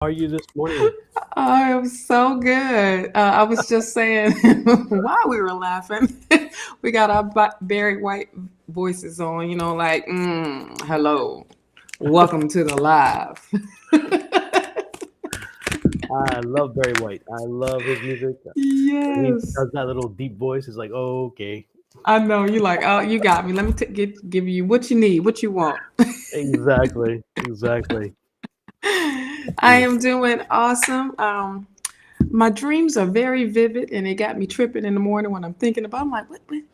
How are you this morning? Oh, it was so good. I was just saying while we were laughing, we got our Barry White voices on, like, hello, welcome to the live. I love Barry White. I love his music. When he Yes. does that little deep voice, it's like, oh, okay. I know you like, oh, you got me. Let me give you what you need, what you want. Exactly. Exactly. I Mm. am doing awesome. My dreams are very vivid, and they got me tripping in the morning when I'm thinking about. I'm like,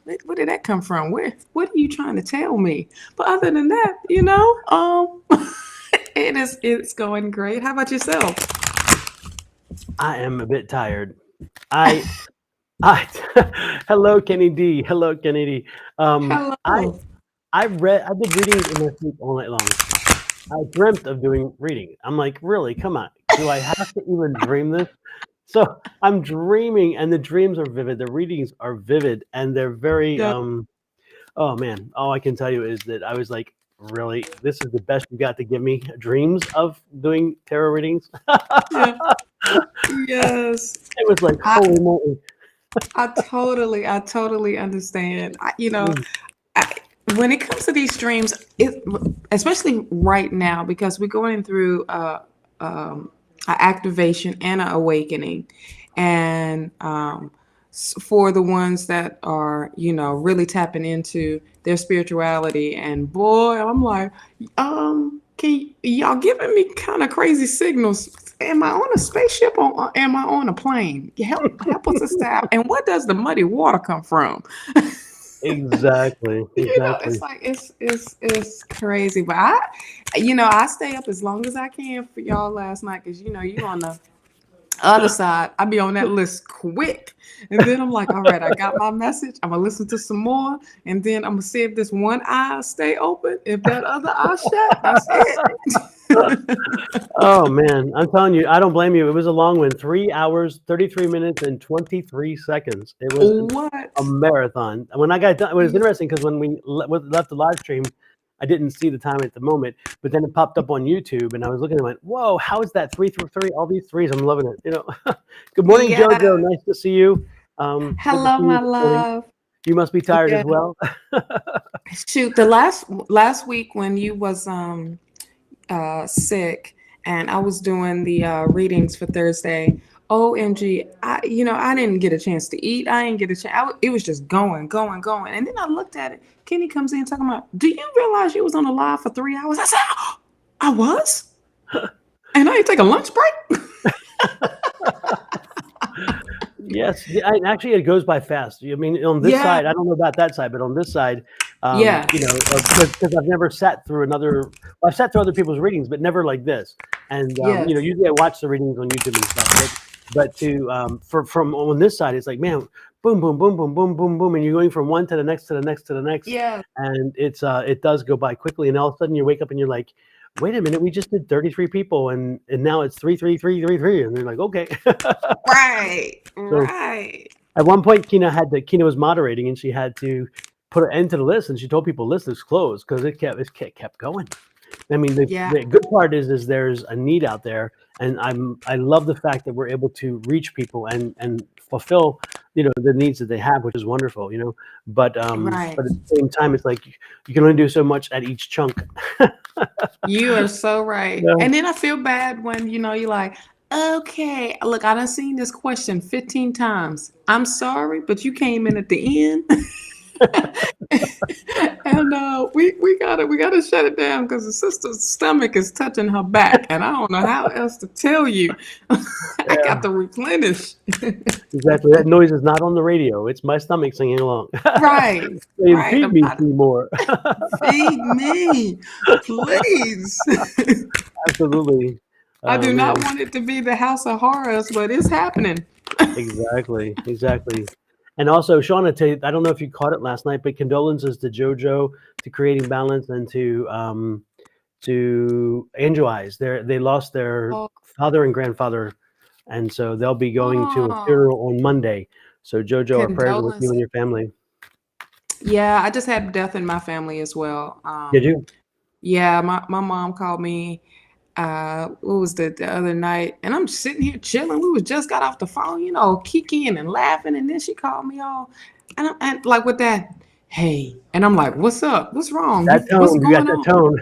where did that come from? What are you trying to tell me? But other than that, it's going great. How about yourself? I am a bit tired. I, I, hello, Kenny D. Hello, Kenny D. I, Hello. I did readings in my sleep all night long. I dreamt of doing reading. I'm like, really? Come on. Do I have to even dream this? So I'm dreaming, and the dreams are vivid. The readings are vivid, and they're very Yeah, oh man, all I can tell you is that I was like, really, this is the best you got to give me? Dreams of doing tarot readings? yeah, yes. It was like, I holy moly. I totally understand. Mm. I, when it comes to these dreams, especially right now, because we're going through an activation and an awakening, and for the ones that are, really tapping into their spirituality, and boy, I'm like, can y'all giving me kind of crazy signals? Am I on a spaceship or am I on a plane? Help us establish. And where does the muddy water come from? Exactly, It's exactly. like it's crazy. But I stay up as long as I can for y'all last night because you on the other side. I be on that list quick, and then I'm like, all right, I got my message. I'm gonna listen to some more, and then I'm gonna see if this one eye stay open. If that other eye shut, that's it. Oh man, I'm telling you, I don't blame you. It was a long one, 3 hours, 33 minutes, and 23 seconds. It was a What? marathon. When I got done, it was interesting because when we left the live stream, I didn't see the time at the moment, but then it popped up on YouTube, and I was looking and went, "Whoa, how is that three through three? All these threes, I'm loving it." Good morning, JoJo. Yeah. Nice to see you. Good to Hello, see you my this morning. love. You must be tired Yeah. as well. Shoot, the last week when you was sick and I was doing the readings for Thursday. OMG, I didn't get a chance to eat. I didn't get a chance. It was just going, going, going. And then I looked at it. Kenny comes in talking about, do you realize you was on the live for 3 hours? I said, I was? And I didn't take a lunch break? Yes, yeah, and actually, it goes by fast. I mean, on this Yeah, side, I don't know about that side, but on this side, yeah, because I've never sat through another. Well, I've sat through other people's readings, but never like this. And yes. usually I watch the readings on YouTube and stuff, but to from on this side, it's like, man, boom, boom, boom, boom, boom, boom, boom, and you're going from one to the next to the next to the next, Yeah. and it does go by quickly, and all of a sudden you wake up and you're like, wait a minute, we just did 33 people, and now it's three, three, three, three, three, and they're like, okay. Right, So right. at one point, Kina was moderating, and she had to put an end to the list, and she told people list is closed because it kept going. I mean, Yeah. the good part is there's a need out there, and I love the fact that we're able to reach people and fulfill the needs that they have, which is wonderful. Right. But at the same time, it's like you can only do so much at each chunk. You are so right. Yeah. And then I feel bad when, you're like, okay, look, I done seen this question 15 times. I'm sorry, but you came in at the end. And we gotta shut it down because the sister's stomach is touching her back. And I don't know how else to tell you. I got Yeah, to replenish. exactly. That noise is not on the radio. It's my stomach singing along. Right, Saying, right. feed me, Seymour. Feed me, please. Absolutely. I Oh do not man. want it to be the house of horrors, but it's happening. Exactly. Exactly. And also, Shawna, I don't know if you caught it last night, but condolences to JoJo, to Creating Balance, and to Angel Eyes. They lost their Oh, father and grandfather, and so they'll be going to a oh, funeral on Monday. So JoJo, our prayers are with you and condolences. your family. Yeah, I just had death in my family as well. Did you? Yeah, my mom called me. what was the other night, and I'm sitting here chilling. We was just got off the phone, you know, kikiing and laughing, and then she called me all, and like with that, hey, and I'm like, what's up? What's wrong? That What's tone, you got going that on? tone.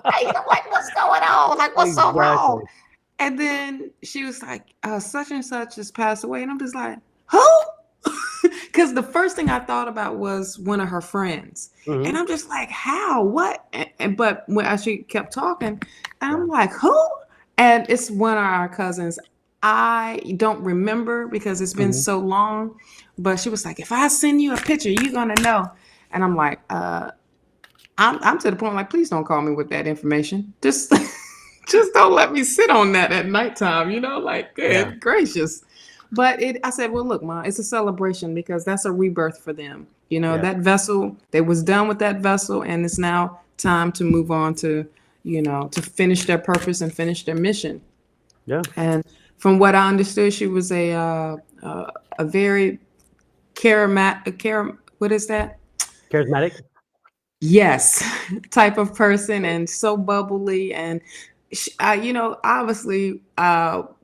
Right? I'm like, what's going on? Like, what's so wrong? Exactly. And then she was like, such and such has passed away, and I'm just like, who? Because the first thing I thought about was one of her friends. And Mhm. I'm just like, how? What? But when she kept talking, and Yeah. I'm like, who? And it's one of our cousins. I don't remember because it's been Mhm. so long. But she was like, if I send you a picture, you're gonna know. And I'm like, I'm to the point like, please don't call me with that information. Just just don't let me sit on that at nighttime, you know, like Yeah. good gracious. But I said, well, look, Ma, it's a celebration because that's a rebirth for them. You know, Yeah. that vessel, they was done with that vessel, and it's now time to move on to, you know, to finish their purpose and finish their mission. Yeah. And from what I understood, she was a very what is that? Charismatic? Yes, type of person, and so bubbly, and you know, obviously,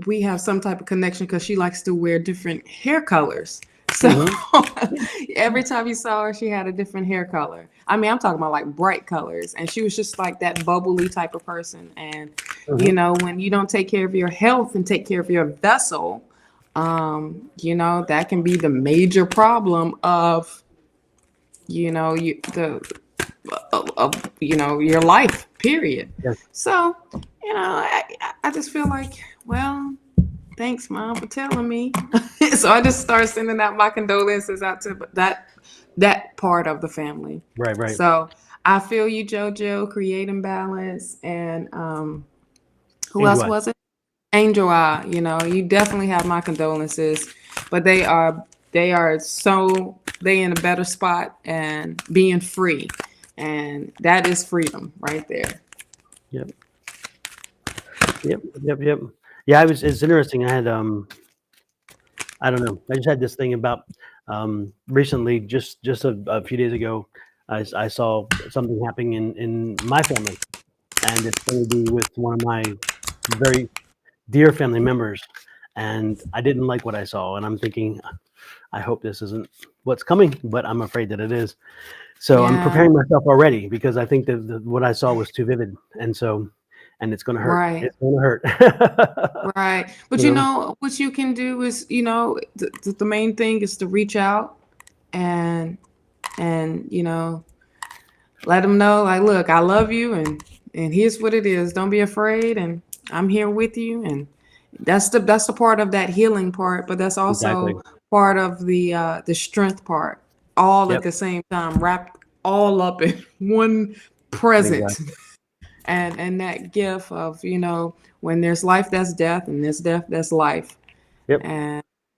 we have some type of connection because she likes to wear different hair colors. So Mhm. every time you saw her, she had a different hair color. I mean, I'm talking about like bright colors, and she was just like that bubbly type of person. And you Mhm. know, when you don't take care of your health and take care of your vessel, you know, that can be the major problem of, you know, of you know, your life period. Yes. So you know, I just feel like, well, thanks, Mom, for telling me. So I just started sending out my condolences out to that part of the family. Right, right. So I feel you, JoJo, creating balance. And who Angel else Eyes. was it? Angel Eye. You know, you definitely have my condolences. But they in a better spot and being free, and that is freedom right there. Yep. Yep. Yep. Yep. Yeah, I was. It's interesting. I had I don't know. I just had this thing about recently, just a few days ago. I saw something happening in my family, and it's going to be with one of my very dear family members. And I didn't like what I saw, and I'm thinking, I hope this isn't what's coming, but I'm afraid that it is. So I'm Yeah, preparing myself already because I think that what I saw was too vivid, and so, and it's going to hurt. right. It's going to hurt. Right. But You you know. know, what you can do is, you know, the main thing is to reach out and you know, let them know like, look, I love you, and here's what it is. Don't be afraid, and I'm here with you. And that's the part of that healing part, but that's Exactly. also part of the strength part, all at Yep. the same time, wrapped all up in one present. Exactly. And that gift of, you know, when there's life, that's death, and there's death, that's life. Yep.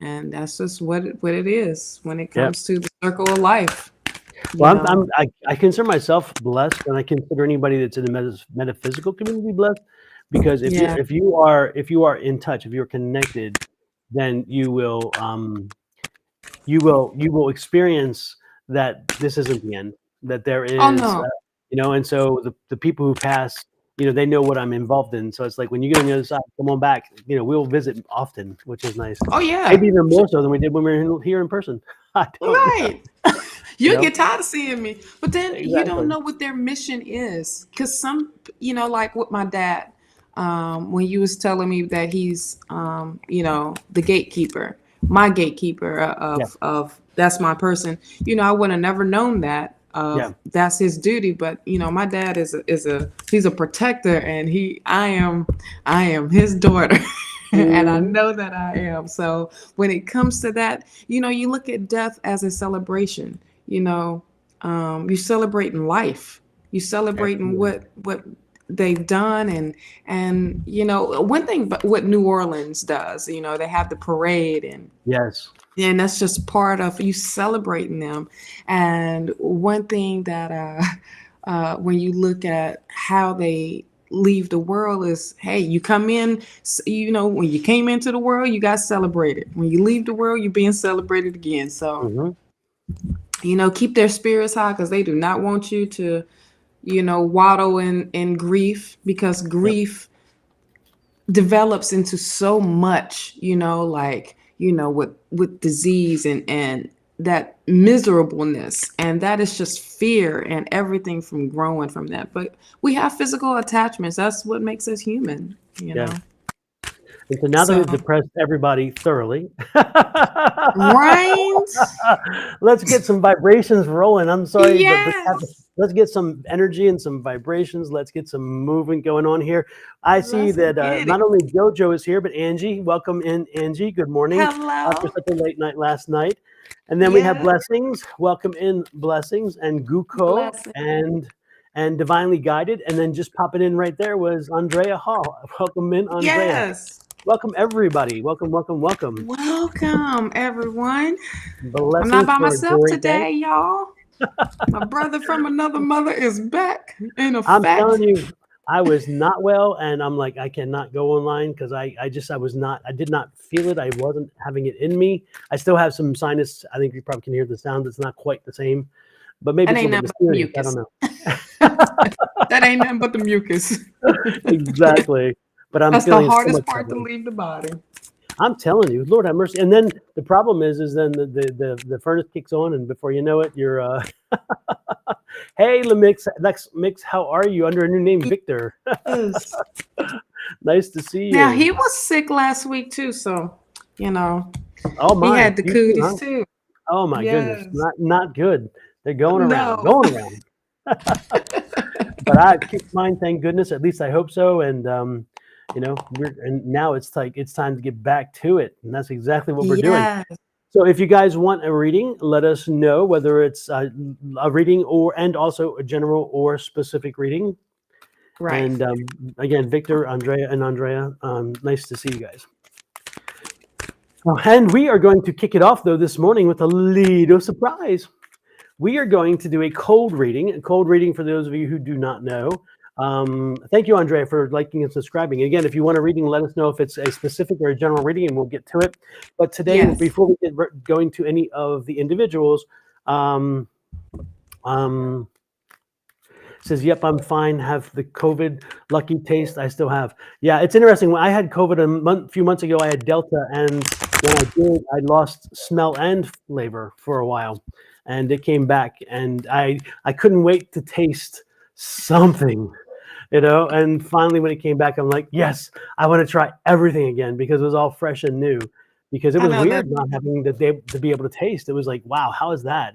and that's just what it is when it Yep. comes to the circle of life, you Well, know. I consider myself blessed, and I consider anybody that's in the metaphysical community blessed, because Yeah. if you are in touch, if you're connected, then you will experience that this isn't the end. That there Oh is, no. you know, and so the people who pass, you know, they know what I'm involved in. So it's like when you get on the other side, come on back. You know, we'll visit often, which is nice. Oh yeah. Maybe even more so than we did when we were here in person. I don't know. Right. You You'll know. get tired of seeing me, but then you don't Exactly. know what their mission is, because some, you know, like with my dad, when you was telling me that he's you know, the gatekeeper, my gatekeeper Yeah. of that's my person. You know, I would have never known that Yeah. of that's his duty. But you know, my dad is a he's a protector, and I am his daughter. And I Mhm. know that I am. So when it comes to that, you know, you look at death as a celebration. You know, you celebrating life. You celebrating Absolutely. what they've done. And you know, one thing, but what New Orleans does, you know, they have the parade, Yes. and that's just part of you celebrating them. And one thing that when you look at how they leave the world is, hey, you come in, you know, when you came into the world, you got celebrated. When you leave the world, you're being celebrated again. So Mhm. you know, keep their spirits high, because they do not want you to, you know, waddle in grief, because Yep. grief develops into so much, like, with disease and that miserableness, and that is just fear and everything from growing from that. But we have physical attachments. That's what makes us human, Yeah. And so now that So, we've depressed everybody thoroughly, right? let's get some vibrations rolling. I'm sorry, but Yes. let's get some energy and some vibrations. Let's get some movement going on here. I see Let's that get not it. only JoJo is here, but Angie. Welcome in, Angie. Good morning after Hello. such a late night last night. And then we have Yes. Blessings. Welcome in, Blessings, and Guko Blessing. and Divinely Guided. And then just popping in right there was Andrea Hall. Welcome in, Andrea. Yes. Welcome everybody. Welcome, welcome, welcome. Welcome, everyone. I'm not Blessings by for a myself great day. today, y'all. My brother from another mother is back in I'm effect. telling you, I was not well, and I'm like, I cannot go online because I did not feel it. I wasn't having it in me. I still have some sinus. I think you probably can hear the sound. It's not quite the same, but maybe That it's a ain't little nothing but the mysterious. I don't mucus. know. That ain't nothing but the mucus. Exactly. But I'm That's the feeling so hardest much part to better. leave the body. I'm telling you, Lord have mercy. And then the problem is then the furnace kicks on, and before you know it, you're hey, Lex Mix, how are you? Under a new name, Victor. Yes. Nice to see you. Now he was sick last week too, so Oh he my, had the you too, huh? cooties too. Oh my goodness, Yes. not good. They're going around, No. going around. But I kicked mine, thank goodness. At least I hope so. And and now it's time to get back to it, and that's exactly what we're doing. Yes. So if you guys want a reading, let us know whether it's a reading and also a general or specific reading. Right. And again, Victor, Andrea, nice to see you guys. And we are going to kick it off though this morning with a little surprise. We are going to do a cold reading. A cold reading for those of you who do not know. Thank you, Andrea, for liking and subscribing. Again, if you want a reading, let us know if it's a specific or a general reading, and we'll get to it. But today, Yes. before we get going to any of the individuals, says, "Yep, I'm fine. Have the COVID lucky taste. I still have." Yeah, it's interesting. When I had COVID a few months ago, I had Delta, and when I did, I lost smell and flavor for a while, and it came back, and I couldn't wait to taste something, And finally, when it came back, I'm like, yes, I want to try everything again because it was all fresh and new. Because it was weird not having to be able to taste. It was like, wow, how is that?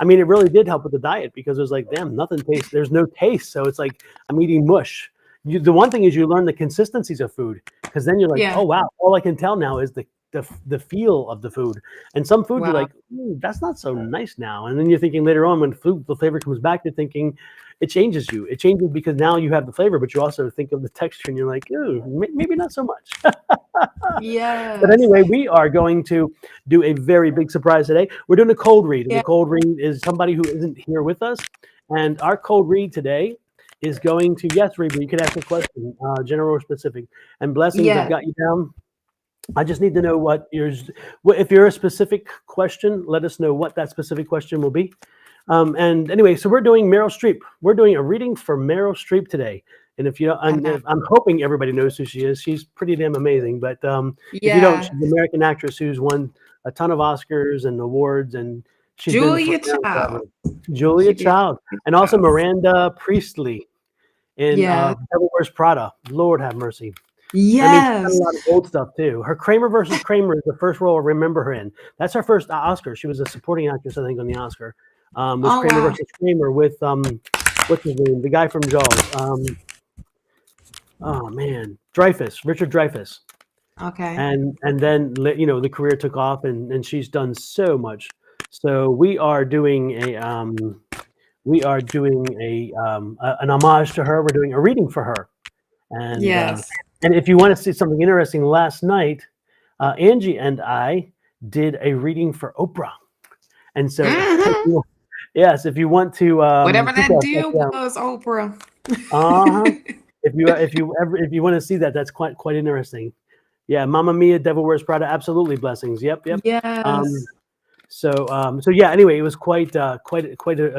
I mean, it really did help with the diet because it was like, damn, nothing tastes. There's no taste, so it's like I'm eating mush. The one thing is you learn the consistencies of food because then you're like, Yeah. oh wow, all I can tell now is the feel of the food. And some food you're Wow. like, that's not so nice now. And then you're thinking later on when the flavor comes back, you're thinking it changes you. It changes because now you have the flavor, but you also think of the texture and you're like, ooh, maybe not so much. Yes. But anyway, we are going to do a very big surprise today. We're doing a cold read. And Yeah. the cold read is somebody who isn't here with us. And our cold read today is going to, yes, Reba, you can ask a question, general or specific. And Blessings, Yeah. I've got you down. I just need to know if you're a specific question, let us know what that specific question will be. And anyway, so we're doing Meryl Streep. We're doing a reading for Meryl Streep today. And if you don't, I'm hoping everybody knows who she is. She's pretty damn amazing. But if you don't, she's an American actress who's won a ton of Oscars and awards, and she's Julia been Child. Julia Child, and also Miranda Priestley in Devil Wears Prada. Lord have mercy. Yes. I mean, she's done a lot of old stuff too. Her Kramer versus Kramer is the first role I remember her in. That's her first Oscar. She was a supporting actress, I think, on the Oscar. Was Kramer versus Kramer with what's his name? The guy from Jaws. Oh man, Richard Dreyfuss. Okay. And then the career took off, and she's done so much. So we are doing an homage to her. We're doing a reading for her. And and if you want to see something interesting, last night, Angie and I did a reading for Oprah. And so, yes, if you want to, whatever that deal was, Oprah. If you want to see that, that's quite interesting. Yeah, Mamma Mia, Devil Wears Prada, absolutely Blessings. Yep. Yes. So yeah. Anyway, it was quite a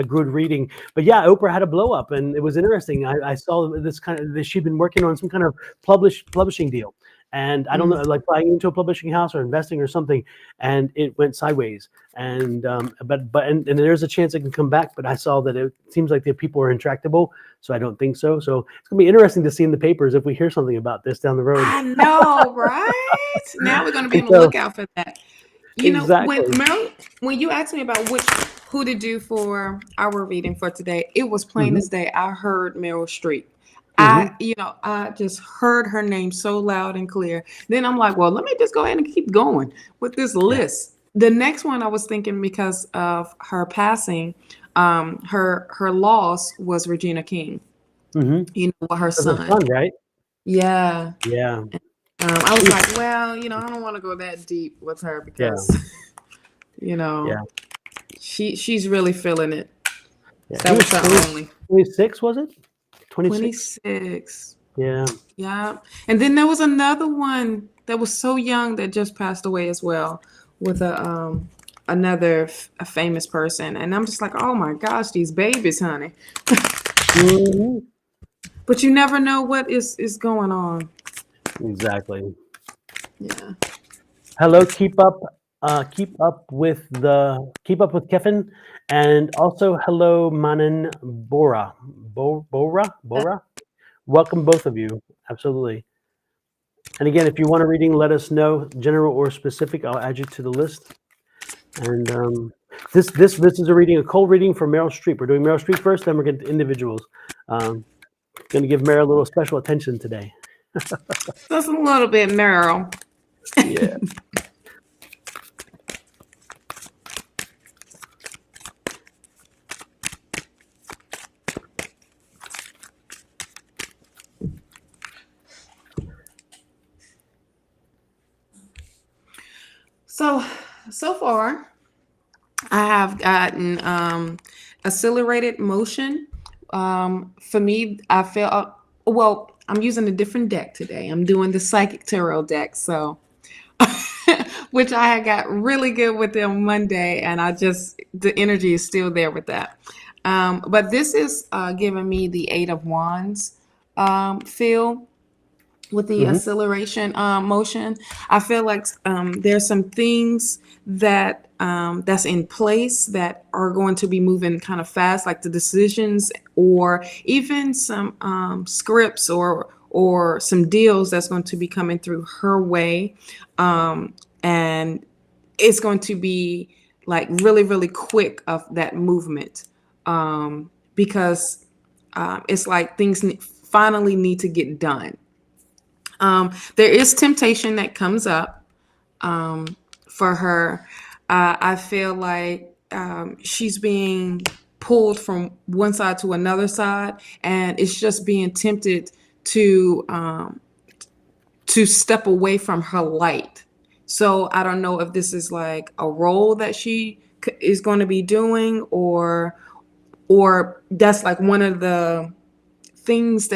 good reading. But yeah, Oprah had a blow up, and it was interesting. I saw this she'd been working on some kind of publishing deal, and I don't know, like buying into a publishing house or investing or something, and it went sideways. And and there's a chance it can come back. But I saw that it seems like the people are intractable, so I don't think so. So it's gonna be interesting to see in the papers if we hear something about this down the road. I know, right? Now we're going to be And on the so lookout for that. exactly. When you asked me about who to do for our reading for today, it was plain Hmm. as day. I heard Meryl Streep. Hmm. I just heard her name so loud and clear. Then I'm like, well, let me just go ahead and keep going with this Yeah. list. The next one I was thinking, because of her passing, her loss was Regina King. Hmm. Her As a son. son, right? Yeah. Yeah. I was like, well, I don't want to go that deep with her Yeah. because, you know, Yeah. she's really feeling it. Yeah. That was her only 26, was it? 26? 26. Yeah. Yeah. And then there was another one that was so young that just passed away as well, with a famous person. And I'm just like, oh my gosh, these babies, honey. Hmm. But you never know what is going on. Exactly. Yeah. Hello, keep up with Kevin, and also hello, Manan Bora. Welcome, both of you. Absolutely. And again, if you want a reading, let us know, general or specific. I'll add you to the list. And this is a cold reading for Meryl Streep. We're doing Meryl Streep first, then we're getting to individuals. Going to give Meryl a little special attention today. Just a little bit, Meryl. Yeah. So far, I have gotten accelerated motion. For me, I feel well. I'm using a different deck today. I'm doing the Psychic Tarot deck, so which I had got really good with them Monday, and the energy is still there with that. But this is giving me the Eight of Wands feel with the Hmm. acceleration motion. I feel like there's some things that's in place that are going to be moving kind of fast, like the decisions or even some scripts or some deals that's going to be coming through her way, and it's going to be like really really quick of that movement, because it's like things finally need to get done. There is temptation that comes up for her. I feel like she's being pulled from one side to another side, and it's just being tempted to step away from her light. So I don't know if this is like a role that she is going to be doing, or that's like one of the things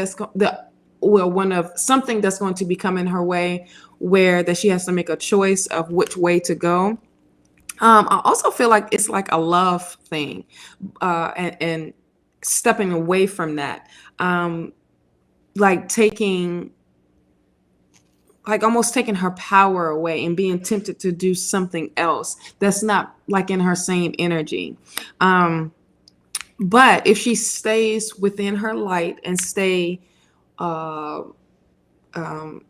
one of something that's going to be coming her way, where that she has to make a choice of which way to go. I also feel like it's like a love thing, and stepping away from that, like almost taking her power away and being tempted to do something else that's not like in her same energy. But if she stays within her light and stay uh,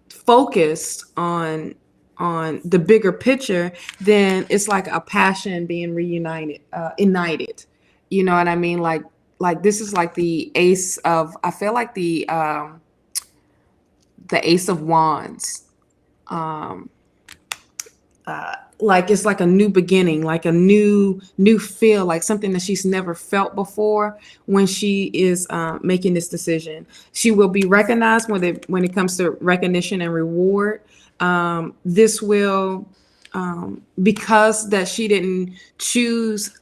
focused on the bigger picture, then it's like a passion being ignited. You know what I mean? Like this is like the ace of. I feel like the Ace of Wands. Like it's like a new beginning, like a new feel, like something that she's never felt before. When she is making this decision, she will be recognized when it comes to recognition and reward. This will, because that she didn't choose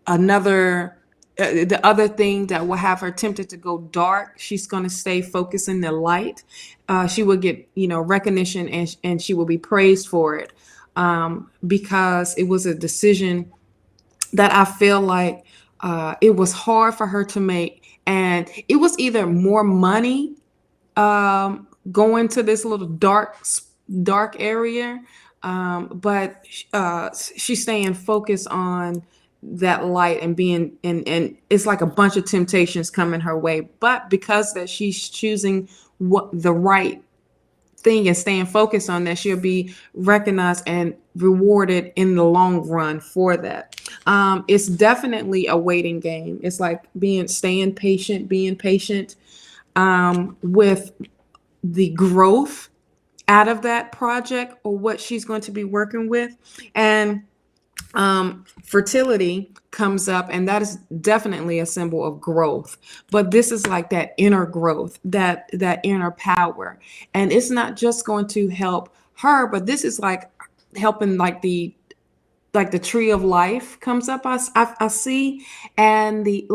another the other thing that will have her tempted to go dark. She's going to stay focused in the light. She will get recognition, and she will be praised for it. because it was a decision that I feel like it was hard for her to make. And it was either more money going to this little dark area, but she's staying focused on that light and being and it's like a bunch of temptations coming her way, but because that she's choosing what the right thing and staying focused on that, she'll be recognized and rewarded in the long run for that. It's definitely a waiting game. It's like being patient with the growth out of that project or what she's going to be working with. And fertility comes up, and that is definitely a symbol of growth, but this is like that inner growth, that inner power, and it's not just going to help her, but this is like helping like the tree of life comes up. I see, and the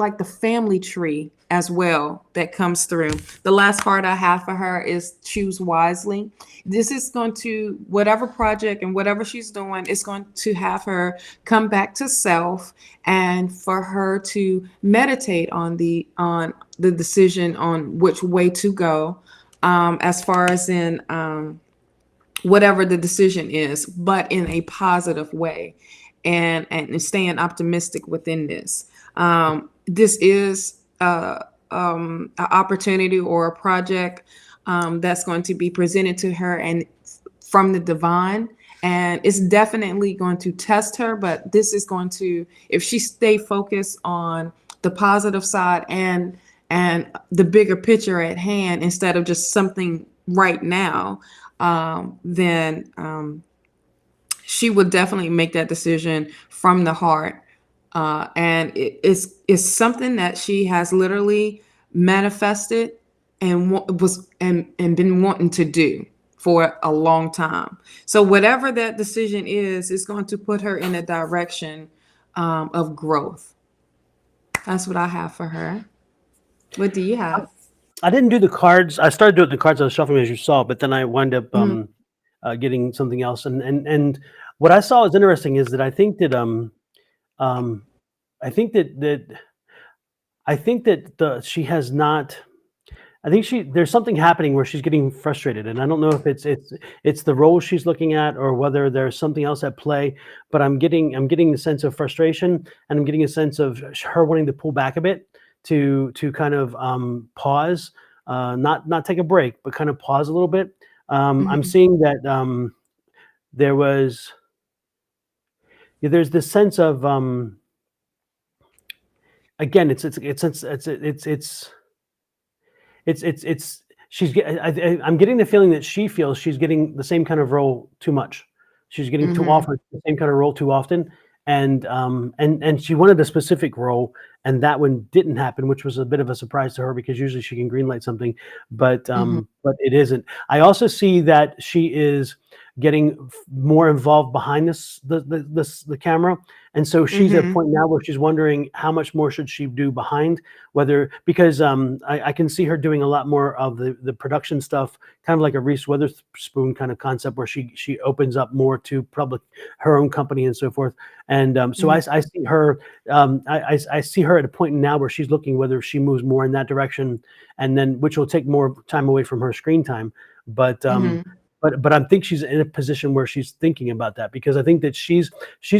family tree as well that comes through. The last card I have for her is choose wisely. This is going to, whatever project and whatever she's doing, it's going to have her come back to self, and for her to meditate on the decision on which way to go, as far as in whatever the decision is, but in a positive way, and staying optimistic within this. This is an opportunity or a project that's going to be presented to her and from the divine, and it's definitely going to test her. But this is going to, if she stay focused on the positive side and the bigger picture at hand instead of just something right now, then she would definitely make that decision from the heart. And it's something that she has literally manifested and and been wanting to do for a long time. So whatever that decision is going to put her in a direction of growth. That's what I have for her. What do you have? I didn't do the cards. I started doing the cards I was shuffling, as you saw, but then I wound up getting something else. And what I saw was interesting is that I think that she has not. I think there's something happening where she's getting frustrated, and I don't know if it's the role she's looking at or whether there's something else at play. But I'm getting a sense of frustration, and I'm getting a sense of her wanting to pull back a bit to kind of pause, not take a break, but kind of pause a little bit. I'm seeing that there's this sense of again, I'm getting the feeling that she feels she's getting the same kind of role too much. She's getting too often the same kind of role too often, and she wanted a specific role, and that one didn't happen, which was a bit of a surprise to her because usually she can greenlight something, but it isn't. I also see that she is getting more involved behind the camera, and so she's at a point now where she's wondering how much more should she do behind, because I can see her doing a lot more of the production stuff, kind of like a Reese Witherspoon kind of concept where she opens up more to public, her own company and so forth. And so I see her I see her at a point now where she's looking whether she moves more in that direction, and then which will take more time away from her screen time. But I think she's in a position where she's thinking about that, because I think that she's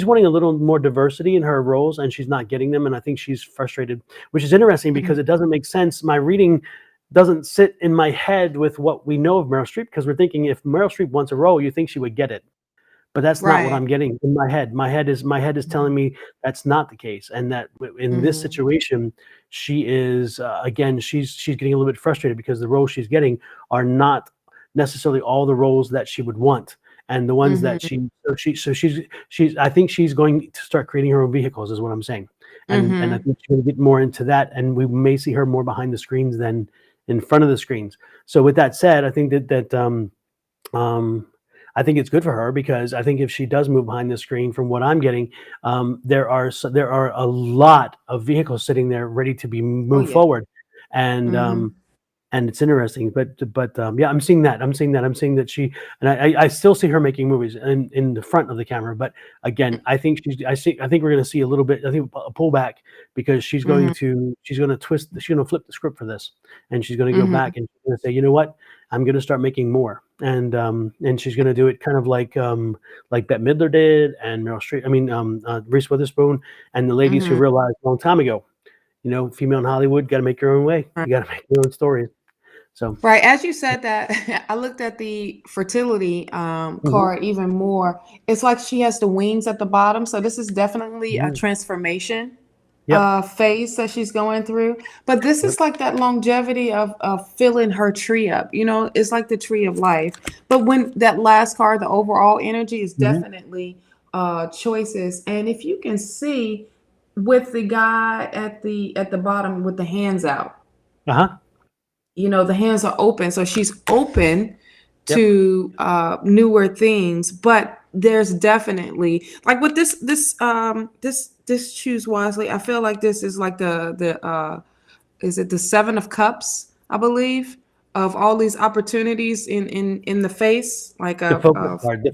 wanting a little more diversity in her roles, and she's not getting them. And I think she's frustrated, which is interesting because it doesn't make sense. My reading doesn't sit in my head with what we know of Meryl Streep, because we're thinking if Meryl Streep wants a role, you think she would get it. But that's not what I'm getting in my head. My head is telling me that's not the case, and that in this situation, she is again, she's getting a little bit frustrated because the roles she's getting are not necessarily all the roles that she would want, and the ones that she's I think she's going to start creating her own vehicles, is what I'm saying, and I think she's going to get more into that, and we may see her more behind the screens than in front of the screens. So with that said, I think that I think it's good for her, because I think if she does move behind the screen, from what I'm getting, there are a lot of vehicles sitting there ready to be moved forward, and and it's interesting. But yeah, I'm seeing that. I'm seeing that she, and I still see her making movies in the front of the camera. But again, I think I think we're going to see a little bit. I think a pullback because she's going to twist. She's going to flip the script for this, and she's going to go back and she's going to say, you know what, I'm going to start making more. And she's going to do it kind of like Bette Midler did, and Meryl Streep. I mean, Reese Witherspoon, and the ladies who realized a long time ago, you know, female in Hollywood got to make your own way. You got to make your own stories. So right, as you said that, I looked at the fertility card even more. It's like she has the wings at the bottom, so this is definitely a transformation phase that she's going through. But this is like that longevity of filling her tree up. You know, it's like the tree of life. But when that last card, the overall energy is definitely choices. And if you can see with the guy at the bottom with the hands out. You know, the hands are open, so she's open to newer things. But there's definitely like with this choose wisely. I feel like this is like the is it the Seven of Cups? I believe of all these opportunities in the face, like the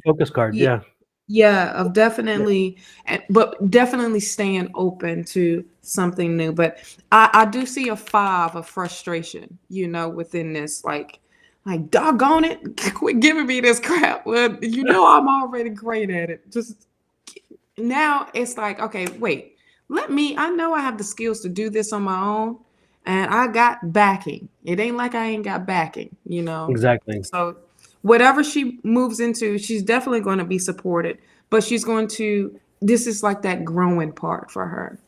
focus card, yeah. Yeah, of definitely, but definitely staying open to something new. But I do see a 5 of frustration, you know, within this, like doggone it, quit giving me this crap. Well, you know, I'm already great at it. Just now it's like, okay, wait, I know I have the skills to do this on my own, and I got backing. It ain't like I ain't got backing, you know. Exactly. So whatever she moves into, she's definitely going to be supported, but this is like that growing part for her,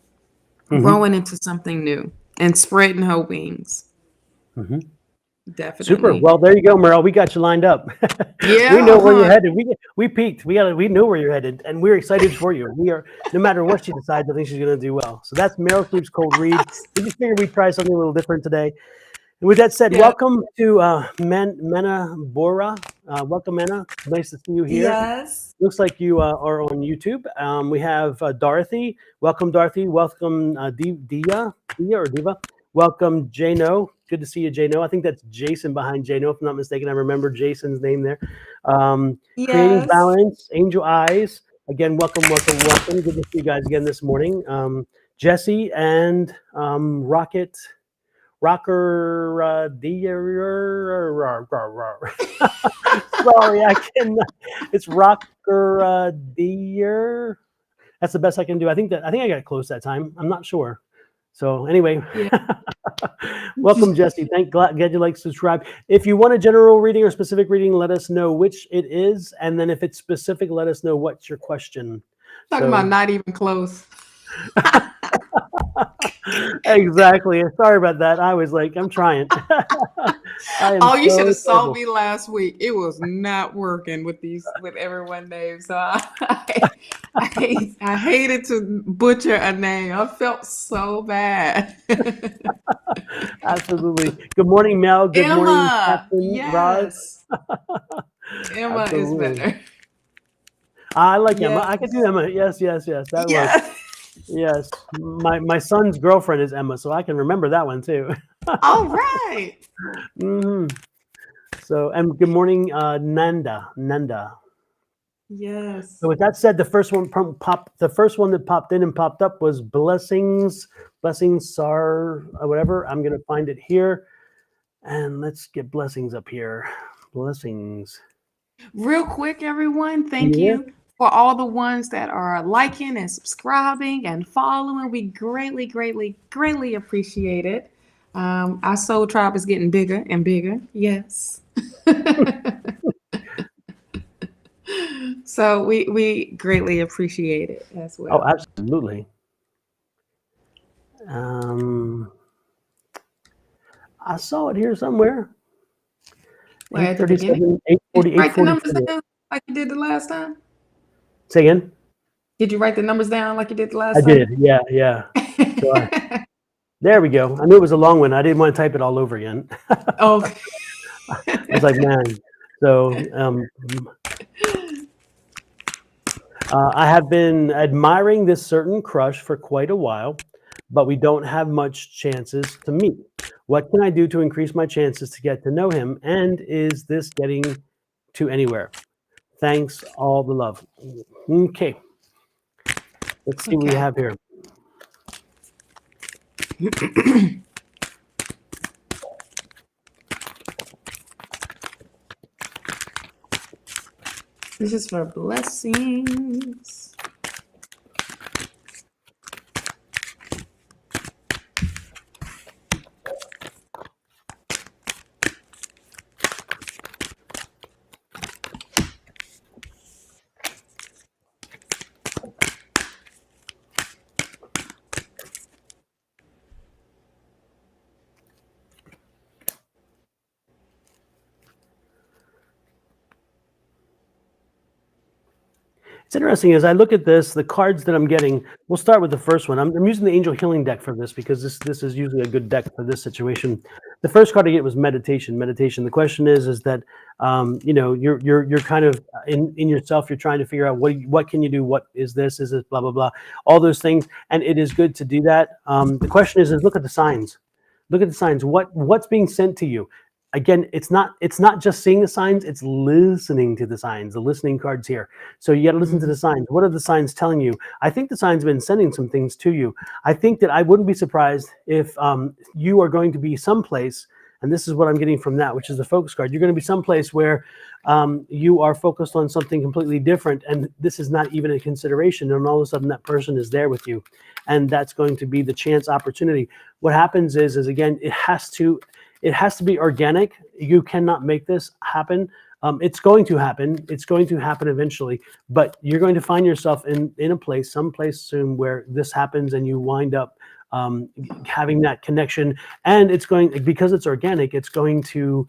growing into something new and spreading her wings. Definitely. Super. Well, there you go, Meryl. We got you lined up. Yeah. We know where you're headed. We peaked. We know where you're headed, and we're excited for you. We are, no matter what she decides, I think she's going to do well. So that's Meryl Streep's Cold Read. We just figured we'd try something a little different today. And with that said, welcome to Mena Bora. Welcome, Mena. Nice to see you here. Yes. Looks like you are on YouTube. We have Dorothy. Welcome, Dorothy. Welcome, Dia or Diva. Welcome, Jano. Good to see you, Jano. I think that's Jason behind Jano, if I'm not mistaken. I remember Jason's name there. Creating Balance, Angel Eyes. Again, welcome. Good to see you guys again this morning. Jesse and Rocker Deer. Sorry, I cannot. It's Rocker Deer. That's the best I can do. I think I got it close that time. I'm not sure. So anyway, welcome, Jesse. Glad you like subscribe. If you want a general reading or specific reading, let us know which it is, and then if it's specific, let us know what's your question. Talking about not even close. Exactly. Sorry about that. I was like, I'm trying. You should have saw me last week. It was not working with everyone name. So I hated to butcher a name. I felt so bad. Absolutely. Good morning, Mel. Good morning, Captain Roz. Emma is better. I like Emma. I can do Emma. Yes. That was. Yes, my son's girlfriend is Emma, so I can remember that one too. All right. So, and good morning, Nanda. Yes. So with that said, the first one that popped in and popped up was blessings are whatever. I'm gonna find it here, and let's get blessings up here. Blessings. Real quick, everyone. Thank you for all the ones that are liking and subscribing and following. We greatly, greatly, greatly appreciate it. Our soul tribe is getting bigger and bigger. Yes. So we greatly appreciate it as well. Oh, absolutely. I saw it here somewhere. 8:37, 8:40, write the numbers down like you did the last time? Say again? Did you write the numbers down like you did the last time? I did, yeah. So there we go. I knew it was a long one. I didn't want to type it all over again. Oh. I was like, man. So I have been admiring this certain crush for quite a while, but we don't have much chances to meet. What can I do to increase my chances to get to know him? And is this getting to anywhere? Thanks, all the love. Okay. Let's see what we Okay. have here. This is for blessings. It's interesting as I look at this, the cards that I'm getting, we'll start with the first one. I'm using the Angel Healing deck for this because this is usually a good deck for this situation. The first card I get was meditation. Meditation. The question is that you're kind of in yourself. You're trying to figure out what can you do? What is this? Is this blah blah blah? All those things, and it is good to do that. The question is look at the signs. Look at the signs. What's being sent to you? Again, it's not just seeing the signs, it's listening to the signs, the listening cards here. So you got to listen to the signs. What are the signs telling you? I think the signs have been sending some things to you. I think that I wouldn't be surprised if you are going to be someplace, and this is what I'm getting from that, which is the focus card. You're going to be someplace where you are focused on something completely different, and this is not even a consideration, and all of a sudden that person is there with you, and that's going to be the chance opportunity. What happens is again, it has to be organic. You cannot make this happen. It's going to happen. It's going to happen eventually. But you're going to find yourself in a place, someplace soon, where this happens, and you wind up having that connection. And it's going, because it's organic, it's going to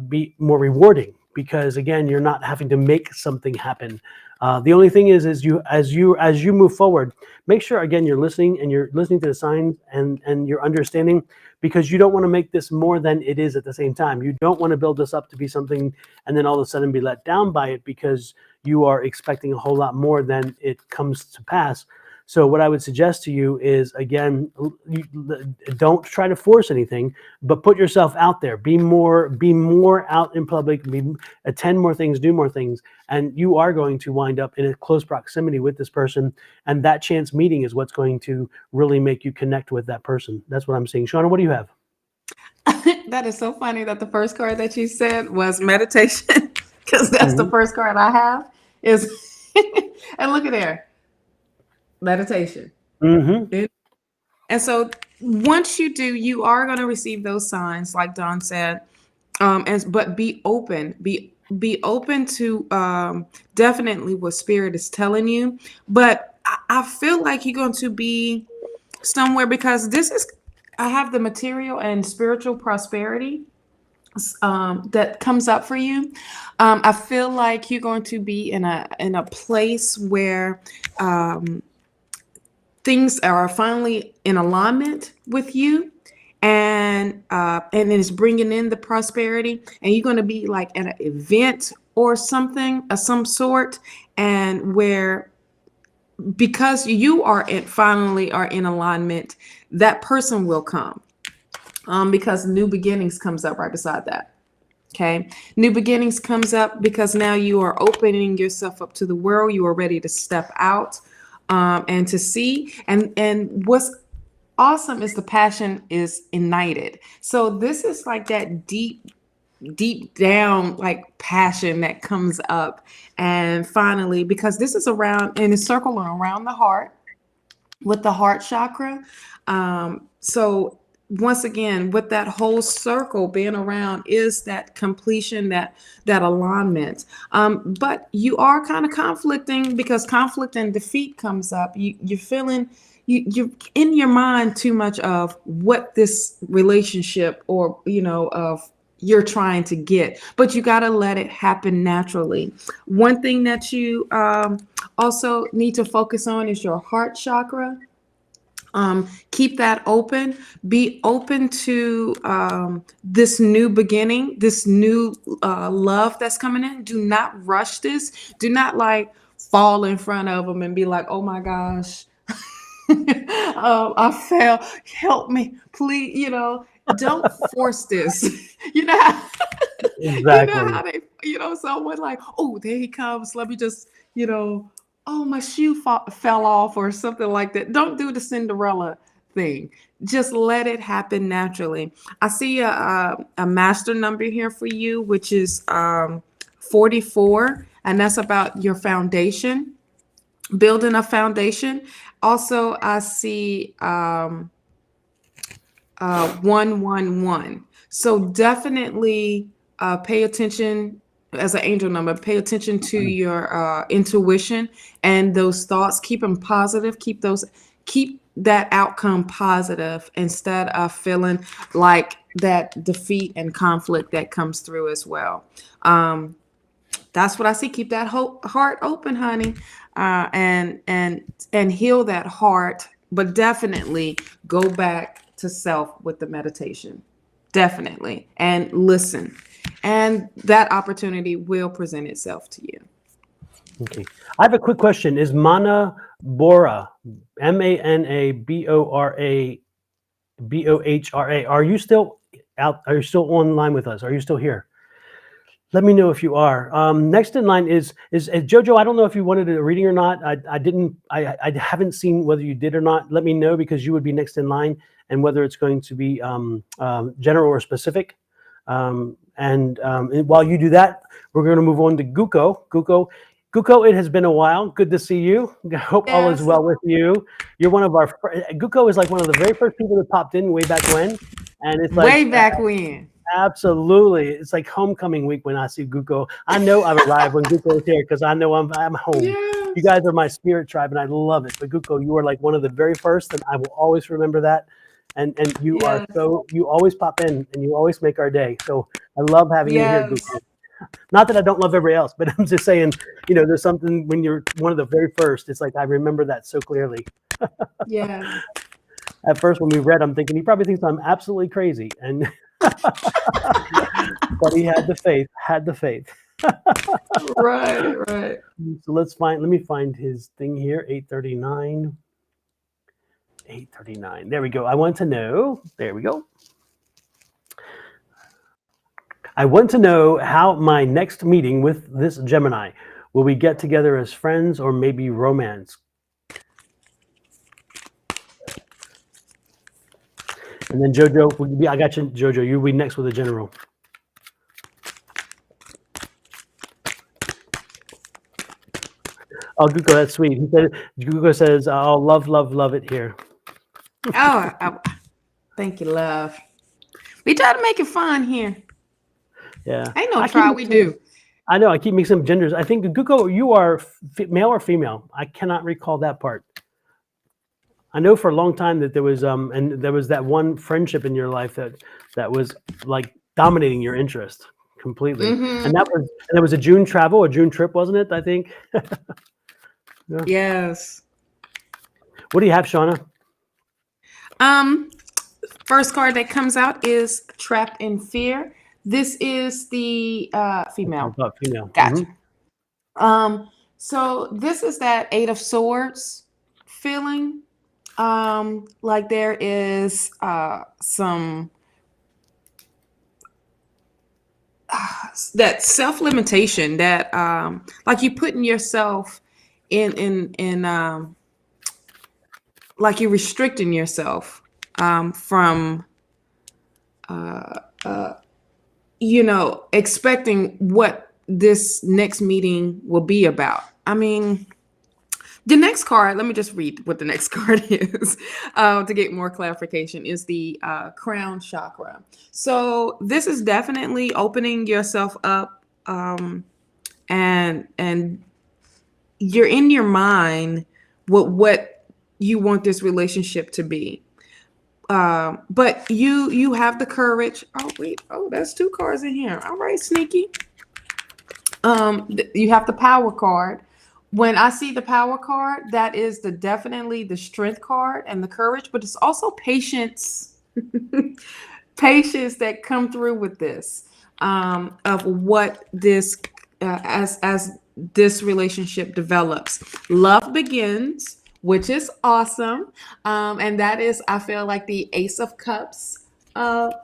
be more rewarding because again, you're not having to make something happen. The only thing is as you move forward, make sure again you're listening to the signs and you're understanding, because you don't want to make this more than it is at the same time. You don't want to build this up to be something and then all of a sudden be let down by it because you are expecting a whole lot more than it comes to pass. So what I would suggest to you is, again, don't try to force anything, but put yourself out there. Be more out in public, attend more things, do more things, and you are going to wind up in a close proximity with this person, and that chance meeting is what's going to really make you connect with that person. That's what I'm seeing. Shawna, what do you have? That is so funny that the first card that you said was meditation, because that's the first card I have is, and look at there. Meditation. And so once you do, you are going to receive those signs, like Don said. But be open. Be open to definitely what spirit is telling you. But I feel like you're going to be somewhere, because I have the material and spiritual prosperity that comes up for you. I feel like you're going to be in a place where things are finally in alignment with you, and it's bringing in the prosperity, and you're going to be like at an event or something of some sort, and where, because you finally are in alignment, that person will come, because new beginnings comes up right beside that. Okay, new beginnings comes up because now you are opening yourself up to the world. You are ready to step out and to see. And what's awesome is the passion is ignited. So this is like that deep down like passion that comes up. And finally, because this is around in a circle around the heart with the heart chakra. So once again, with that whole circle being around is that completion, that alignment. But you are kind of conflicting, because conflict and defeat comes up. You're feeling you're in your mind too much of what this relationship or of you're trying to get, but you got to let it happen naturally. One thing that you also need to focus on is your heart chakra. Keep that open. Be open to this new beginning, this new love that's coming in. Do not rush this. Do not like fall in front of them and be like, oh my gosh, I fell. Help me, please. don't force this. You know how, you know Exactly. how they, someone like, oh, there he comes. Let me just, oh, my shoe fell off or something like that. Don't do the Cinderella thing. Just let it happen naturally. I see a master number here for you, which is 44, and that's about your foundation, building a foundation. Also, I see 111. So definitely pay attention as an angel number. Pay attention to your intuition and those thoughts. Keep them positive. Keep that outcome positive instead of feeling like that defeat and conflict that comes through as well. That's what I see. Keep that heart open, honey, and heal that heart. But definitely go back to self with the meditation. Definitely, and listen, and that opportunity will present itself to you. Okay. I have a quick question. Is Mana Bora, ManaBohra, are you still out? Are you still online with us? Are you still here? Let me know if you are. Next in line is Jojo. I don't know if you wanted a reading or not. I didn't. I haven't seen whether you did or not. Let me know, because you would be next in line, and whether it's going to be general or specific. And while you do that, we're going to move on to Guko. Guko, it has been a while. Good to see you. I hope all is Yes. well with you. You're one of our. Guko is like one of the very first people that popped in way back when, and it's like Way back when. absolutely, it's like homecoming week when I see Guko. I know I've arrived when Guko is here, because I know I'm home. You Yes. guys are my spirit tribe, and I love it. But Guko, you are like one of the very first, and I will always remember that. And you are Yes. you always pop in, and you always make our day. So I love having you here, Yes. Guko. Not that I don't love everybody else, but I'm just saying, there's something when you're one of the very first. It's like I remember that so clearly. Yes. At first, when we read, I'm thinking he probably thinks I'm absolutely crazy, and but he had the faith. Had the faith. Right. Right. So let me find his thing here. 839. 839. There we go. I want to know. There we go. I want to know how my next meeting with this Gemini. Will we get together as friends or maybe romance? And then Jojo, I got you, Jojo. You'll be next with the general. Oh, Guko, that's sweet. Guko says, "Oh, love it here." Thank you, love. We try to make it fun here. Yeah. Ain't no try, we do. I know. I keep mixing up genders. I think Guko, you are male or female. I cannot recall that part. I know for a long time that there was and there was that one friendship in your life that was like dominating your interest completely. And that was a June travel, a June trip, wasn't it? I think. Yeah. Yes. What do you have, Shawna? First card that comes out is Trapped in Fear. This is the female. Female. Gotcha. So this is that Eight of Swords feeling. Like there is some that self-limitation that like you putting yourself in like you're restricting yourself from expecting what this next meeting will be about. I mean, the next card, let me just read what the next card is to get more clarification, is the crown chakra. So this is definitely opening yourself up and you're in your mind what you want this relationship to be. But you have the courage. Oh, wait. Oh, that's two cards in here. All right, sneaky. You have the power card. When I see the power card, that is definitely the strength card and the courage, but it's also patience, patience that come through with this, of what this, as this relationship develops. Love begins, which is awesome. And that is, I feel like the Ace of Cups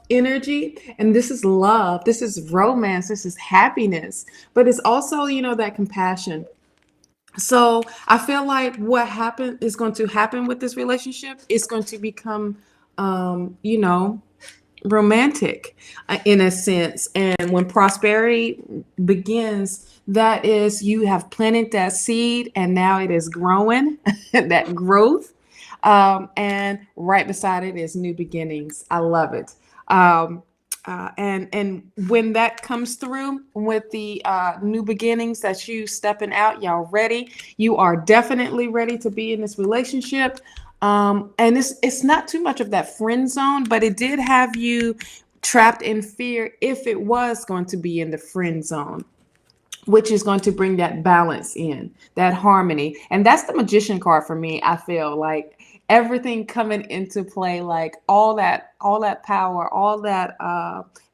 energy, and this is love, this is romance, this is happiness, but it's also, that compassion. So I feel like what happened is going to happen with this relationship is going to become, you know, romantic in a sense. And when prosperity begins, that is, you have planted that seed and now it is growing, that growth. And right beside it is new beginnings. I love it. And when that comes through with the new beginnings, that you stepping out, y'all ready. You are definitely ready to be in this relationship. And it's not too much of that friend zone, but it did have you trapped in fear if it was going to be in the friend zone, which is going to bring that balance in, that harmony. And that's the magician card for me. I feel like everything coming into play, like all that power, all that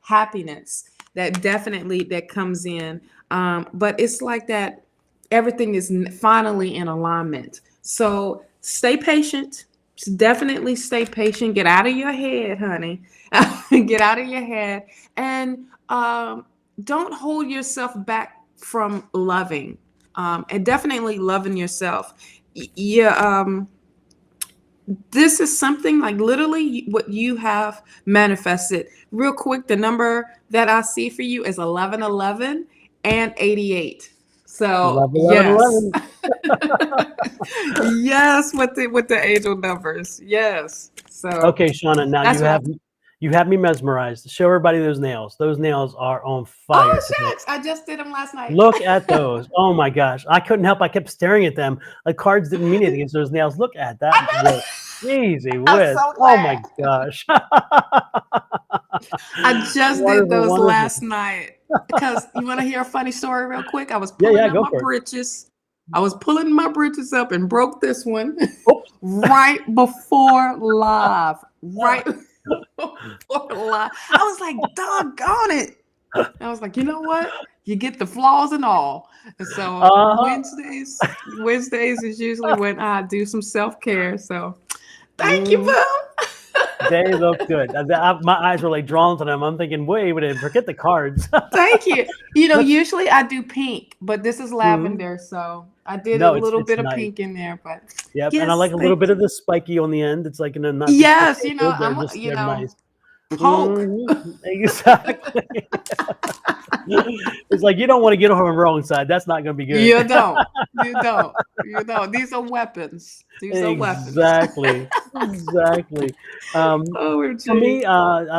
happiness that definitely that comes in. But it's like that everything is finally in alignment. So stay patient. Definitely stay patient. Get out of your head, honey. Get out of your head. And don't hold yourself back from loving. And definitely loving yourself. Yeah. This is something like literally what you have manifested. Real quick, the number that I see for you is 1111 and 88. So 11, 11, yes. 11. Yes, with the angel numbers. Yes. So Okay, Shawna, now that's what I you have me mesmerized. Show everybody those nails. Those nails are on fire Oh today. shucks. I just did them last night. Look at those. Oh my gosh. I couldn't help. I kept staring at them. Like cards didn't mean anything against those nails. Look at that I know. work. Easy I'm whiz. so Oh my glad. gosh. I just did Wonderful, those wonderful. last night. Because you want to hear a funny story real quick? I was Yeah, pulling yeah, up go my for it. britches. I was pulling my britches up and broke this one Oops. right before live. Right before live. I was like, doggone it. I was like, you know what? You get the flaws and all. And so Uh-huh. Wednesdays is usually when I do some self-care. So thank you, Mhm. boo. They look good. My eyes were like drawn to them. I'm thinking, wait, forget the cards. Thank you. Let's. Usually I do pink, but this is Mhm. lavender, so I did a No, little it's bit of nice. pink in there. But Yep, and I yes, like a little thank bit you. of the spiky on the end. It's like, not just the Yes, taper. They're I'm just they're nice. poke. Exactly. It's like you don't want to get on the wrong side. That's not going to be good. You don't. You don't. You don't. These are weapons. These are weapons. Exactly. Exactly. For OMG. me,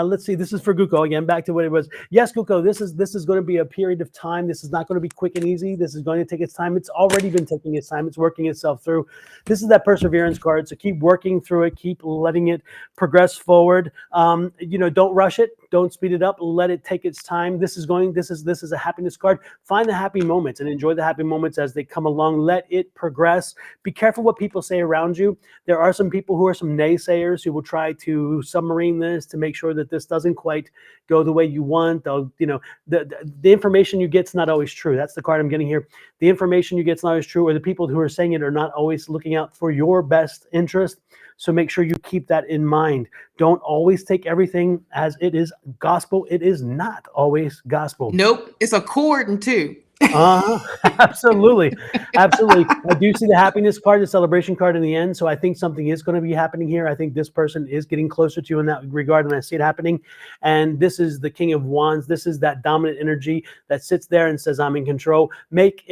let's see. This is for Guko again. Back to what it was. Yes, Guko. This is going to be a period of time. This is not going to be quick and easy. This is going to take its time. It's already been taking its time. It's working itself through. This is that perseverance card. So keep working through it. Keep letting it progress forward. Don't rush it. Don't speed it up. Let it take its time. This is a happiness card. Find the happy moments and enjoy the happy moments as they come along. Let it progress. Be careful what people say around you. There are some people who are some naysayers who will try to submarine this to make sure that this doesn't quite go the way you want. The information you get is not always true. That's the card I'm getting here. The information you get is not always true, or the people who are saying it are not always looking out for your best interest. So make sure you keep that in mind. Don't always take everything as it is gospel. It is not always gospel. Nope. It's a cordon too. Absolutely. Absolutely. I do see the happiness card, the celebration card in the end. So I think something is going to be happening here. I think this person is getting closer to you in that regard, and I see it happening. And this is the King of Wands. This is that dominant energy that sits there and says, I'm in control. Make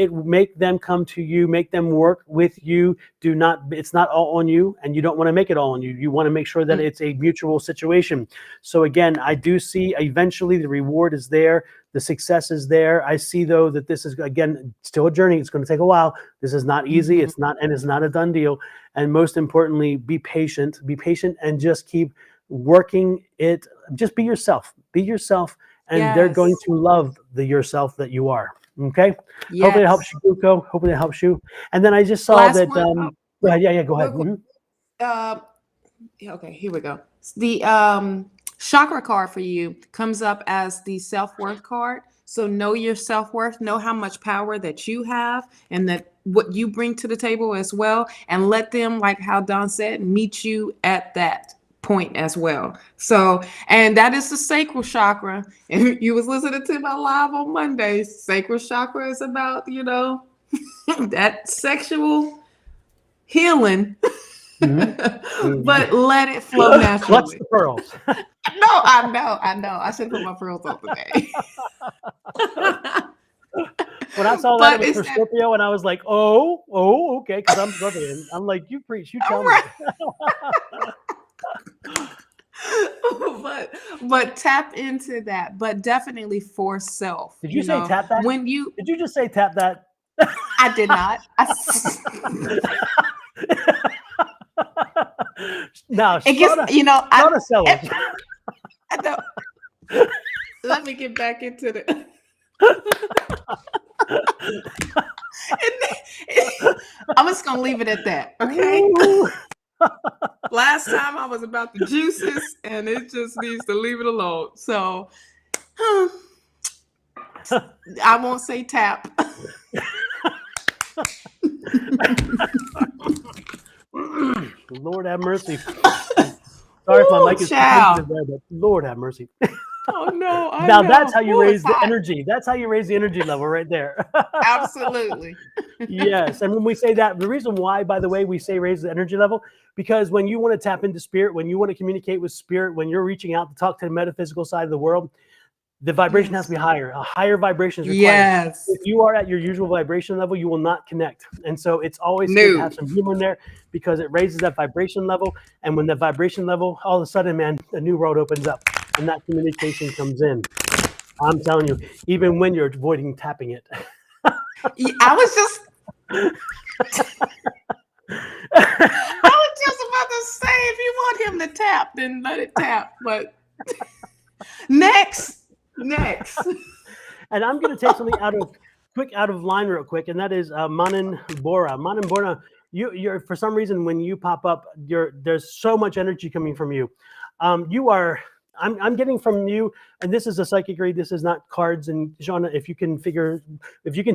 them come to you, make them work with you. It's not all on you, and you don't want to make it all on you. You want to make sure that it's a mutual situation. So again, I do see eventually the reward is there. The success is there. I see, though, that this is, again, still a journey. It's going to take a while. This is not easy. It's not a done deal. And most importantly, be patient. Be patient and just keep working it. Just be yourself. Be yourself, and they're going Yes. to love the yourself that you are. Okay? Hopefully it Yes. helps you, Guko. Hopefully it helps you. And then I just saw Last that. one. Go ahead. Yeah, go ahead. Real quick. Okay, here we go. The chakra card for you comes up as the self-worth card. So know your self-worth, know how much power that you have and that what you bring to the table as well. And let them, like how Don said, meet you at that. point as well. So, and that is the sacral chakra. If you was listening to my live on Mondays, sacral chakra is about, that sexual healing, but let it flow naturally. What's the pearls? No, I know. I should put my pearls on today. When I saw that it was for Scorpio, and I was like, oh, okay, because I'm Scorpion. I'm like, you preach, you tell me. But tap into that. But definitely for self. Did you say tap that? Did you just say tap that? I did not. No, it gets, I know. Let me get back into the. I'm just gonna leave it at that, okay? Last time I was about the juices, and it just needs to leave it alone. So I won't say tap. Lord have mercy. Sorry if my mic is sensitive there, but Lord have mercy. Oh no! Now that's how you raise the energy. That's how you raise the energy level right there. Absolutely. Yes, and when we say that, the reason why, by the way, we say raise the energy level, because when you want to tap into spirit, when you want to communicate with spirit, when you're reaching out to talk to the metaphysical side of the world, the vibration has to be higher. A higher vibration is required. Yes. If you are at your usual vibration level, you will not connect. And so it's always good to have some humor in there, because it raises that vibration level. And when the vibration level, all of a sudden, man, a new road opens up and that communication comes in. I'm telling you, even when you're avoiding tapping it. I was just about to say, if you want him to tap, then let it tap. But next. And I'm going to take something out of line real quick, and that is Manan Bora. Manan Bora, you're for some reason when you pop up, there's so much energy coming from you. I'm getting from you, and this is a psychic read. This is not cards. And Shawna, if you can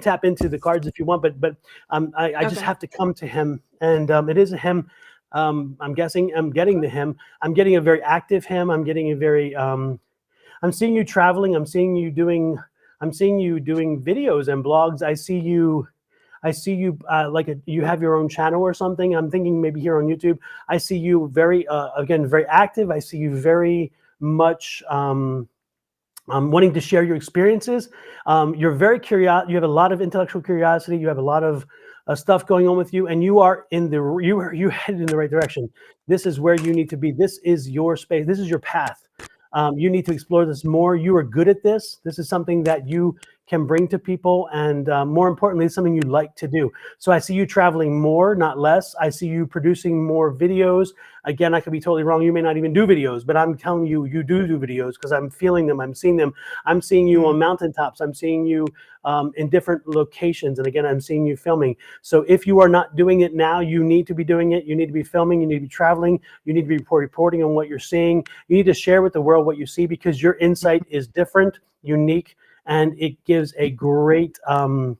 tap into the cards if you want, but I just have to come to him, and it is a him. I'm guessing I'm getting the him. I'm getting a very active him. I'm getting a very I'm seeing you traveling. I'm seeing you doing videos and blogs. I see you you have your own channel or something. I'm thinking maybe here on YouTube. I see you very active. I see you very much wanting to share your experiences. You're very curious. You have a lot of intellectual curiosity. You have a lot of stuff going on with you, and you are you headed in the right direction. This is where you need to be. This is your space. This is your path. You need to explore this more. You are good at this. This is something that you can bring to people, and more importantly, it's something you like to do. So I see you traveling more, not less. I see you producing more videos. Again, I could be totally wrong. You may not even do videos, but I'm telling you, you do videos, because I'm feeling them. I'm seeing them. I'm seeing you on mountaintops. I'm seeing you in different locations. And again, I'm seeing you filming. So if you are not doing it now, you need to be doing it. You need to be filming. You need to be traveling. You need to be reporting on what you're seeing. You need to share with the world what you see, because your insight is different, unique, and it gives a great kind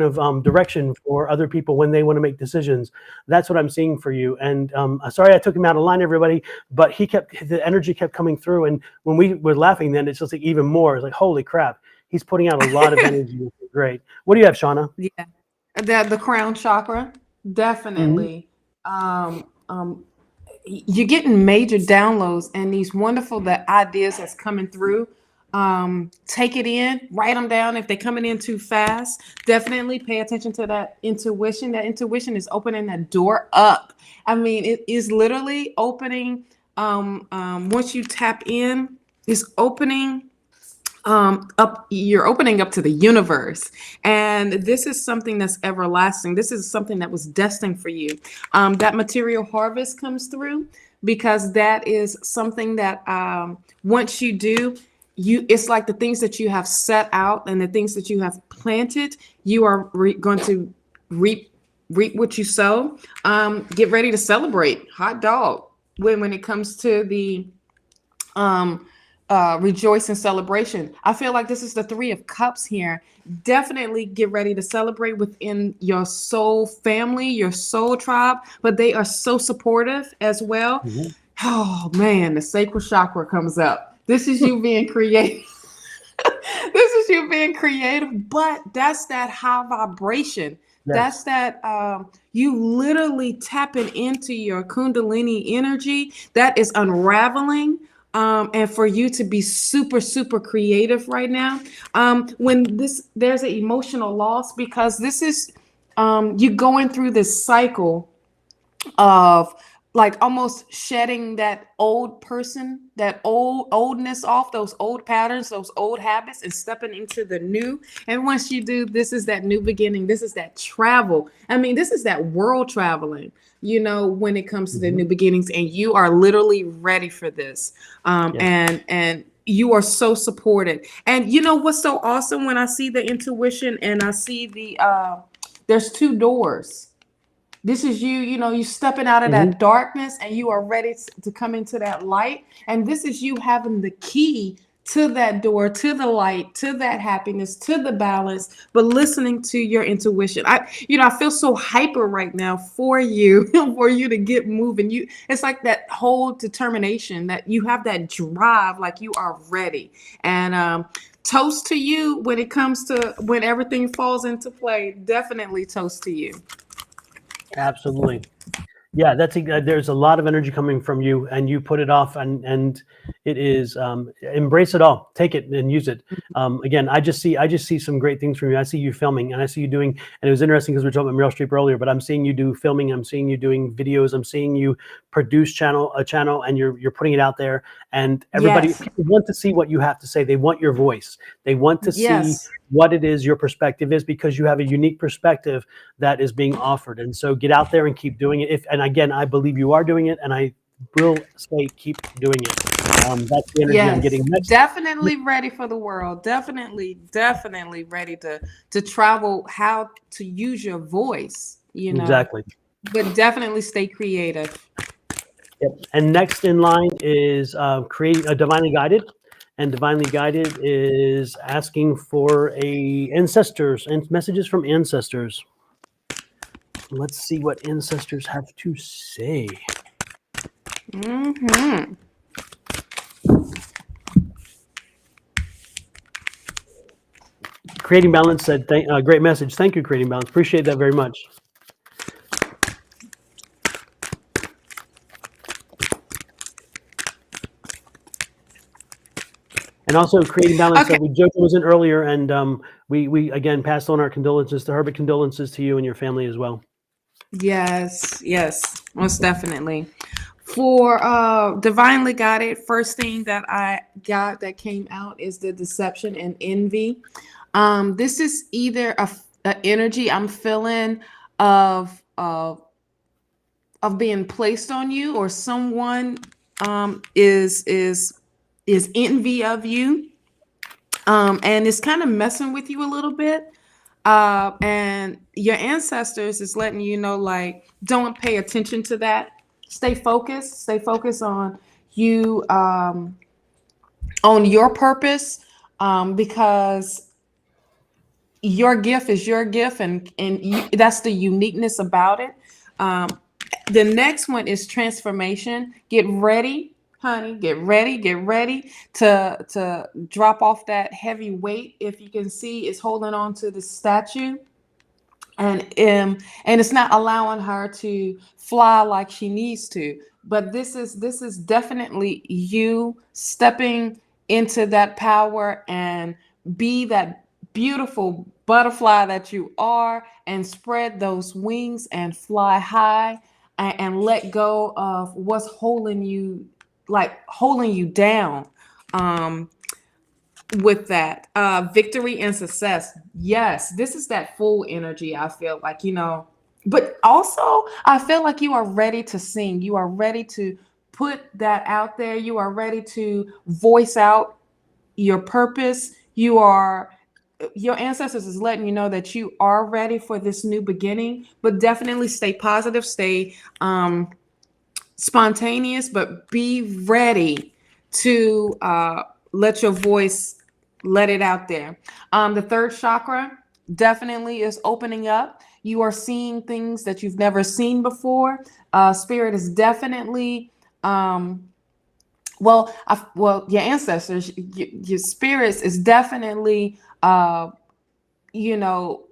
of direction for other people when they want to make decisions. That's what I'm seeing for you. And sorry I took him out of line, everybody, but the energy kept coming through. And when we were laughing, then it's just like even more. It's like, holy crap, he's putting out a lot of energy. Great. What do you have, Shawna? Yeah, the crown chakra, definitely. You're getting major downloads and these wonderful ideas that's coming through. Take it in, write them down. If they're coming in too fast, definitely pay attention to that intuition. That intuition is opening that door up. I mean, it is literally opening. Once you tap in, is opening up. You're opening up to the universe, and this is something that's everlasting. This is something that was destined for you. That material harvest comes through, because that is something that once you do, it's like the things that you have set out and the things that you have planted, you are going to reap what you sow. Get ready to celebrate. Hot dog. When it comes to the rejoice and celebration, I feel like this is the 3 of Cups here. Definitely get ready to celebrate within your soul family, your soul tribe, but they are so supportive as well. Oh man, the sacral chakra comes up. This is you being creative. This is you being creative, but that's that high vibration. Yes. That's that you literally tapping into your kundalini energy that is unraveling. And for you to be super, super creative right now, when there's an emotional loss, because this is you going through this cycle of like almost shedding that old person, that oldness off, those old patterns, those old habits, and stepping into the new. And once you do, this is that new beginning. This is that travel. I mean, this is that world traveling, when it comes to the Mhm. new beginnings, and you are literally ready for this. Yes. And you are so supported. And you know what's so awesome when I see the intuition and I see there's two doors. This is you stepping out of Mhm. that darkness and you are ready to come into that light. And this is you having the key to that door, to the light, to that happiness, to the balance, but listening to your intuition. I feel so hyper right now for you, for you to get moving. It's like that whole determination that you have, that drive, like you are ready. And toast to you when it comes to when everything falls into play. Definitely toast to you. Absolutely. Yeah, there's a lot of energy coming from you, and you put it off, and it is embrace it all, take it and use it. Again, I just see some great things from you. I see you filming, and I see you doing. And it was interesting because we were talking about Meryl Streep earlier, but I'm seeing you do filming. I'm seeing you doing videos. I'm seeing you produce a channel, and you're putting it out there. And everybody, Yes. people want to see what you have to say. They want your voice. They want to see Yes. what it is your perspective is, because you have a unique perspective that is being offered. And so get out there and keep doing it. And again, I believe you are doing it, and I will say keep doing it. That's the energy I'm Yes. getting next. Definitely ready for the world. Definitely, definitely ready to travel, how to use your voice. Exactly. But definitely stay creative. Yep. And next in line is create a divinely guided. And divinely guided is asking for ancestors and messages from ancestors. Let's see what ancestors have to say. Hmm. Creating Balance said, great message. Thank you, Creating Balance. Appreciate that very much. And also, Creating Balance, Okay. Jojo was in earlier, and we again passed on our condolences to her, but condolences to you and your family as well. Yes, yes, most definitely. For divinely guided, first thing that I got that came out is the deception and envy. This is either a energy I'm feeling of being placed on you, or someone is envy of you, and it's kind of messing with you a little bit. And your ancestors is letting you know, like, don't pay attention to that. Stay focused. Stay focused on you, on your purpose, because your gift is your gift, and that's the uniqueness about it. Um, the next one is transformation. Get ready, honey. Get ready to drop off that heavy weight. If you can see, it's holding on to the statue, and it's not allowing her to fly like she needs to. But this is definitely you stepping into that power and be that beautiful butterfly that you are, and spread those wings and fly high, and let go of what's holding you, like holding you down. With that, victory and success, yes, this is that full energy. I feel like, but also I feel like you are ready to sing, you are ready to put that out there, you are ready to voice out your purpose. Your ancestors is letting you know that you are ready for this new beginning, but definitely stay positive, stay spontaneous, but be ready to let your voice, let it out there. The third chakra definitely is opening up. You are seeing things that you've never seen before. Spirit is definitely Well, your ancestors, your spirits is definitely, you know,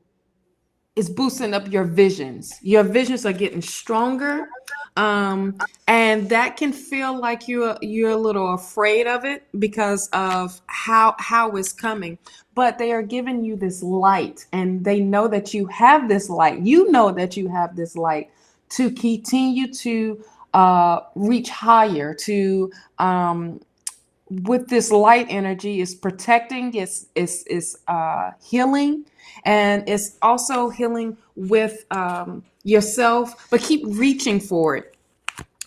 it's boosting up your visions. Your visions are getting stronger, and that can feel like you're a little afraid of it because of how it's coming. But they are giving you this light, and they know that you have this light. You know that you have this light to continue to reach higher, to with this light energy is protecting, it's healing, and it's also healing with yourself, but keep reaching for it.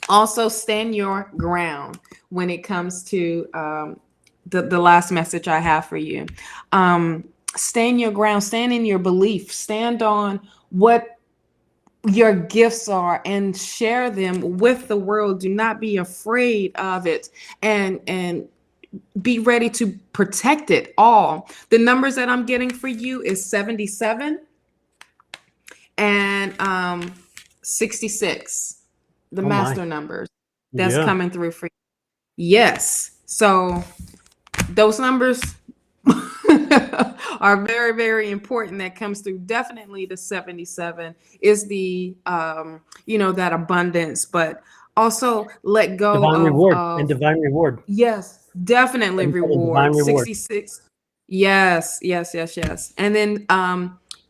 Also stand your ground when it comes to the last message I have for you. Stand your ground, stand in your belief, stand on what your gifts are and share them with the world. Do not be afraid of it, and be ready to protect it all. The numbers that I'm getting for you is 77 and 66, the Oh my. master numbers that's Yeah. coming through for you. Yes. So those numbers are very, very important. That comes through. Definitely the 77 is the that abundance, but also let go Divine of reward and divine reward. yes, definitely And divine reward. reward. 66. Yes, yes, yes, yes. And then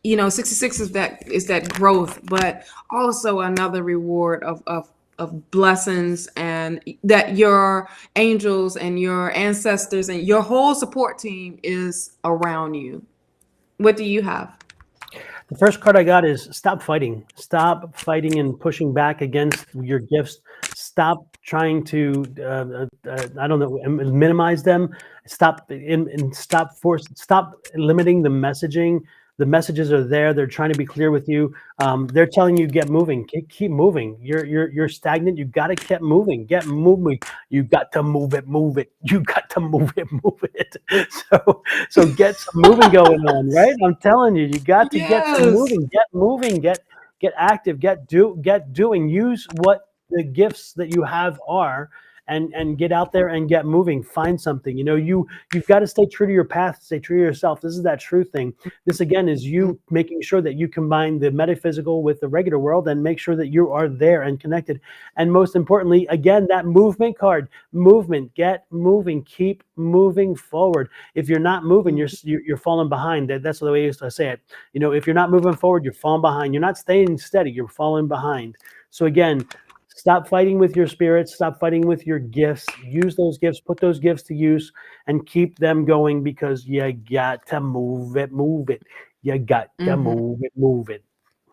66 is that growth, but also another reward of blessings, and that your angels and your ancestors and your whole support team is around you. What do you have? The first card I got is stop fighting. Stop fighting and pushing back against your gifts. Stop trying to, I don't know, minimize them. Stop and stop limiting the messaging. The messages are there. They're trying to be clear with you. They're telling you get moving. Keep moving. You're stagnant. You got to keep moving. Get moving. You got to move it. Move it. You got to move it. Move it. So get some moving going on, right? I'm telling you, you got to get some Yes. moving, get active, get doing. Use what the gifts that you have are, and get out there and get moving. Find something. You've got to stay true to your path, stay true to yourself. This is that true thing. This again is you making sure that you combine the metaphysical with the regular world and make sure that you are there and connected. And most importantly, again, that movement card, movement, get moving, keep moving forward. If you're not moving, you're falling behind. That's the way I used to say it. If you're not moving forward, you're falling behind. You're not staying steady, you're falling behind. So again, stop fighting with your spirits. Stop fighting with your gifts. Use those gifts. Put those gifts to use and keep them going, because you got to move it. Move it. You got to move it. Move it.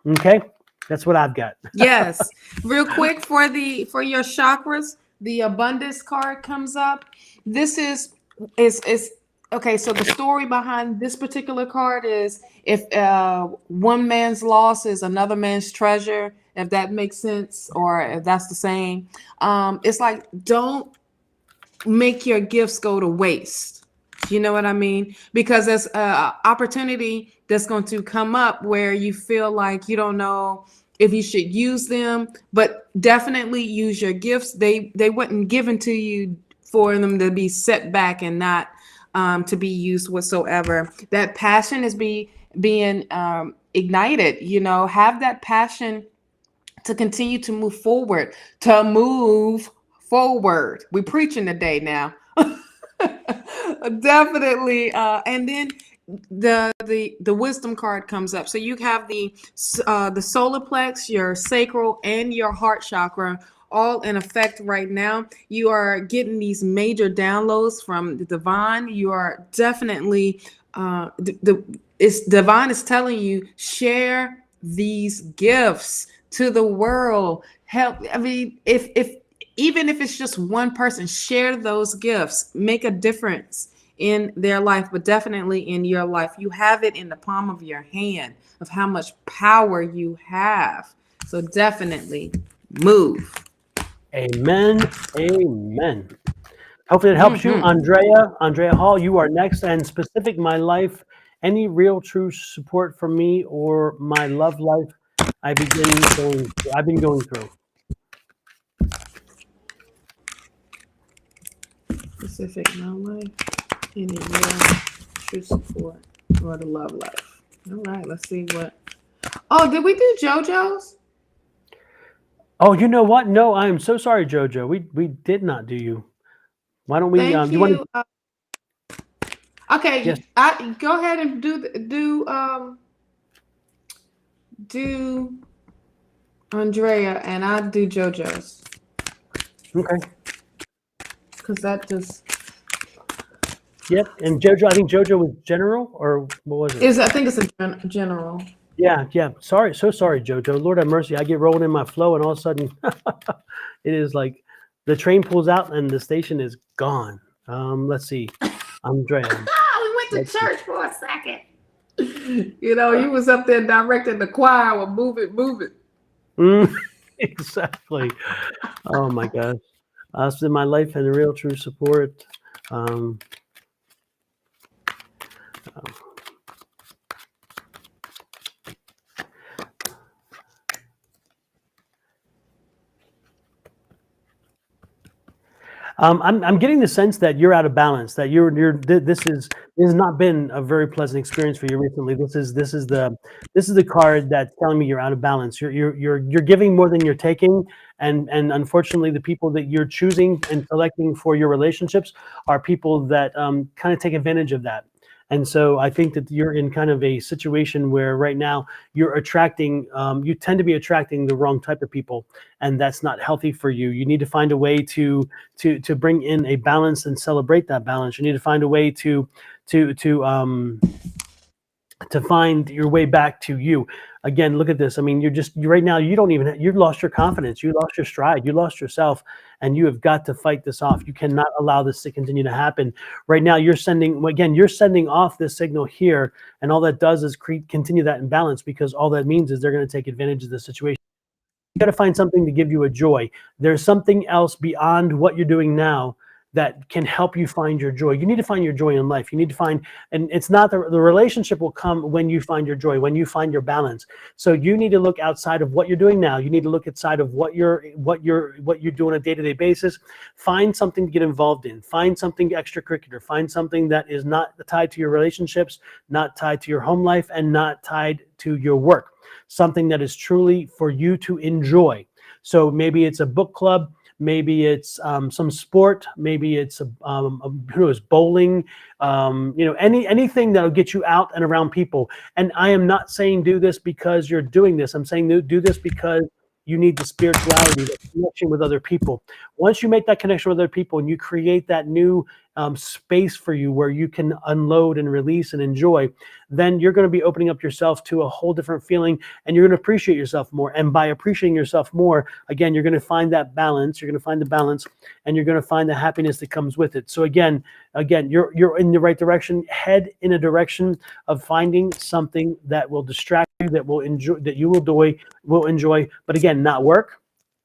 Okay? That's what I've got. Yes. Real quick for your chakras, the abundance card comes up. This is okay. So the story behind this particular card is if one man's loss is another man's treasure, if that makes sense, or if that's the same. It's like, don't make your gifts go to waste. You know what I mean? Because there's an opportunity that's going to come up where you feel like you don't know if you should use them, but definitely use your gifts. They weren't given to you for them to be set back and not to be used whatsoever. That passion is being ignited. Have that passion to continue to move forward. We're preaching today now. Definitely. And then the wisdom card comes up. So you have the solar plex, your sacral, and your heart chakra all in effect right now. You are getting these major downloads from the divine. You are definitely divine is telling you, share these gifts to the world. Help. I mean, if even if it's just one person, share those gifts, make a difference in their life, but definitely in your life. You have it in the palm of your hand of how much power you have. So definitely move. Amen. Amen. Hopefully it helps you. Andrea Hall, you are next. And specific, my life, any real true support from me or my love life I've been going through. Specific no life, any real true support, or the love life. All right, let's see what. Oh, did we do JoJo's? Oh, you know what? No, I am so sorry, Jojo. We did not do you. Why don't we? Thank You want you. to? Yes. Okay, I go ahead and do Andrea, and I do JoJo's Okay. because that just Yep. And Jojo, I think Jojo was general, or what was it? is. I think it's a general. Yeah. Yeah. Sorry. So sorry, Jojo. Lord have mercy. I get rolling in my flow, and all of a sudden, it is like the train pulls out and the station is gone. Let's see. Andrea. We went to church for a second. You know, you was up there directing the choir with move it, move it. Exactly. Oh my gosh. Us in my life and real true support. I'm getting the sense that you're out of balance. That this has not been a very pleasant experience for you recently. This is the card that's telling me you're out of balance. You're giving more than you're taking, and unfortunately, the people that you're choosing and selecting for your relationships are people that kind of take advantage of that. And so I think that you're in kind of a situation where right now you're attracting, you tend to be attracting the wrong type of people, and that's not healthy for you. You need to find a way to bring in a balance and celebrate that balance. You need to find a way to find your way back to you. Again, look at this. I mean, you right now, you've lost your confidence. You lost your stride. You lost yourself, and you have got to fight this off. You cannot allow this to continue to happen. Right now, you're sending off this signal here, and all that does is continue that imbalance, because all that means is they're going to take advantage of the situation. You got to find something to give you a joy. There's something else beyond what you're doing now that can help you find your joy. You need to find your joy in life. You need to find, and it's not the relationship will come when you find your joy, when you find your balance. So you need to look outside of what you're doing now. You need to look outside of what you're doing on a day-to-day basis. Find something to get involved in. Find something extracurricular. Find something that is not tied to your relationships, not tied to your home life, and not tied to your work. Something that is truly for you to enjoy. So maybe it's a book club. Maybe it's some sport. Maybe it's who knows, bowling. Anything that'll get you out and around people. And I am not saying do this because you're doing this. I'm saying do this because you need the spirituality, the connection with other people. Once you make that connection with other people and you create that new space for you where you can unload and release and enjoy, then you're going to be opening up yourself to a whole different feeling, and you're going to appreciate yourself more. And by appreciating yourself more, again, you're going to find that balance. You're going to find the balance, and you're going to find the happiness that comes with it. So again, you're in the right direction. Head in a direction of finding something that will distract you, that will enjoy, that you will enjoy. But again, not work,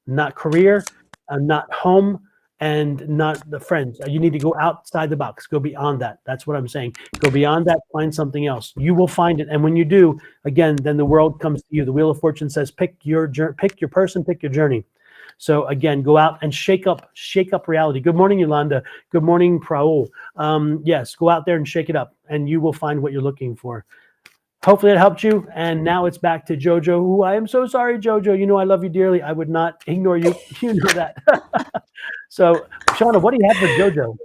not career, not home, and not the friends. You need to go outside the box. Go beyond that. That's what I'm saying. Go beyond that. Find something else. You will find it. And when you do, again, then the world comes to you. The Wheel of Fortune says, pick your person, pick your journey. So again, go out and shake up reality. Good morning, Yolanda. Good morning, Praul. Yes, go out there and shake it up, and you will find what you're looking for. Hopefully it helped you. And now it's back to Jojo, who I am so sorry, Jojo. You know I love you dearly. I would not ignore you. You know that. So, Shawna, what do you have for Jojo?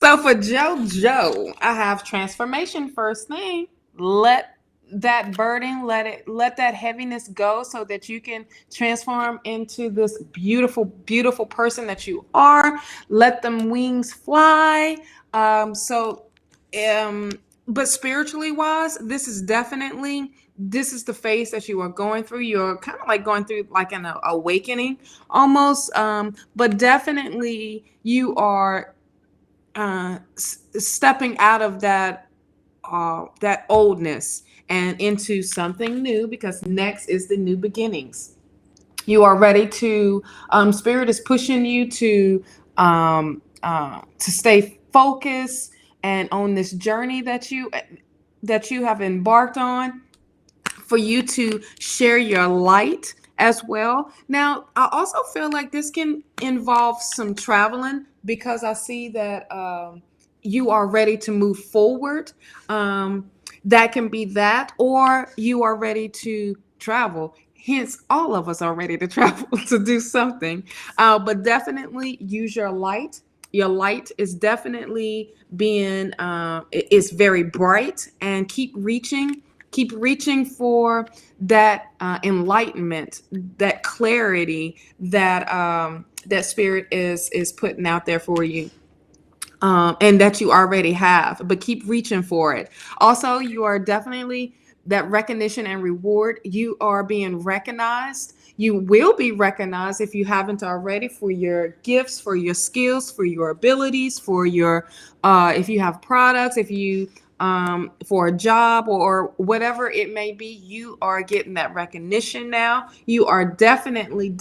So for JoJo, I have transformation first thing. Let that burden, let that heaviness go so that you can transform into this beautiful, beautiful person that you are. Let them wings fly. But spiritually wise, this is the phase that you are going through. You're kind of like going through like an awakening almost. But definitely you are stepping out of that oldness and into something new, because next is the new beginnings. You are ready to spirit is pushing you to stay focused and on this journey that you have embarked on, for you to share your light as well. Now, I also feel like this can involve some traveling. because I see that you are ready to move forward. That can be that, or you are ready to travel. Hence, all of us are ready to travel to do something. But definitely use your light. Your light is definitely being, it's very bright, and keep reaching for that enlightenment, that clarity that that spirit is putting out there for you, and that you already have, but keep reaching for it. Also, you are definitely that recognition and reward. You are being recognized. You will be recognized if you haven't already for your gifts, for your skills, for your abilities, for your, if you have products, if you, for a job or whatever it may be, you are getting that recognition now. You are definitely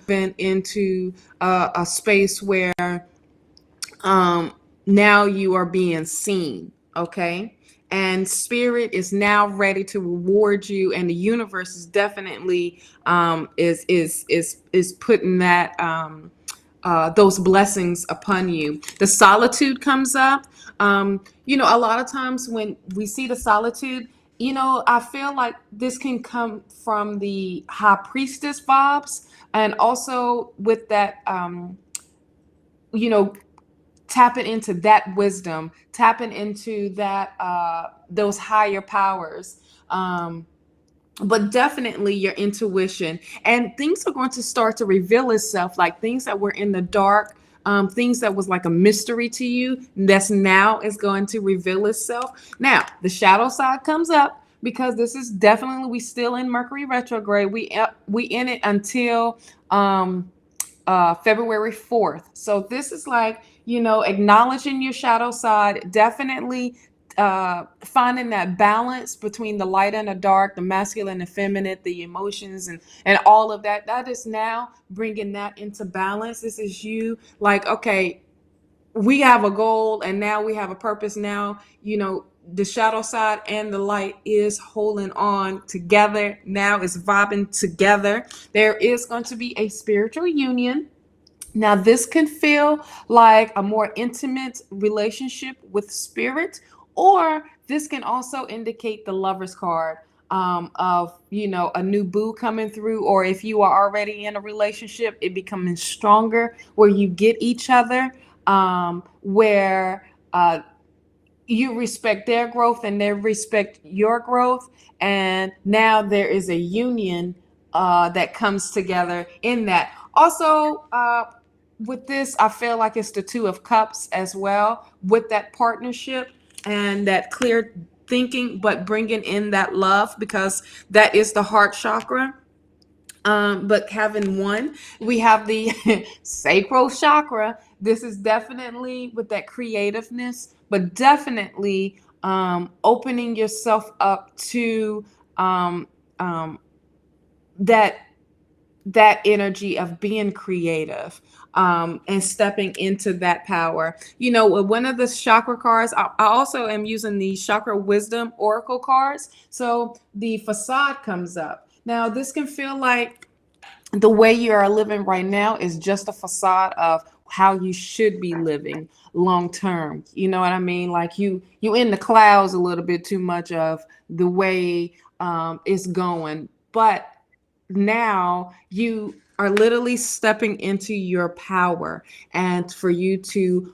been into a space where now you are being seen, okay? And spirit is now ready to reward you, and the universe is definitely is putting that those blessings upon you. The solitude comes up. A lot of times when we see the solitude, I feel like this can come from the high priestess vibes, and also with that, you know, tapping into that wisdom, tapping into that those higher powers. But definitely your intuition, and things are going to start to reveal itself, like things that were in the dark, things that was like a mystery to you, that's now is going to reveal itself. Now the shadow side comes up, because this is definitely, we still in Mercury retrograde. We in it until February 4th. So this is like, acknowledging your shadow side, definitely finding that balance between the light and the dark, the masculine and feminine, the emotions, and all of that. That is now bringing that into balance. This is you like, okay, we have a goal, and now we have a purpose. Now, the shadow side and the light is holding on together. Now it's vibing together. There is going to be a spiritual union. Now, this can feel like a more intimate relationship with spirit, or this can also indicate the lover's card, of, a new boo coming through, or if you are already in a relationship, it becoming stronger, where you get each other, where you respect their growth and they respect your growth. And now there is a union that comes together in that. Also, with this, I feel like it's the Two of Cups as well, with that partnership and that clear thinking, but bringing in that love, because that is the heart chakra. But having one, we have the sacral chakra. This is definitely with that creativeness, but definitely opening yourself up to um, that that energy of being creative, and stepping into that power. One of the chakra cards, I also am using the chakra wisdom oracle cards. So the facade comes up. Now, this can feel like the way you are living right now is just a facade of how you should be living long term. You know what I mean? Like you in the clouds a little bit too much of the way it's going. But now you are literally stepping into your power, and for you to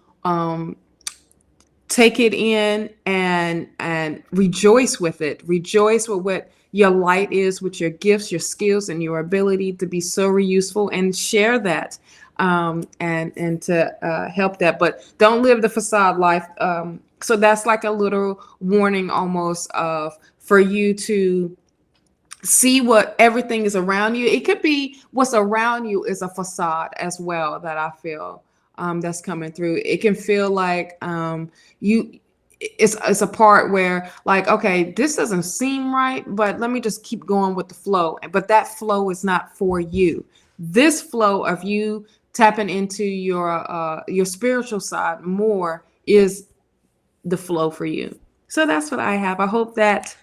take it in and rejoice with it. Rejoice with what your light is, with your gifts, your skills, and your ability to be so useful, and share that, and to help that. But don't live the facade life. So that's like a little warning almost of, for you to see what everything is around you. It could be what's around you is a facade as well, that I feel that's coming through. It can feel like you it's a part where, like, okay, this doesn't seem right, but let me just keep going with the flow. But that flow is not for you. This flow of you tapping into your spiritual side more is the flow for you. So that's what I have. I hope that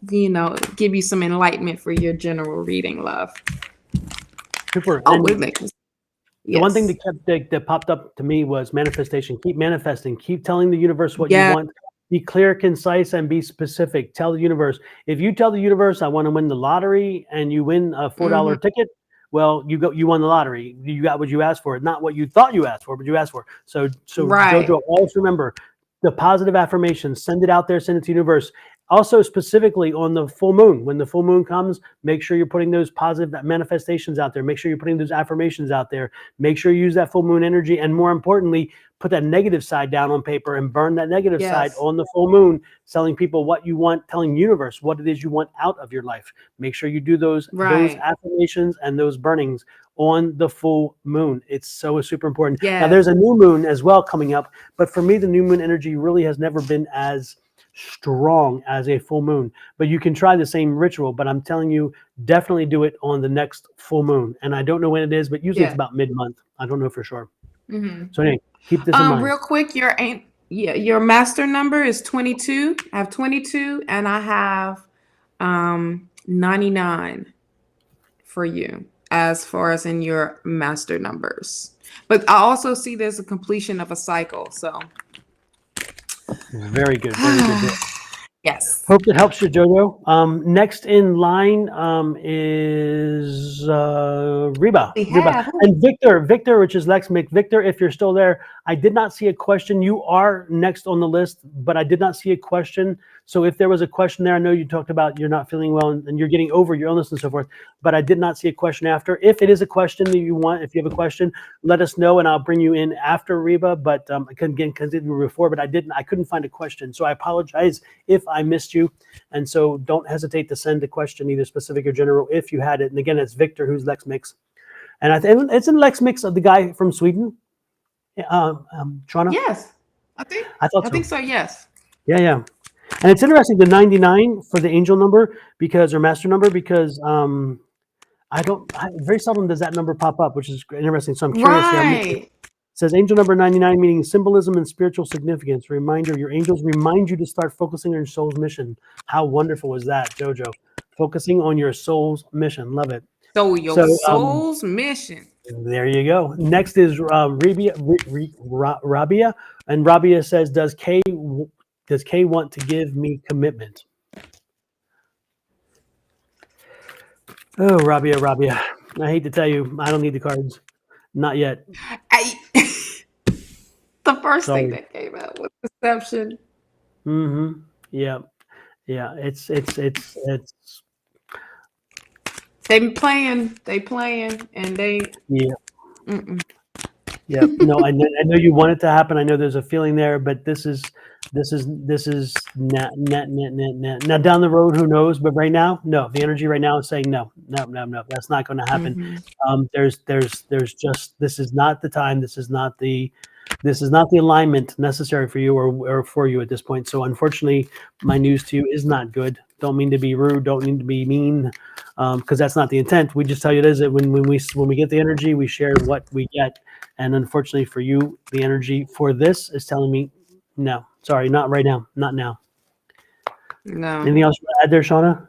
give you some enlightenment for your general reading, love. Super. Oh, And wait a minute. The one thing Yes. that popped up to me was manifestation. Keep manifesting. Keep telling the universe what you Yeah. want. Be clear, concise, and be specific. Tell the universe. If you tell the universe, "I want to win the lottery," and you win a Mm-hmm. $4 ticket, well, you won the lottery. You got what you asked for, not what you thought you asked for, but you asked for. So Right. Jojo, always remember the positive affirmations. Send it out there. Send it to the universe. Also, specifically on the full moon, when the full moon comes, make sure you're putting those positive manifestations out there. Make sure you're putting those affirmations out there. Make sure you use that full moon energy, and more importantly, put that negative side down on paper and burn that negative side Yes. on the full moon, telling people what you want, telling universe what it is you want out of your life. Make sure you do those Right. affirmations and those burnings on the full moon. It's so super important. Now Yes. there's a new moon as well coming up, but for me the new moon energy really has never been as strong as a full moon. But you can try the same ritual, but I'm telling you, definitely do it on the next full moon. And I don't know when it is, but usually it's Yeah. about mid-month. I don't know for sure. Mm-hmm. So anyway, keep this in mind. Real quick, your master number is 22. I have 22 and I have 99 for you as far as in your master numbers. But I also see there's a completion of a cycle. So Very good. Very good. yes. Hope that helps you, Jojo. Next in line is Reba. We Reba. have. And Victor. Victor, which is Lex Mick. Victor, if you're still there, I did not see a question. You are next on the list, but I did not see a question. So if there was a question there, I know you talked about you're not feeling well and you're getting over your illness and so forth, but I did not see a question after. If it is a question that you want, if you have a question, let us know and I'll bring you in after Reba. But I couldn't get continue before, but I couldn't find a question. So I apologize if I missed you. And so don't hesitate to send a question, either specific or general, if you had it. And again, it's Victor, who's Lex Mix. And I think it's in Lex Mix of the guy from Sweden, Shawna. Yes. I thought I so. think so, yes. Yeah, yeah. And it's interesting, the 99 for the angel number or master number, because very seldom does that number pop up, which is interesting. So I'm curious here. Right. It says angel number 99, meaning symbolism and spiritual significance. Reminder, your angels remind you to start focusing on your soul's mission. How wonderful is that, Jojo? Focusing on your soul's mission. Love it. So your So soul's mission. there you go. Next is Rabia. And Rabia says, does Kay want to give me commitment? Oh, Rabia. I hate to tell you, I don't need the cards. Not yet. The first thing Sorry. that came out was deception. Mm-hmm. Yeah. Yeah. It's They playing, and they. yeah. Mm-mm. Yeah. No, I know you want it to happen. I know there's a feeling there, but this is net. Now down the road, who knows? But right now, no. The energy right now is saying no. That's not going to happen. Mm-hmm. There's just, this is not the time. This is not the alignment necessary for you or for you at this point. So unfortunately, my news to you is not good. Don't mean to be rude. Don't mean to be mean, because that's not the intent. We just tell you it is. That when we get the energy, we share what we get. And unfortunately for you, the energy for this is telling me, no, sorry, not right now, not now. No. Anything else you want to add there, Shawna?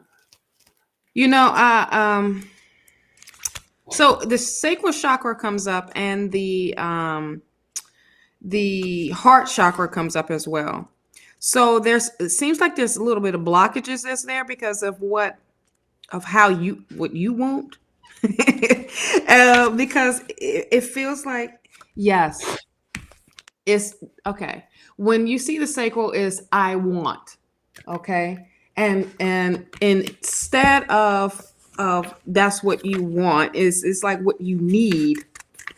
So the sacral chakra comes up, and the heart chakra comes up as well. So it seems like there's a little bit of blockages that's there because of what you want. Because it feels like, yes, it's okay. When you see the sacral is I want, okay, and instead of that's what you want, it's like what you need,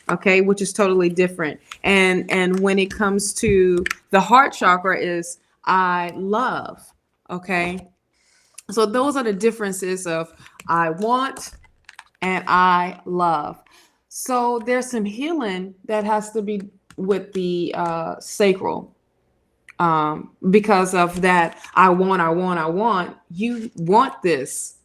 okay, which is totally different. And when it comes to the heart chakra is I love, okay. So those are the differences of I want and I love. So there's some healing that has to be with the sacral, because of that. I want. You want this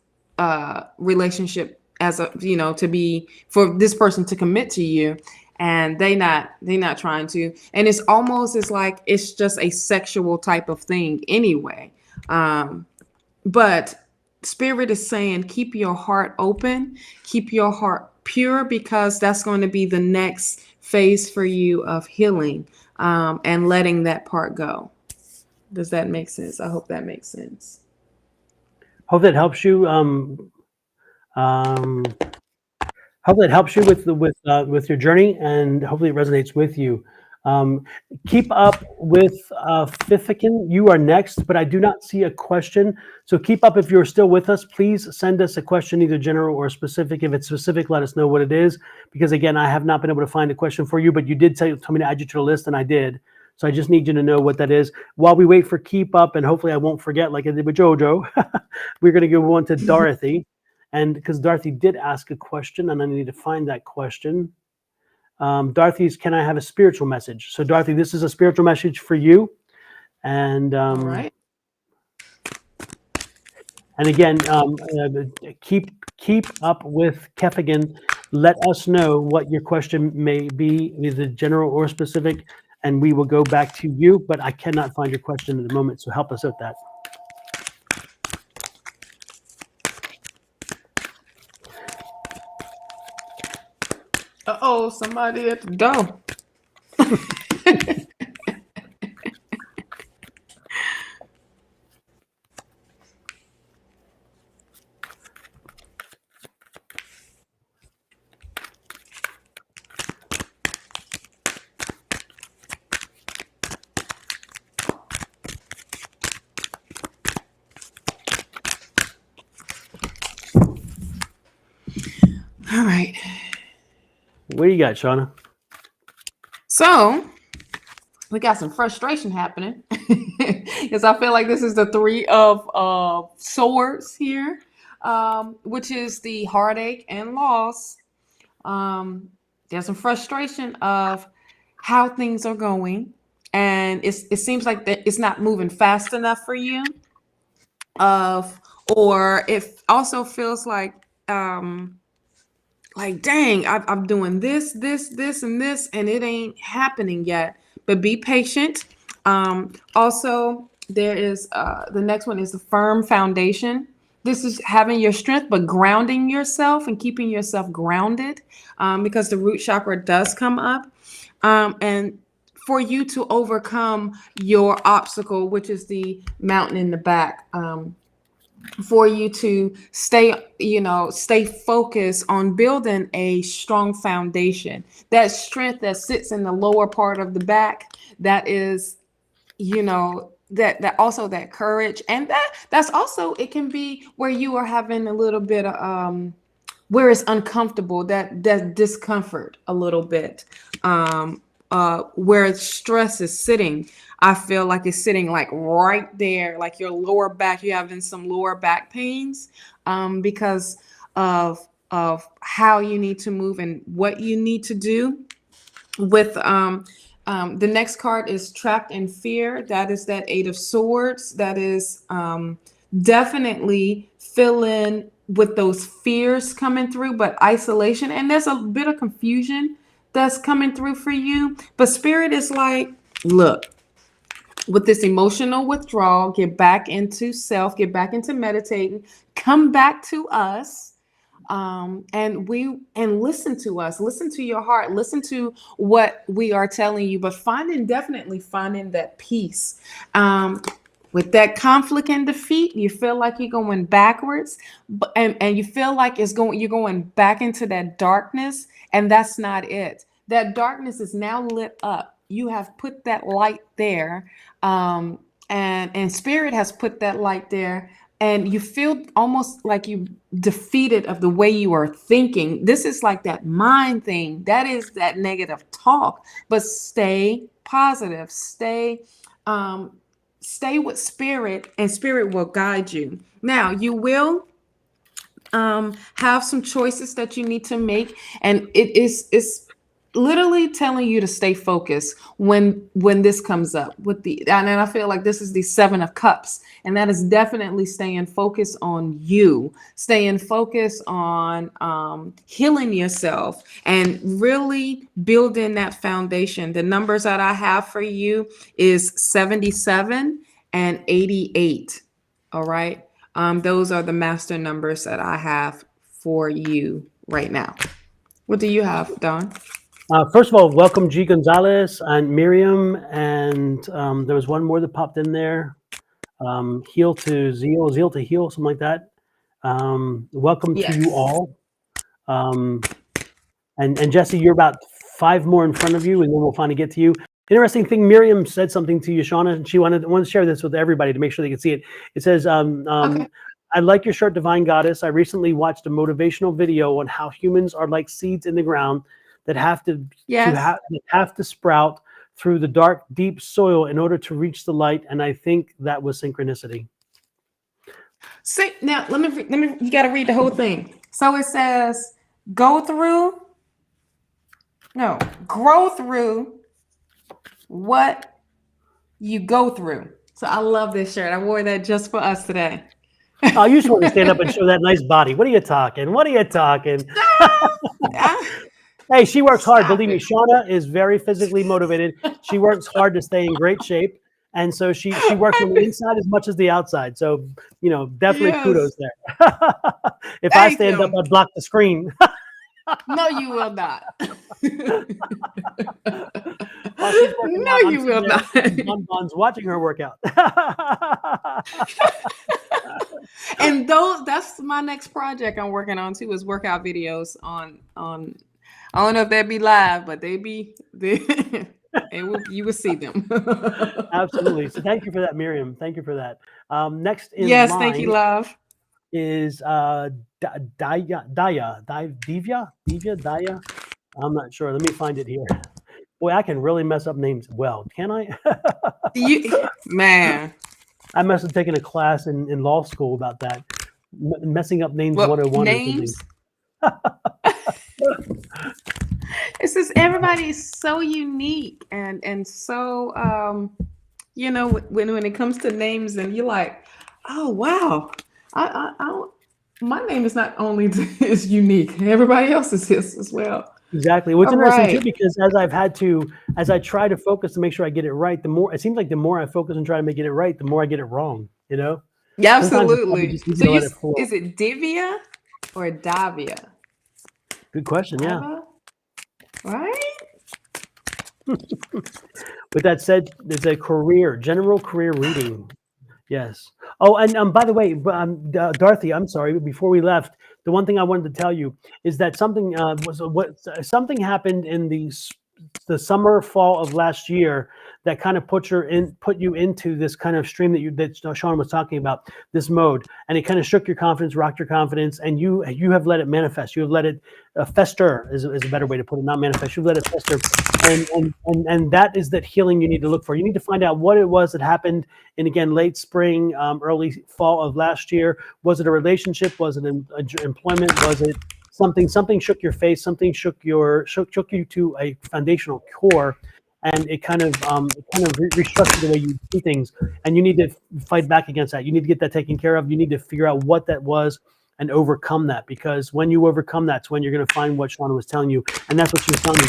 relationship as to be, for this person to commit to you, and they're not trying to. And it's like it's just a sexual type of thing anyway. But Spirit is saying, keep your heart open, keep your heart pure, because that's going to be the next phase for you of healing, and letting that part go. Does that make sense? I hope that makes sense. Hope that helps you. Um, Hope that helps you with your journey, and hopefully it resonates with you. Um, Keep up with Fifican. You are next, but I do not see a question. So keep up. If you're still with us, please send us a question, either general or specific. If it's specific, let us know what it is, because again, I have not been able to find a question for you, but you did tell me to add you to the list, and I did. So I just need you to know what that is. While we wait for keep up, and hopefully I won't forget like I did with JoJo, we're going to give one to Dorothy. And because Dorothy did ask a question, and I need to find that question. Dorothy's, can I have a spiritual message? So Dorothy, this is a spiritual message for you. And All right. and again, keep up with Kefigan. Let us know what your question may be, either general or specific, and we will go back to you. But I cannot find your question at the moment, so help us with that. Uh-oh, somebody at the door. All right. What do you got, Shawna? So we got some frustration happening because I feel like this is the three of swords here, which is the heartache and loss. There's some frustration of how things are going, and it seems like that it's not moving fast enough for you. Or it also feels like dang, I'm doing this, and this, and it ain't happening yet. But be patient. Also, there is the next one is the firm foundation. This is having your strength, but grounding yourself and keeping yourself grounded, because the root chakra does come up. And for you to overcome your obstacle, which is the mountain in the back, for you to stay focused on building a strong foundation. That strength that sits in the lower part of the back, that is, that also that courage, and that's also, it can be where you are having a little bit of where it's uncomfortable, that discomfort a little bit, where stress is sitting. I feel like it's sitting like right there, like your lower back. You're having some lower back pains, because of how you need to move and what you need to do. With the next card is trapped in fear. That is that Eight of Swords. That is definitely filling with those fears coming through, but isolation, and there's a bit of confusion that's coming through for you. But Spirit is like, look, with this emotional withdrawal, get back into self, get back into meditating, come back to us, and listen to us, listen to your heart, listen to what we are telling you, but definitely finding that peace. With that conflict and defeat, you feel like you're going backwards, and you feel like you're going back into that darkness, and that's not it. That darkness is now lit up. You have put that light there, and Spirit has put that light there, and you feel almost like you defeated of the way you are thinking. This is like that mind thing. That is that negative talk. But stay positive. Stay with Spirit, and Spirit will guide you. Now, you will have some choices that you need to make, and it's literally telling you to stay focused when this comes up and I feel like this is the Seven of Cups, and that is definitely staying focused on you, staying focused on healing yourself and really building that foundation. The numbers that I have for you is 77 and 88. All right. Those are the master numbers that I have for you right now. What do you have, Don? First of all, welcome G Gonzalez and Miriam, and there was one more that popped in there. Heal to Zeal, Zeal to Heal, something like that. Welcome to you Yes. all. And Jesse, you're about 5 more in front of you, and then we'll finally get to you. Interesting thing, Miriam said something to you, Shawna, and she wanted to share this with everybody to make sure they can see it. It says, Okay. I like your shirt, Divine Goddess. I recently watched a motivational video on how humans are like seeds in the ground that have Yes. to sprout through the dark, deep soil in order to reach the light. And I think that was synchronicity. See, now let me. You got to read the whole thing. So it says, go through. No, grow through what you go through. So I love this shirt. I wore that just for us today. Oh, you just want to stand up and show that nice body. What are you talking? What are you talking? Hey, she works hard. Stop Believe me, it. Shawna is very physically motivated. She works hard to stay in great shape. And so she works on the inside as much as the outside. So, definitely kudos Yes. there. If I Thank stand up, you. I'd block the screen. No, you will not. While she's working No, out, I'm you sitting will there not. eating bonbons watching her work out. And that's my next project I'm working on too, is workout videos on I don't know if they'd be live, but you will see them. Absolutely. So thank you for that, Miriam. Thank you for that. Next in Yes, thank you, line love. is Divya. I'm not sure. Let me find it here. Boy, I can really mess up names well, can I? Man. I must have taken a class in law school about that. Messing up names Well, 101 or something. names. It's just everybody is so unique and so when it comes to names and you're like, oh wow, I my name is not only is unique, everybody else's is as well. Exactly. What's All interesting too, right. because as I try to focus to make sure I get it right, it seems like the more I focus and try to make it right, the more I get it wrong. Yeah, Sometimes it's probably absolutely. just easy So to let it flow. is it Divya or Davia? Good question. Yeah. Diva? Right? With that said, it's a general career reading. Yes. Oh, and by the way, Dorothy, I'm sorry. Before we left, the one thing I wanted to tell you is that something happened in the summer, fall of last year that kind of put you into this kind of stream that Sean was talking about, this mode, and it kind of shook your confidence, rocked your confidence, and you have let it manifest. You have let it fester is a better way to put it, not manifest. You've let it fester, and that is that healing you need to look for. You need to find out what it was that happened in, again, late spring, early fall of last year. Was it a relationship? Was it employment? Was it something shook your face? Something shook you to a foundational core, and it kind of restructured the way you see things. And you need to fight back against that. You need to get that taken care of. You need to figure out what that was and overcome that, because when you overcome, that's when you're going to find what Shawna was telling you, and that's what she was telling you: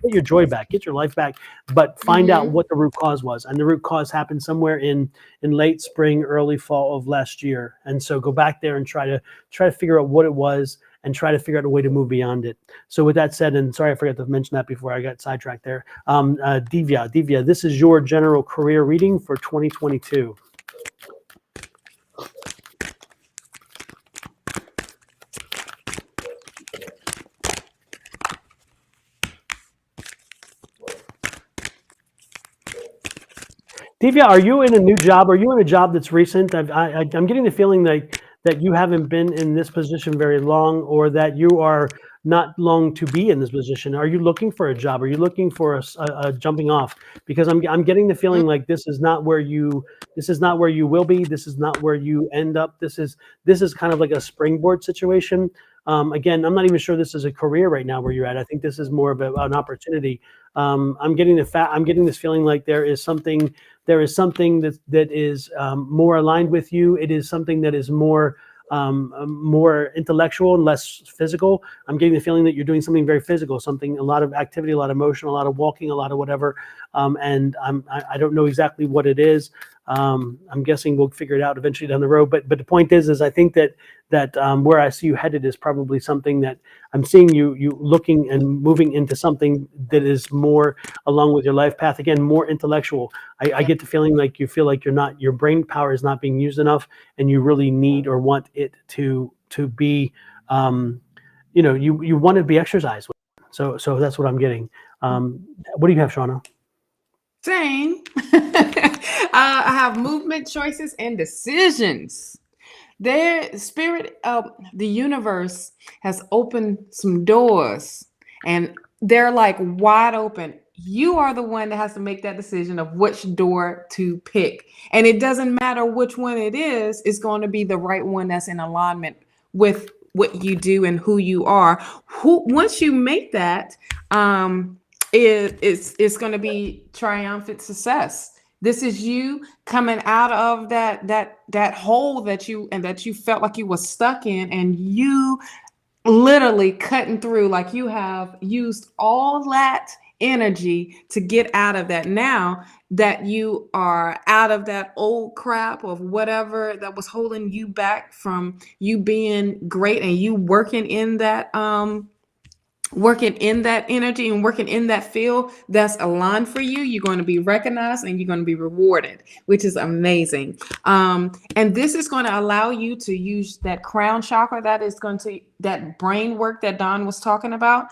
get your joy back, get your life back, but find out what the root cause was. And the root cause happened somewhere in late spring, early fall of last year. And so go back there and try to figure out what it was, and try to figure out a way to move beyond it. So with that said, and sorry I forgot to mention that before I got sidetracked there, Divya, this is your general career reading for 2022. Divya, are you in a new job? Are you in a job that's recent? I'm getting the feeling that you haven't been in this position very long, or that you are not long to be in this position. Are you looking for a job? Are you looking for a jumping off? Because I'm getting the feeling like this is not where you will be. This is not where you end up. This is kind of like a springboard situation. Again, I'm not even sure this is a career right now where you're at. I think this is more of an opportunity. I'm getting this feeling like there is something that is more aligned with you. It is something that is more intellectual and less physical. I'm getting the feeling that you're doing something very physical, a lot of activity, a lot of motion, a lot of walking, a lot of whatever. And I don't know exactly what it is. I'm guessing we'll figure it out eventually down the road. But the point is I think that where I see you headed is probably something that I'm seeing you looking and moving into something that is more along with your life path. Again, more intellectual. I get the feeling like you feel like your brain power is not being used enough, and you really need or want it to be. You want to be exercised. So that's what I'm getting. What do you have, Shawna? Same. I have movement, choices, and decisions. Their spirit of the universe has opened some doors, and they're like wide open. You are the one that has to make that decision of which door to pick. And it doesn't matter which one it is, it's going to be the right one that's in alignment with what you do and who you are. Once you make that, it's going to be triumphant success. This is you coming out of that hole that you felt like you were stuck in, and you literally cutting through, like you have used all that energy to get out of that. Now that you are out of that old crap of whatever that was holding you back from you being great, and you working in that energy and working in that field that's aligned for you, you're going to be recognized and you're going to be rewarded, which is amazing. And this is going to allow you to use that crown chakra, that brain work that Don was talking about.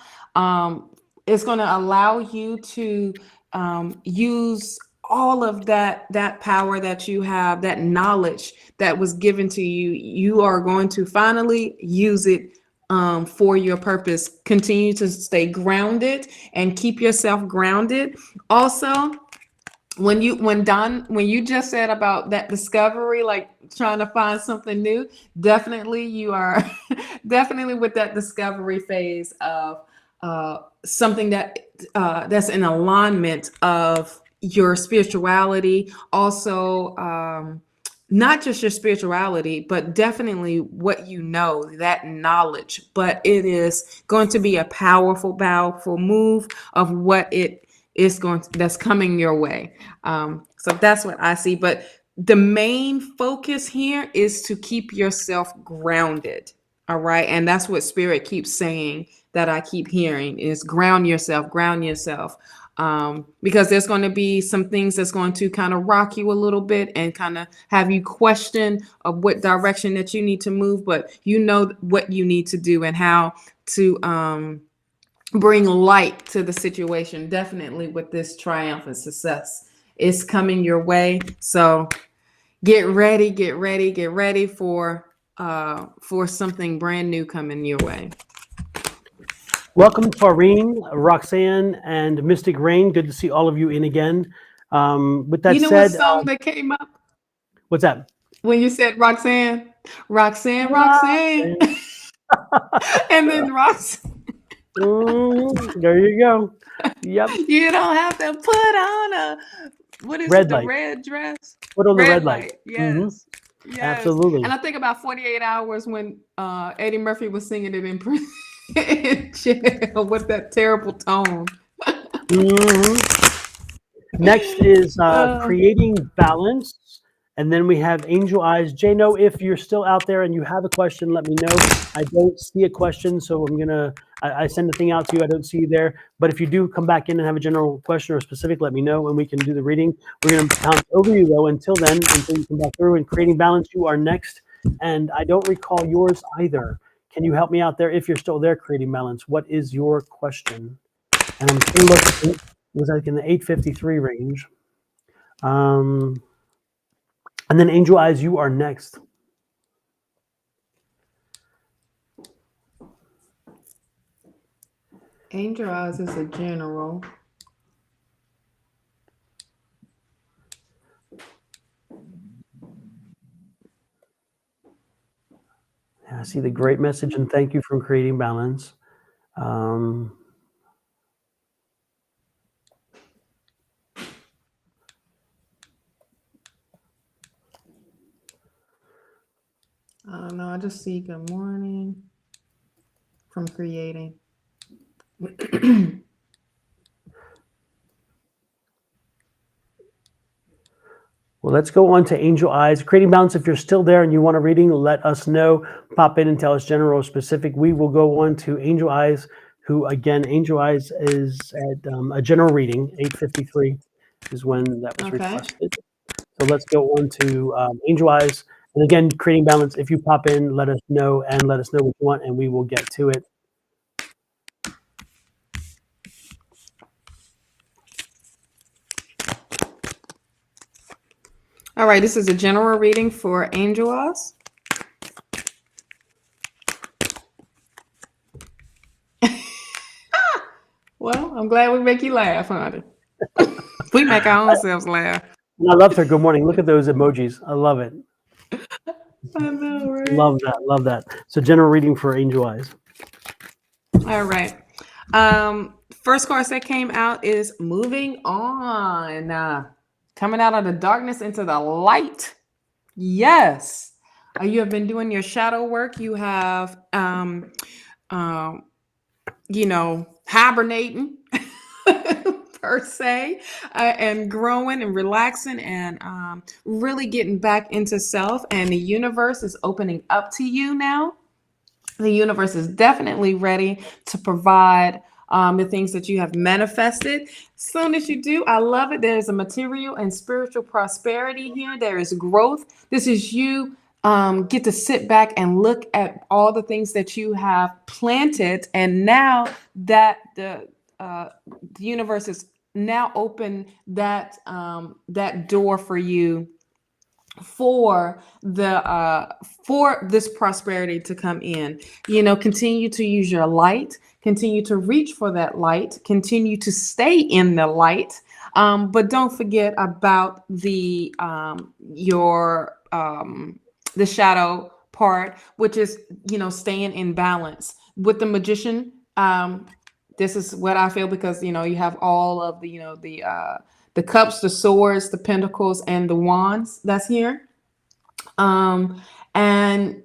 It's going to allow you to use all of that power that you have, that knowledge that was given to you. You are going to finally use it for your purpose. Continue to stay grounded and keep yourself grounded. Also, when you just said about that discovery, like trying to find something new, definitely you are definitely with that discovery phase of something that's in alignment of your spirituality. Also, not just your spirituality, but definitely what you know, that knowledge. But it is going to be a powerful move of what it is that's coming your way. So that's what I see. But the main focus here is to keep yourself grounded. All right. And that's what Spirit keeps saying, that I keep hearing, is ground yourself, ground yourself. Because there's going to be some things that's going to kind of rock you a little bit and kind of have you question of what direction that you need to move, but you know what you need to do and how to bring light to the situation. Definitely with this triumphant success is coming your way. So get ready for something brand new coming your way. Welcome, Taurine, Roxanne, and Mystic Rain. Good to see all of you in again. With that said, what song that came up? What's that? When you said Roxanne. Roxanne. And then Roxanne. There you go. Yep. You don't have to put on the red dress? Put on the red light. Yes. Mm-hmm. Yes. Absolutely. And I think about 48 Hours when Eddie Murphy was singing it in prison with that terrible tone. Next is creating balance. And then we have Angel Eyes. Jano, if you're still out there and you have a question, let me know. I don't see a question, so I send the thing out to you. I don't see you there. But if you do come back in and have a general question or specific, let me know and we can do the reading. We're going to bounce over you, though, until then, until you come back through. And creating balance, you are next. And I don't recall yours either. Can you help me out there if you're still there, creating balance? What is your question? And I'm still looking. It was like in the 853 range. And then Angel Eyes, you are next. Angel Eyes is a general. I see the great message and thank you for creating balance. I don't know. I just see good morning from creating. Well, let's go on to Angel Eyes. Creating Balance, if you're still there and you want a reading, let us know. Pop in and tell us general or specific. We will go on to Angel Eyes, who, again, Angel Eyes is at a general reading. 8:53 is when that was Okay. requested. So let's go on to Angel Eyes. And again, Creating Balance, if you pop in, let us know and let us know what you want, and we will get to it. All right, this is a general reading for Angel Eyes. Well, I'm glad we make you laugh, honey. We make our own selves laugh. And I loved her. Good morning. Look at those emojis. I love it. I know, right? Love that. Love that. So general reading for Angel Eyes. All right. First card that came out is Moving On. Coming out of the darkness into the light. Yes. You have been doing your shadow work. You have, hibernating per se, and growing and relaxing and really getting back into self. And the universe is opening up to you now. The universe is definitely ready to provide the things that you have manifested. Soon as you do, I love it. There's a material and spiritual prosperity here. There is growth. This is you get to sit back and look at all the things that you have planted. And now that the universe is now open that door for you for this prosperity to come in. Continue to use your light, continue to reach for that light, continue to stay in the light, but don't forget about the shadow part, which is staying in balance. With the Magician, this is what I feel, because you have all of the cups, the swords, the pentacles, and the wands that's here. And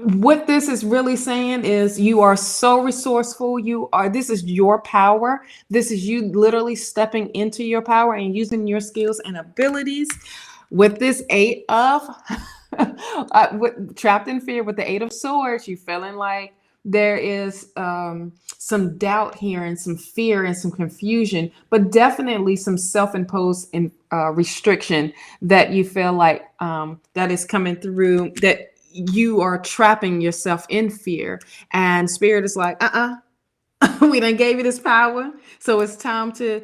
what this is really saying is you are so resourceful. This is your power. This is you literally stepping into your power and using your skills and abilities. With this Eight of trapped in fear, with the Eight of Swords, you feeling like there is some doubt here and some fear and some confusion, but definitely some self-imposed restriction that you feel like that is coming through, that you are trapping yourself in fear. And Spirit is like, we done gave you this power. So it's time to,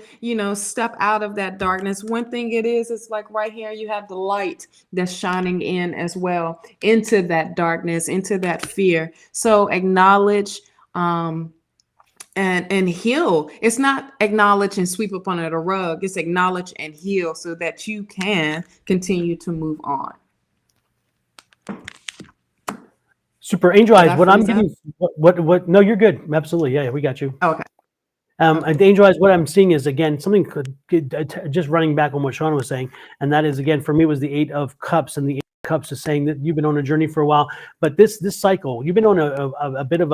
step out of that darkness. One thing it's like right here, you have the light that's shining in as well into that darkness, into that fear. So acknowledge and heal. It's not acknowledge and sweep up under the rug. It's acknowledge and heal so that you can continue to move on. Super. Angel Eyes, what I'm getting, what, no, you're good. Absolutely. Yeah, we got you. Okay. And Angel Eyes, what I'm seeing is, again, something just running back on what Shawna was saying. And that is, again, for me, was the Eight of Cups. And the Eight of Cups is saying that you've been on a journey for a while, but this cycle, you've been on a bit of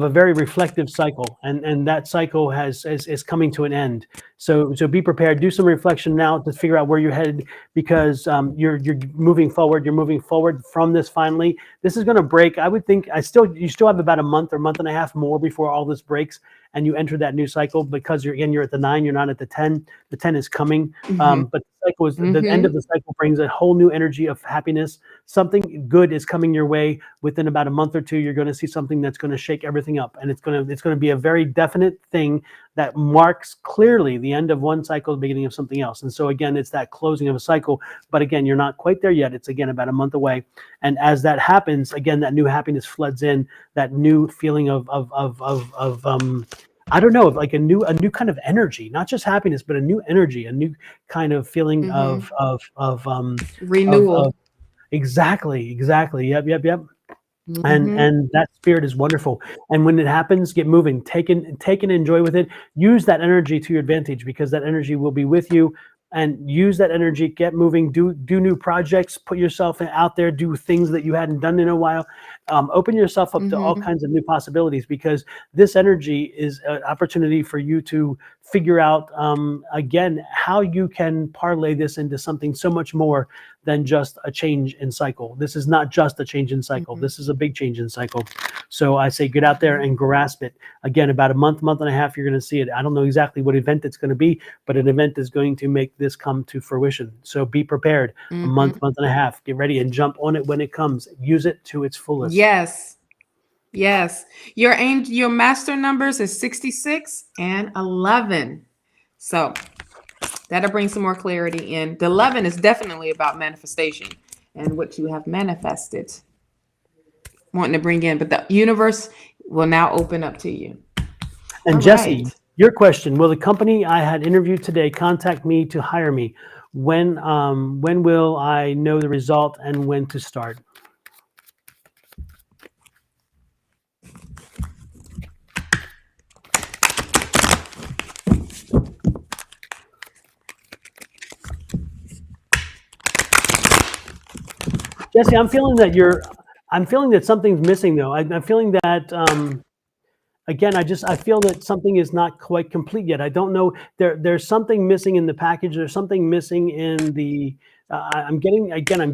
a very reflective cycle, and that cycle is coming to an end. So be prepared. Do some reflection now to figure out where you're headed, because you're moving forward. You're moving forward from this. Finally, this is going to break. I would think you still have about a month or month and a half more before all this breaks, and you enter that new cycle, because you're at the 9. You're not at the 10. The 10 is coming, but the cycle is the end of the cycle brings a whole new energy of happiness. Something good is coming your way. Within about a month or two, you're going to see something that's going to shake everything up, and it's going to be a very definite thing that marks clearly the end of one cycle, the beginning of something else. And so again, it's that closing of a cycle, but again, you're not quite there yet. It's again about a month away, and as that happens, again, that new happiness floods in, that new feeling of I don't know, like a new kind of energy, not just happiness, but a new energy, a new kind of feeling of renewal. Exactly. Yep. And that spirit is wonderful. And when it happens, get moving, take and enjoy with it. Use that energy to your advantage, because that energy will be with you and use that energy, get moving, do new projects, put yourself out there, do things that you hadn't done in a while. Open yourself up to all kinds of new possibilities, because this energy is an opportunity for you to figure out, again, how you can parlay this into something so much more than just a change in cycle. This is not just a change in cycle. This is a big change in cycle. So I say get out there and grasp it. Again, about a month and a half, you're going to see it. I don't know exactly what event it's going to be, but an event is going to make this come to fruition. So be prepared. A month and a half. Get ready and jump on it when it comes. Use it to its fullest. Yes. Yes. Your master numbers is 66 and 11. So that'll bring some more clarity in. The 11 is definitely about manifestation and what you have manifested, wanting to bring in. But the universe will now open up to you. And all Jesse, right. Your question, will the company I had interviewed today contact me to hire me? When will I know the result and when to start? Jesse, I'm feeling that something's missing though. I'm feeling that, again, I feel that something is not quite complete yet. I don't know. There's something missing in the package. There's something missing in the. I'm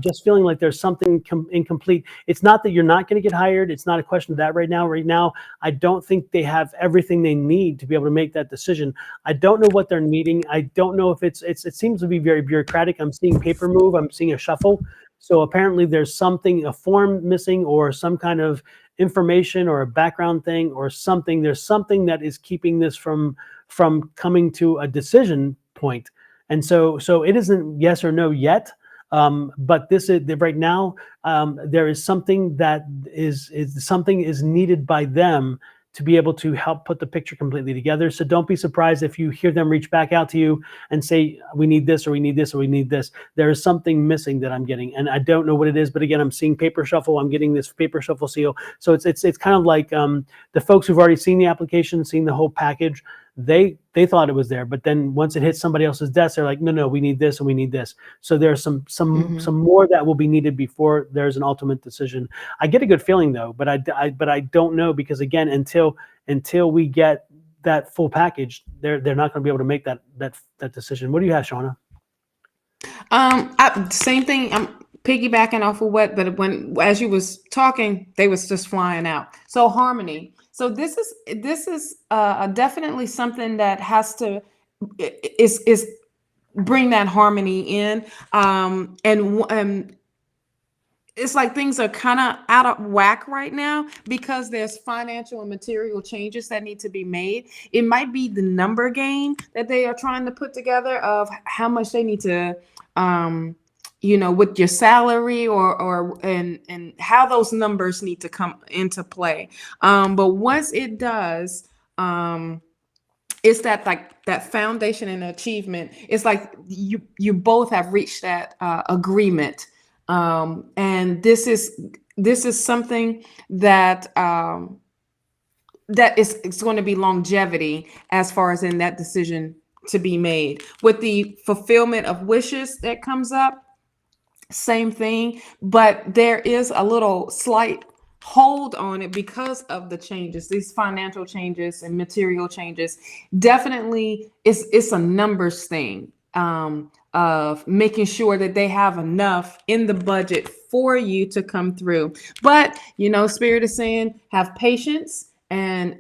just feeling like there's something incomplete. It's not that you're not going to get hired. It's not a question of that right now. Right now, I don't think they have everything they need to be able to make that decision. I don't know what they're needing. I don't know if it seems to be very bureaucratic. I'm seeing paper move. I'm seeing a shuffle. So apparently there's something, a form missing, or some kind of information or a background thing or something. There's something that is keeping this from coming to a decision point. And so it isn't yes or no yet. But this is right now. There is something that is needed by them to be able to help put the picture completely together. So don't be surprised if you hear them reach back out to you and say, we need this, or we need this, or we need this. There is something missing that I'm getting, and I don't know what it is, but again, I'm seeing paper shuffle. I'm getting this paper shuffle seal. So it's kind of like the folks who've already seen the application, seen the whole package, they thought it was there, but then once it hits somebody else's desk, they're like, no, we need this and we need this. So there's some more that will be needed before there's an ultimate decision. I get a good feeling though, but I don't know, because again, until we get that full package, they're not going to be able to make that decision. What do you have, Shawna? Same thing. I'm piggybacking off of what, but as you was talking, they was just flying out. So harmony. So this is definitely something that has to is bring that harmony in, and it's like things are kind of out of whack right now because there's financial and material changes that need to be made. It might be the number game that they are trying to put together of how much they need to, with your salary and how those numbers need to come into play. But once it does, it's that foundation and achievement. It's like you both have reached that agreement. And this is something that it's going to be longevity as far as in that decision to be made. With the fulfillment of wishes that comes up, same thing, but there is a little slight hold on it because of the changes, these financial changes and material changes. Definitely it's a numbers thing. Of making sure that they have enough in the budget for you to come through. But Spirit is saying have patience and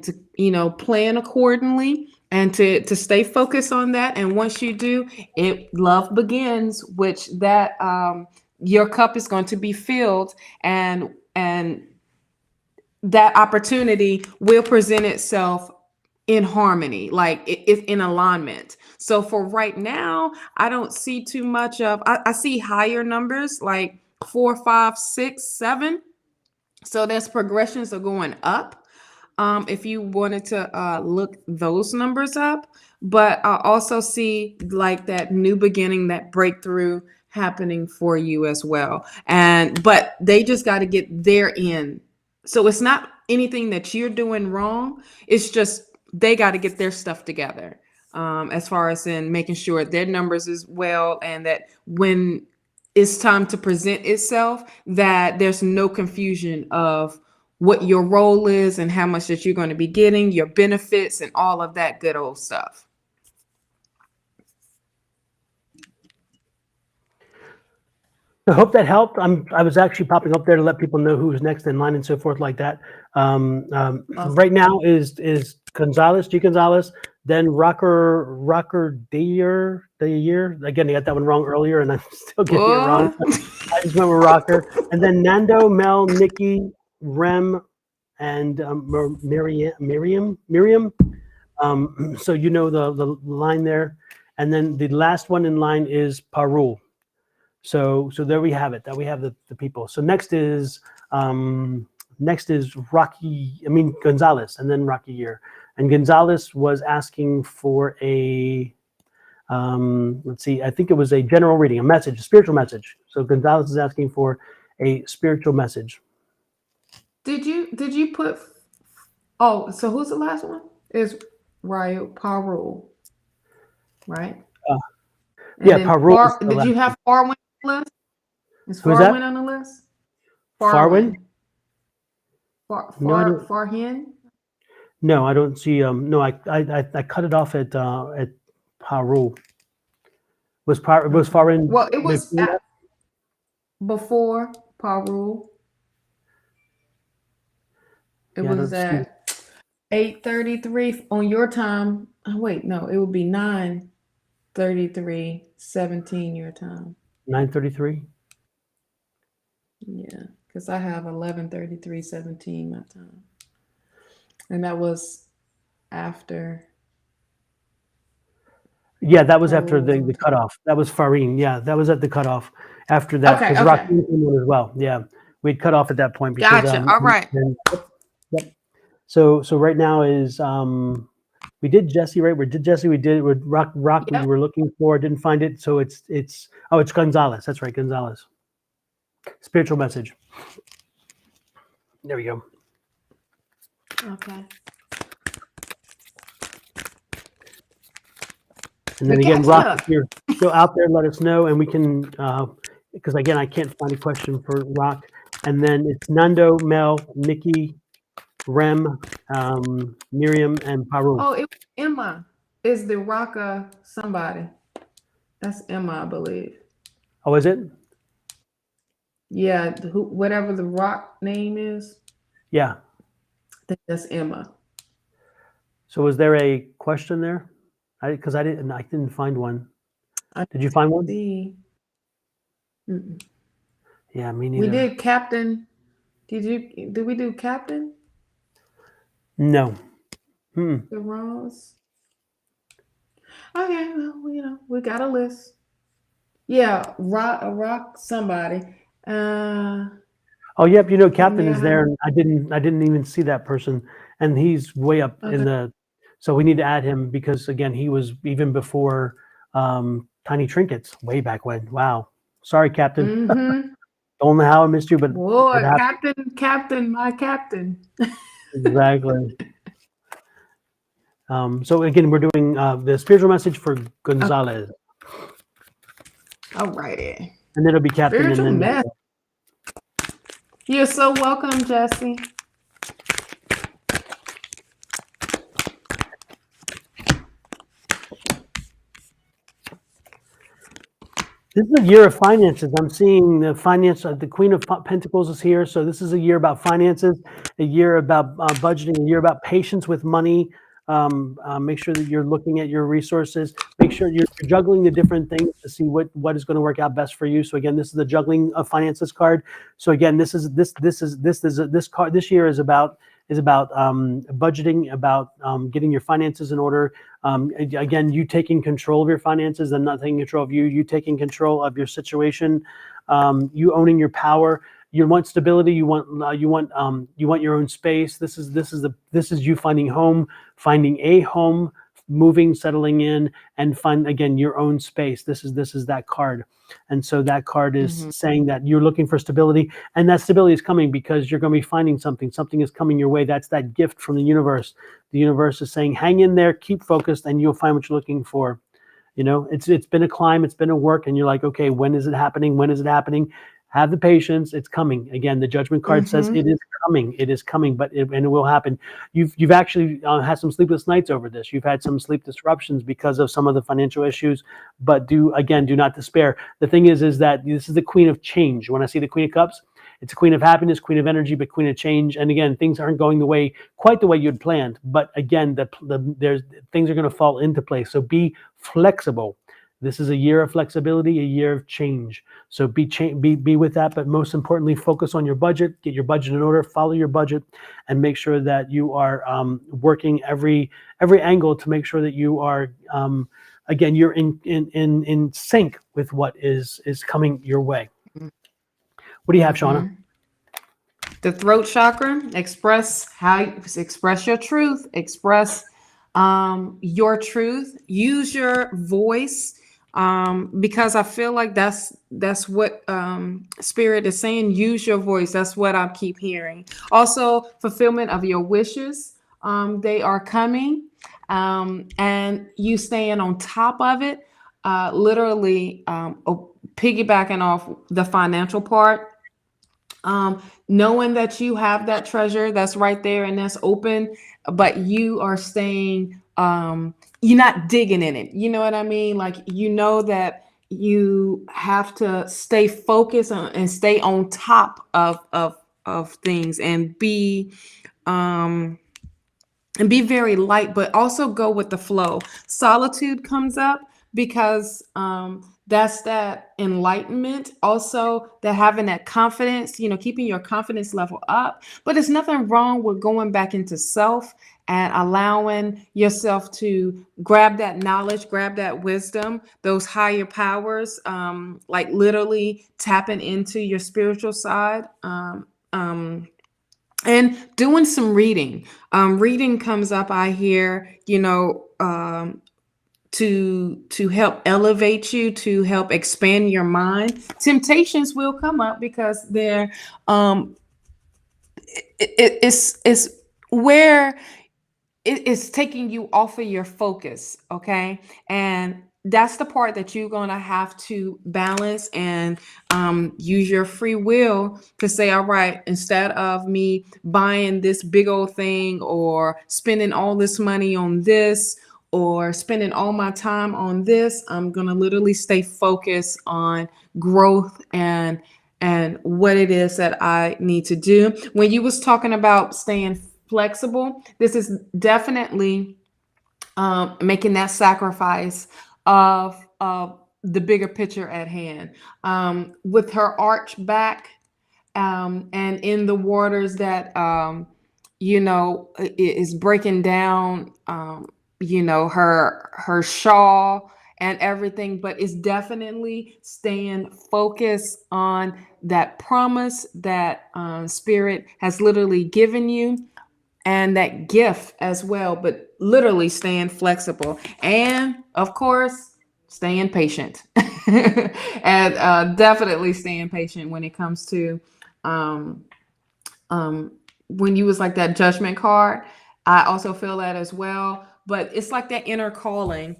to plan accordingly and to stay focused on that. And once you do, love begins, which that your cup is going to be filled, and that opportunity will present itself in harmony, like it's in alignment. So for right now, I don't see too much of, I see higher numbers like 4, 5, 6, 7. So there's progressions are going up. If you wanted to look those numbers up, but I also see like that new beginning, that breakthrough happening for you as well. But they just got to get their in. So it's not anything that you're doing wrong. It's just they got to get their stuff together. as far as in making sure their numbers is well, and that when it's time to present itself, that there's no confusion of what your role is and how much that you're going to be getting, your benefits, and all of that good old stuff. I hope that helped. I was actually popping up there to let people know who's next in line and so forth like that. Awesome. Right now is Gonzalez, G. Gonzalez, then Rocker Deer. Again, I got that one wrong earlier, and I'm still getting it wrong. I just went with Rocker, and then Nando, Mel, Nikki, Rem, and Miriam. So you know the line there, and then the last one in line is Parul. So there we have it. That we have the people. So next is Gonzalez, and then Rocky Year. And Gonzalez was asking for a let's see, I think it was a general reading, a spiritual message. So Gonzalez is asking for a spiritual message. Did you put? Oh, so who's the last one? Is Parul, right? Yeah, Parul. Did you have Farwin on the list? Is Who's that? Farwin on the list? Farwin? Farhin? No, I don't see. No, I cut it off at Parul. Was Farwin? Well, it was before Parul. It was at 8:33 on your time. Oh, wait, no, it would be 9:33:17 your time. 9:33. Yeah, because I have 11:33:17 my time, and that was after. Yeah, that was after the cutoff. That was Farin. Yeah, that was at the cutoff after that. Okay. Rocky came in as well. Yeah, we'd cut off at that point. Because, Gotcha. All right. Yep. So right now is we did Jesse, right? We did Jesse. We did with Rock. Yep. We were looking for, didn't find it. So it's Gonzalez. That's right, Gonzalez. Spiritual message. There we go. Okay. And then again, Rock, if you're still out there, let us know, and we can, because again, I can't find a question for Rock. And then it's Nando, Mel, Nikki, Rem, Miriam, and Parul. Oh, it was Emma. Is the Rocka somebody? That's Emma, I believe. Oh, is it? Yeah, whatever the rock name is. Yeah. I think that's Emma. So was there a question there? Because I didn't find one. Did you find one? Yeah, me neither. We did Captain. Did we do Captain? No. The Ross. Okay, well, we got a list. Yeah, rock somebody. Oh, yep. Captain is there, and I didn't even see that person, and he's way up in the. So we need to add him because again, he was even before Tiny Trinkets, way back when. Wow. Sorry, Captain. Don't know how I missed you, but boy, Captain, my captain. Exactly. So again, we're doing the spiritual message for Gonzalez. All righty. And then it'll be Captain. Spiritual and then message. You're so welcome, Jesse. This is a year of finances. I'm seeing the finance. The Queen of Pentacles is here. So this is a year about finances, a year about budgeting, a year about patience with money. Make sure that you're looking at your resources. Make sure you're juggling the different things to see what is going to work out best for you. So again, this is the juggling of finances card. So again, this card this year is about budgeting, about getting your finances in order. Again, you taking control of your finances and not taking control of you. You taking control of your situation. You owning your power. You want stability. You want your own space. This is you finding a home, moving, settling in, and find again your own space. This is that card. And so that card is saying that you're looking for stability, and that stability is coming because you're going to be finding something. Something is coming your way. That's that gift from the universe. The universe is saying, hang in there, keep focused, and you'll find what you're looking for. It's been a climb, it's been a work, and you're like, okay, when is it happening? When is it happening? Have the patience. It's coming. Again, the judgment card says it is coming. It is coming, and it will happen. You've actually had some sleepless nights over this. You've had some sleep disruptions because of some of the financial issues, but do not despair. The thing is that this is the Queen of Change. When I see the Queen of Cups, it's a queen of happiness, queen of energy, but queen of change. And again, things aren't going quite the way you'd planned. But again, there's things are going to fall into place. So be flexible. This is a year of flexibility, a year of change. So be with that, but most importantly, focus on your budget. Get your budget in order. Follow your budget, and make sure that you are working every angle to make sure that you are again you're in sync with what is coming your way. What do you have, Shawna? The throat chakra. Express your truth. Express your truth. Use your voice. Because I feel like that's what Spirit is saying. Use your voice. That's what I keep hearing. Also, fulfillment of your wishes. They are coming, and you staying on top of it. Literally, piggybacking off the financial part. Knowing that you have that treasure that's right there and that's open, but you are staying. You're not digging in it. You know what I mean? Like, that you have to stay focused and stay on top of things, and be very light, but also go with the flow. Solitude comes up because that's that enlightenment. Also, that having that confidence, keeping your confidence level up. But there's nothing wrong with going back into self and allowing yourself to grab that knowledge, grab that wisdom, those higher powers, like literally tapping into your spiritual side. And doing some reading. Reading comes up, I hear, to help elevate you, to help expand your mind. Temptations will come up because they're it's where it's taking you off of your focus, okay? And that's the part that you're gonna have to balance and use your free will to say, all right, instead of me buying this big old thing or spending all this money on this or spending all my time on this, I'm gonna literally stay focused on growth and what it is that I need to do. When you was talking about staying flexible, this is definitely making that sacrifice of the bigger picture at hand. With her arch back and in the waters that is breaking down, her shawl and everything, but it's definitely staying focused on that promise that Spirit has literally given you, and that gift as well, but literally staying flexible, and of course staying patient. And definitely staying patient when it comes to when you was like that judgment card. I also feel that as well, but it's like that inner calling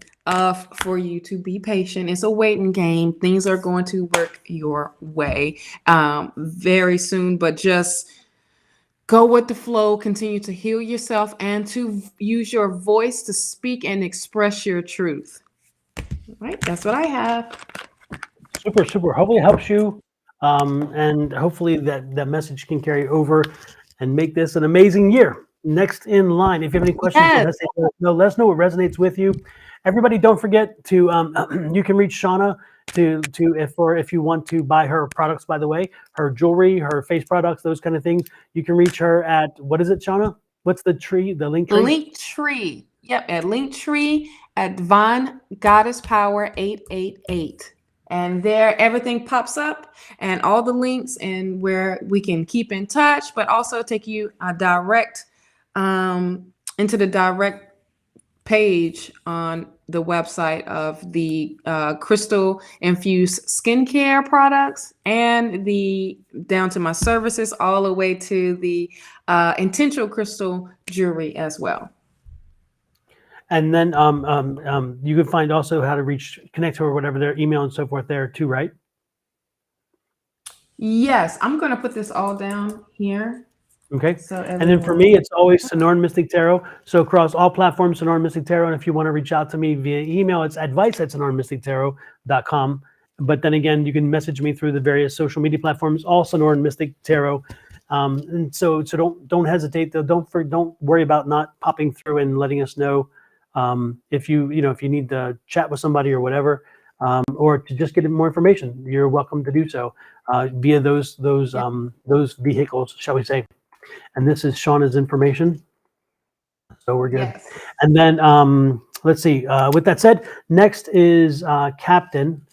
for you to be patient. It's a waiting game. Things are going to work your way very soon, but just go with the flow, continue to heal yourself, and to use your voice to speak and express your truth. All right, that's what I have. Super. Hopefully it helps you. And hopefully that message can carry over and make this an amazing year. Next in line, if you have any questions, Yes. let us know what resonates with you. Everybody, don't forget to you can reach Shawna if you want to buy her products, by the way, her jewelry, her face products, those kind of things. You can reach her at, what is it, Shawna? What's the link tree? Linktree. Yep, at Linktree at Divine Goddess Power 888. And there everything pops up and all the links and where we can keep in touch, but also take you direct into the direct page on the website of the crystal infused skincare products and the down to my services all the way to the intentional crystal jewelry as well. And then you can find also how to connect to or whatever, their email and so forth there too, right? Yes, I'm going to put this all down here. Okay. So and then for me, it's always Sonoran Mystic Tarot. So across all platforms, Sonoran Mystic Tarot. And if you want to reach out to me via email, it's advice@sonoranmystictarot.com. But then again, you can message me through the various social media platforms, all Sonoran Mystic Tarot. And so don't hesitate. Don't worry about not popping through and letting us know if you need to chat with somebody or whatever, or to just get more information. You're welcome to do so via those vehicles, shall we say. And this is Shawna's information. So we're good. Yes. And then let's see. With that said, next is Captain.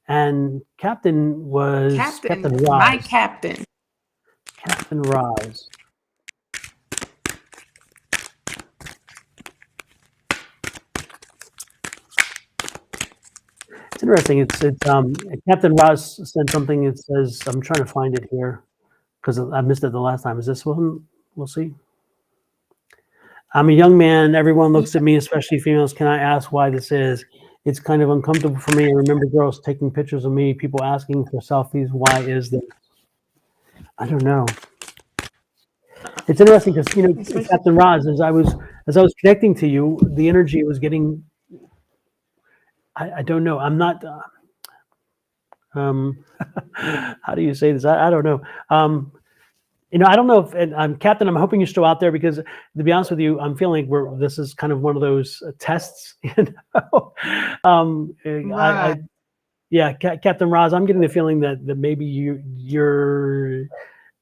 And Captain was Captain Roz. My captain. Captain Roz. It's interesting. It's Captain Roz sent something. It says, I'm trying to find it here because I missed it the last time. Is this one? We'll see. I'm a young man. Everyone looks at me, especially females. Can I ask why this is? It's kind of uncomfortable for me. I remember girls taking pictures of me, people asking for selfies. Why is this? I don't know. It's interesting because Captain Roz, as I was connecting to you, the energy was getting. I don't know. I'm not. How do you say this? I don't know. I don't know if, and Captain, I'm hoping you're still out there because, to be honest with you, I'm feeling this is kind of one of those tests. Right. Captain Roz, I'm getting the feeling that maybe you're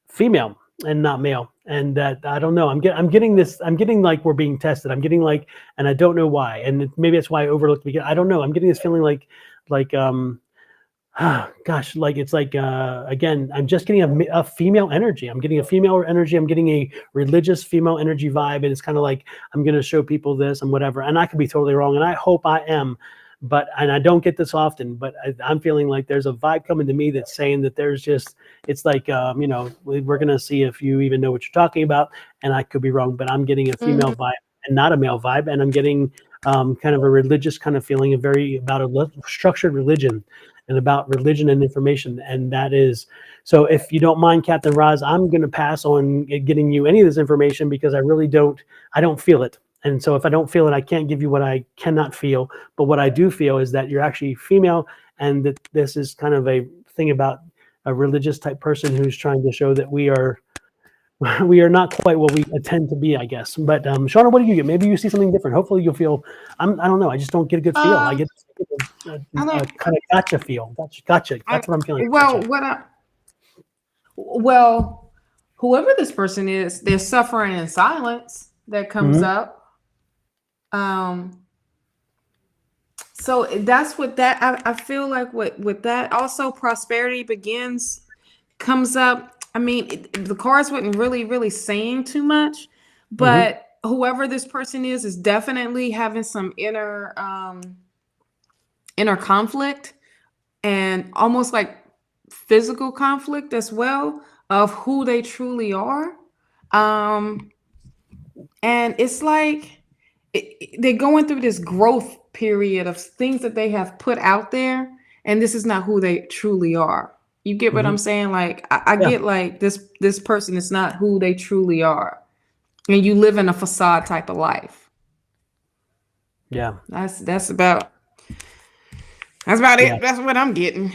female and not male, and that I don't know. I'm getting like we're being tested. I'm getting like, and I don't know why, and maybe that's why I overlooked. I don't know. I'm getting this feeling like gosh, like it's like again, I'm just getting a female energy. I'm getting a female energy. I'm getting a religious female energy vibe, and it's kind of like I'm going to show people this and whatever. And I could be totally wrong, and I hope I am, and I don't get this often. But I'm feeling like there's a vibe coming to me that's saying that there's just, it's like we're going to see if you even know what you're talking about, and I could be wrong, but I'm getting a female vibe and not a male vibe, and I'm getting kind of a religious kind of feeling, about a structured religion. And about religion and information. And that is, so if you don't mind, Captain Roz, I'm going to pass on getting you any of this information because I don't feel it. And so if I don't feel it, I can't give you what I cannot feel. But what I do feel is that you're actually female, and that this is kind of a thing about a religious type person who's trying to show that we are not quite what we intend to be, I guess. But Shawna, what do you get? Maybe you see something different. Hopefully you'll feel, I don't know. I just don't get a good feel. I get a kind of gotcha feel. Gotcha. That's what I'm feeling. Well, well, whoever this person is, they're suffering in silence that comes up. So that's what that, I feel like with that also prosperity begins comes up. I mean, the cards wasn't really saying too much, but whoever this person is definitely having some inner conflict, and almost like physical conflict as well of who they truly are. And it's like they're going through this growth period of things that they have put out there, and this is not who they truly are. You get what I'm saying? Like I get like this person is not who they truly are, and you live in a facade type of life. Yeah, that's about it. That's what I'm getting.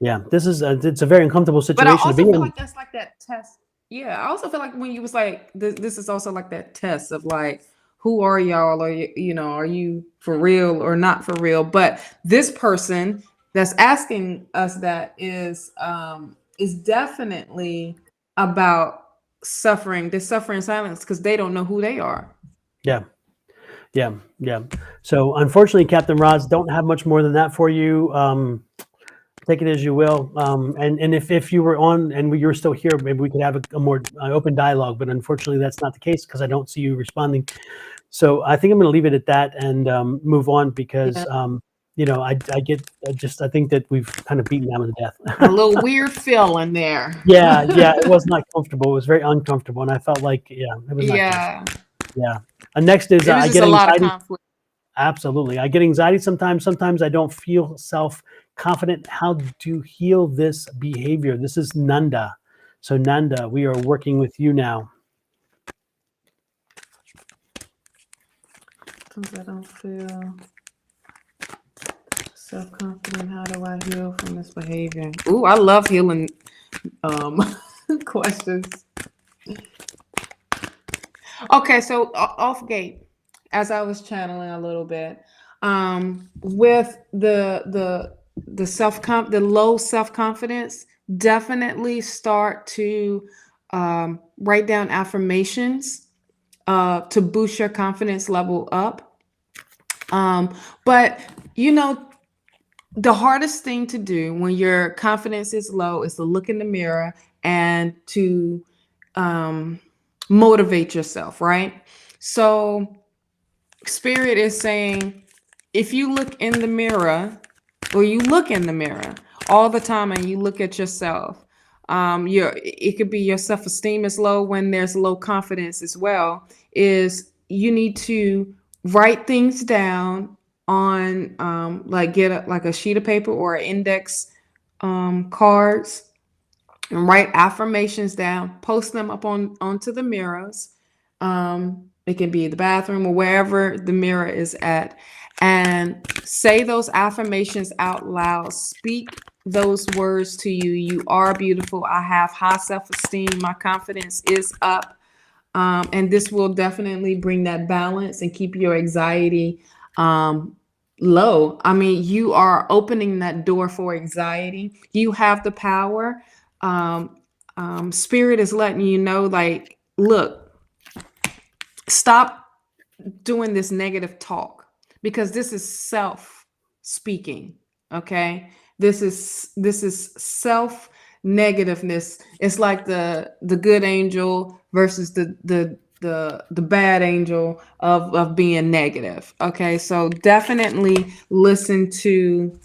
Yeah, this is it's a very uncomfortable situation. But I also feel like that's like that test. Yeah, I also feel like when you was like this is also like that test of like, who are y'all, or are you for real or not for real? But this person that's asking us that is definitely about suffering. They're suffering in silence because they don't know who they are. Yeah. So unfortunately, Captain Roz, don't have much more than that for you. Take it as you will. And if you were on and you were still here, maybe we could have a more open dialogue. But unfortunately, that's not the case because I don't see you responding. So I think I'm going to leave it at that and move on because, Yeah. I think that we've kind of beaten them to A death. little weird feeling there. Yeah, it was not comfortable. It was very uncomfortable, and I felt like, it was not good. Yeah. Yeah. And next is It was I just get a lot of anxiety. conflict. Absolutely, I get anxiety sometimes. Sometimes I don't feel self-confident. How to heal this behavior? This is Nanda. So Nanda, we are working with you now. Sometimes I don't feel self-confident. How do I heal from this behavior? Ooh, I love healing questions. Okay, so off gate, as I was channeling a little bit, with the low self-confidence, definitely start to write down affirmations to boost your confidence level up. But the hardest thing to do when your confidence is low is to look in the mirror and to motivate yourself, right? So Spirit is saying, if you look in the mirror, or you look in the mirror all the time and you look at yourself, it could be your self-esteem is low when there's low confidence as well, is you need to write things down on get a sheet of paper or index cards, and write affirmations down, post them up onto the mirrors. It can be the bathroom or wherever the mirror is at, and say those affirmations out loud. Speak those words to you. You are beautiful. I have high self-esteem. My confidence is up. And this will definitely bring that balance and keep your anxiety low. I mean, you are opening that door for anxiety. You have the power. Spirit is letting you know, like, look, stop doing this negative talk, because this is self speaking. Okay, this is self negativeness. It's like the good angel versus the bad angel of being negative. Okay, so definitely listen to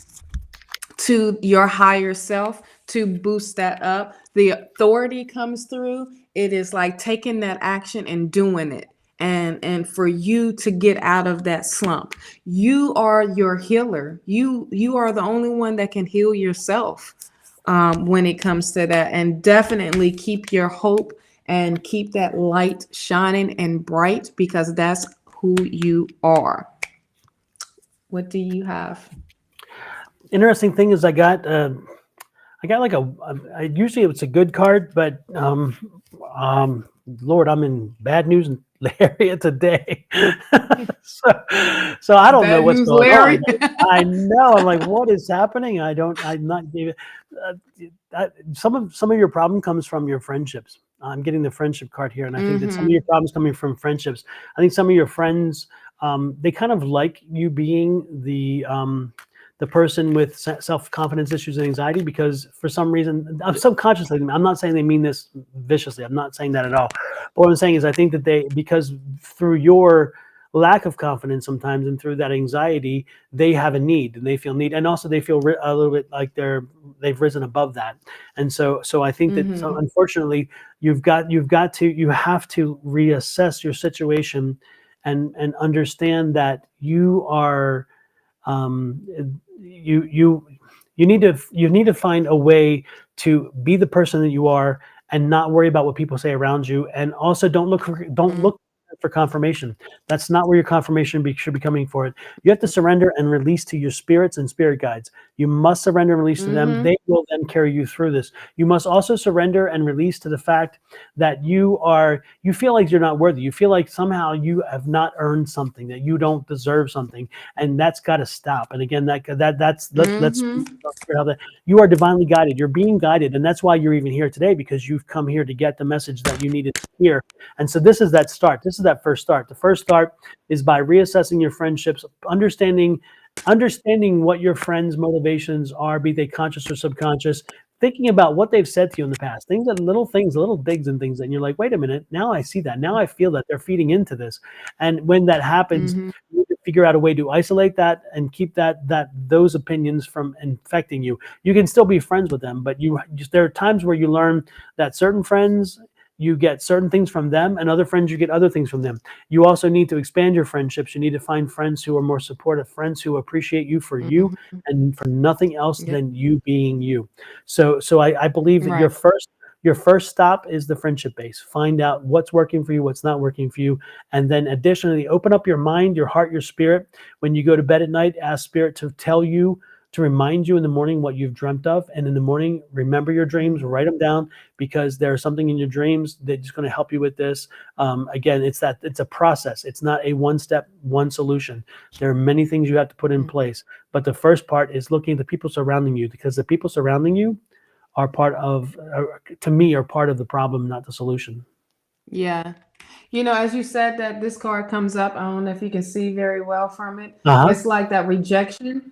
your higher self to boost that up. The authority comes through. It is like taking that action and doing it, and for you to get out of that slump. You are your healer. You are the only one that can heal yourself when it comes to that. And definitely keep your hope and keep that light shining and bright, because that's who you are. What do you have? Interesting thing is I got like usually it's a good card, but Lord, I'm in bad news area today. so I don't know Bad what's news, going Larry. on. I know. I'm like, what is happening? I'm not. Some of your problem comes from your friendships. I'm getting the friendship card here, and I think that some of your problems coming from friendships. I think some of your friends, they kind of like you being the person with self-confidence issues and anxiety, because for some reason, subconsciously, I'm not saying they mean this viciously. I'm not saying that at all. But what I'm saying is I think that because through your lack of confidence sometimes and through that anxiety, they have a need and they feel need. And also they feel a little bit like they've risen above that. And so I think that unfortunately you have to reassess your situation and understand that you are, you need to find a way to be the person that you are and not worry about what people say around you. And also don't look for confirmation. That's not where your confirmation should be coming for it. You have to surrender and release to your spirits and spirit guides. You must surrender and release to them. They will then carry you through this. You must also surrender and release to the fact that you feel like you're not worthy. You feel like somehow you have not earned something, that you don't deserve something, and that's got to stop. And again, let's you are divinely guided. You're being guided, and that's why you're even here today, because you've come here to get the message that you needed to hear. And so this is that start. This is that first start. The first start is by reassessing your friendships, understanding what your friends' motivations are, be they conscious or subconscious, thinking about what they've said to you in the past, little digs and things, and you're like, wait a minute, now I see that. Now I feel that they're feeding into this. And when that happens, Mm-hmm. you need to figure out a way to isolate that and keep those opinions from infecting you. You can still be friends with them, but there are times where you learn that certain friends, you get certain things from them, and other friends, you get other things from them. You also need to expand your friendships. You need to find friends who are more supportive, friends who appreciate you for you Mm-hmm. and for nothing else Yep. than you being you. So I believe that Right. your first stop is the friendship base. Find out what's working for you, what's not working for you. And then additionally, open up your mind, your heart, your spirit. When you go to bed at night, ask spirit to tell you, to remind you in the morning what you've dreamt of. And in the morning, remember your dreams, write them down, because there's something in your dreams that's going to help you with this. Again, it's a process. It's not a one step, one solution. There are many things you have to put in place. But the first part is looking at the people surrounding you, because the people surrounding you are to me, are part of the problem, not the solution. Yeah. As you said that this card comes up, I don't know if you can see very well from it. Uh-huh. It's like that rejection.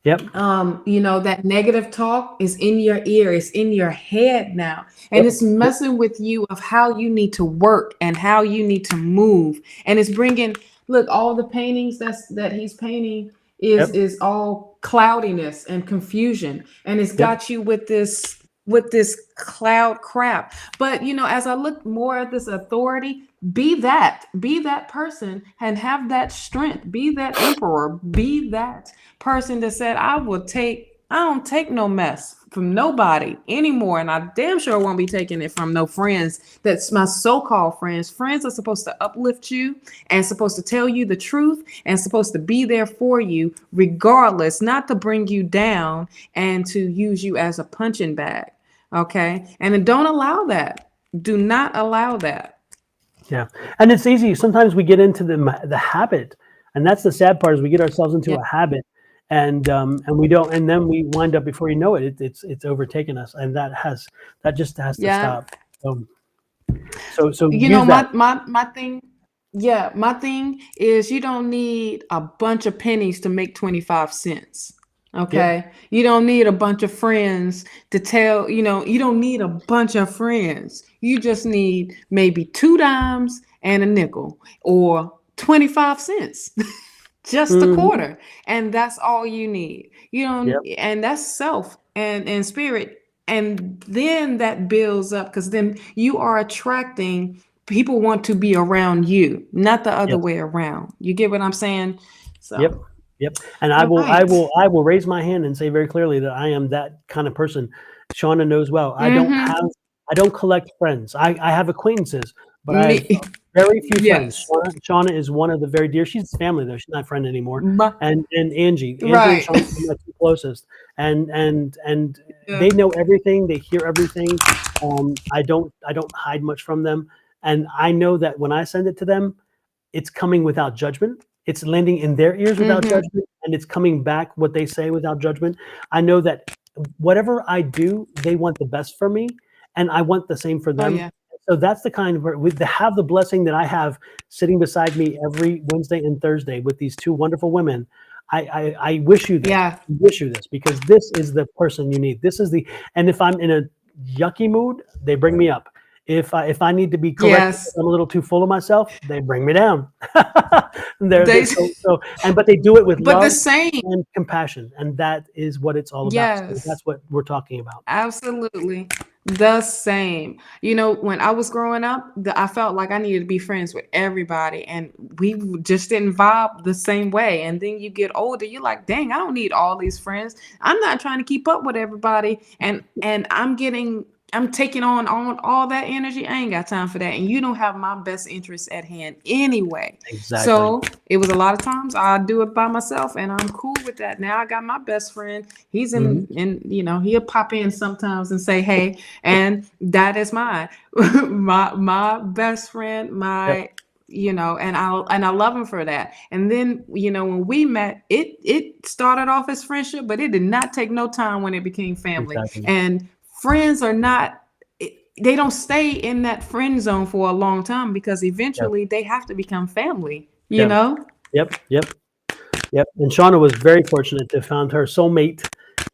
Yep. That negative talk is in your ear, it's in your head now, and Yep. it's messing with you of how you need to work and how you need to move. And it's bringing, look, all the paintings that he's painting Yep. is all cloudiness and confusion, and it's Yep. got you with this cloud crap. But as I look more at this authority, be that person and have that strength, be that emperor, be that person that said, I don't take no mess from nobody anymore, and I damn sure won't be taking it from no friends. That's my so-called friends. Friends are supposed to uplift you and supposed to tell you the truth and supposed to be there for you regardless, not to bring you down and to use you as a punching bag. Okay, and then don't allow that. Do not allow that. Yeah, and it's easy. Sometimes we get into the habit, and that's the sad part, is we get ourselves into Yeah. a habit, and we don't, and then we wind up, before you know it, it's overtaken us, and that just has to Yeah. stop. So use that. my thing. Yeah, my thing is you don't need a bunch of pennies to make 25 cents. Okay. Yep. You don't need a bunch of friends to tell, you don't need a bunch of friends. You just need maybe 2 dimes and a nickel, or 25 cents. Just a Mm-hmm. quarter. And that's all you need. Yep. And that's self and spirit. And then that builds up, because then you are attracting people want to be around you, not the other Yes. way around. You get what I'm saying? So Yep. And I all will right. raise my hand and say very clearly that I am that kind of person. Shawna knows well. Mm-hmm. I don't collect friends. I have acquaintances, but I have Me, very few friends. yes. Shawna is one of the very dear. She's family though. She's not a friend anymore. My- And Angie and right. Shawna are my two closest. And Yeah. they know everything. They hear everything. I don't hide much from them. And I know that when I send it to them, it's coming without judgment. It's landing in their ears without Mm-hmm. judgment, and it's coming back what they say without judgment. I know that whatever I do, they want the best for me, and I want the same for Oh them. yeah. So that's the kind of to have the blessing that I have sitting beside me every Wednesday and Thursday with these two wonderful women. I wish you this. Yeah. I wish you this, because this is the person you need. And if I'm in a yucky mood, they bring me up. If I need to be corrected, Yes. I'm a little too full of myself, they bring me down. They But they do it with but the love same. and compassion, and that is what it's all about. So Yes. that's what we're talking about. Absolutely. The same. When I was growing up, I felt like I needed to be friends with everybody, and we just didn't vibe the same way. And then you get older, you're like, dang, I don't need all these friends. I'm not trying to keep up with everybody. And I'm taking on all that energy. I ain't got time for that. And you don't have my best interests at hand anyway. Exactly. So it was a lot of times I do it by myself, and I'm cool with that. Now I got my best friend. He's in, he'll pop in sometimes and say, hey, and that is mine. my best friend, Yep. and I love him for that. And then, when we met, it started off as friendship, but it did not take no time when it became family. Exactly. And friends are not, they don't stay in that friend zone for a long time, because eventually they have to become family, you know? Yep. And Shawna was very fortunate to have found her soulmate,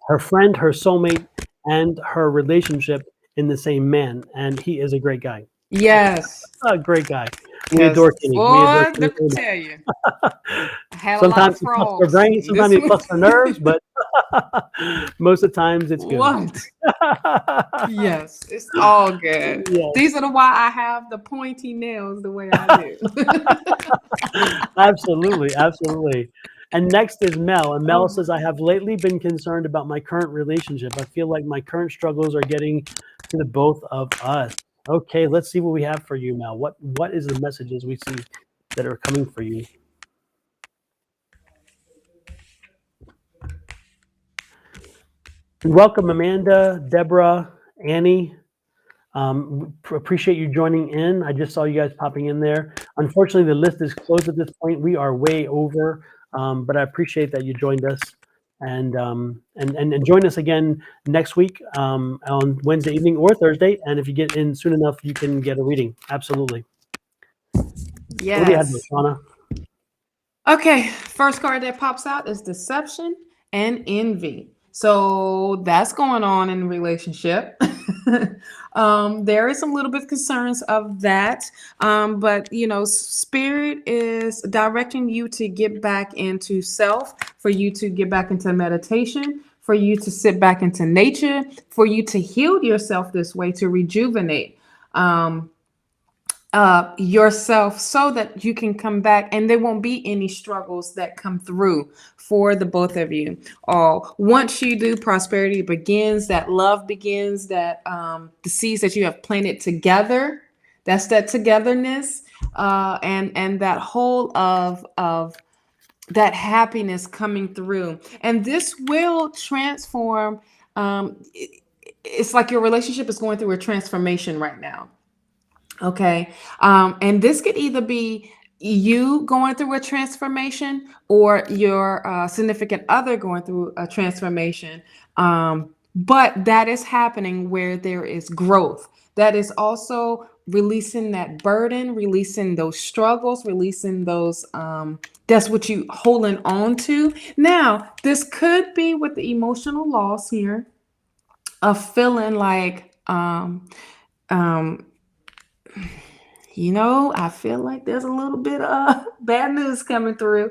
her friend, her soulmate, and her relationship in the same man, and he is a great guy. Yes. A great guy. We Because, adore Kenny. We adore boy, Kenny let me very much. tell you, I had a lot Sometimes of he fucks our frogs. brain, sometimes he fucks our nerves, but most of the times it's good. What? Yes, it's all good. Yes, These are the why I have the pointy nails the way I do. absolutely, absolutely. And next is Mel. And Mel Oh, says, I have lately been concerned about my current relationship. I feel like my current struggles are getting to the both of us. Okay, let's see what we have for you, Mel. What is the messages we see that are coming for you? And welcome, Amanda, Deborah, Annie. Appreciate you joining in. I just saw you guys popping in there. Unfortunately, the list is closed at this point. We are way over, but I appreciate that you joined us, and join us again next week on Wednesday evening or Thursday. And if you get in soon enough, you can get a reading. Absolutely. What do you have, yes. Shawna? Okay, first card that pops out is deception and envy. So that's going on in the relationship. There is a little bit of concerns of that, but spirit is directing you to get back into self, for you to get back into meditation, for you to sit back into nature, for you to heal yourself this way, to rejuvenate. Yourself, so that you can come back and there won't be any struggles that come through for the both of you. Once you do, prosperity begins, that love begins, that the seeds that you have planted together, that's that togetherness, and that whole of that happiness coming through, and this will transform. It's like your relationship is going through a transformation right now. Okay. And this could either be you going through a transformation, or your significant other going through a transformation. But that is happening where there is growth. That is also releasing that burden, releasing those struggles, releasing those. That's what you holding on to. Now, this could be with the emotional loss here of feeling like, um, I feel like there's a little bit of bad news coming through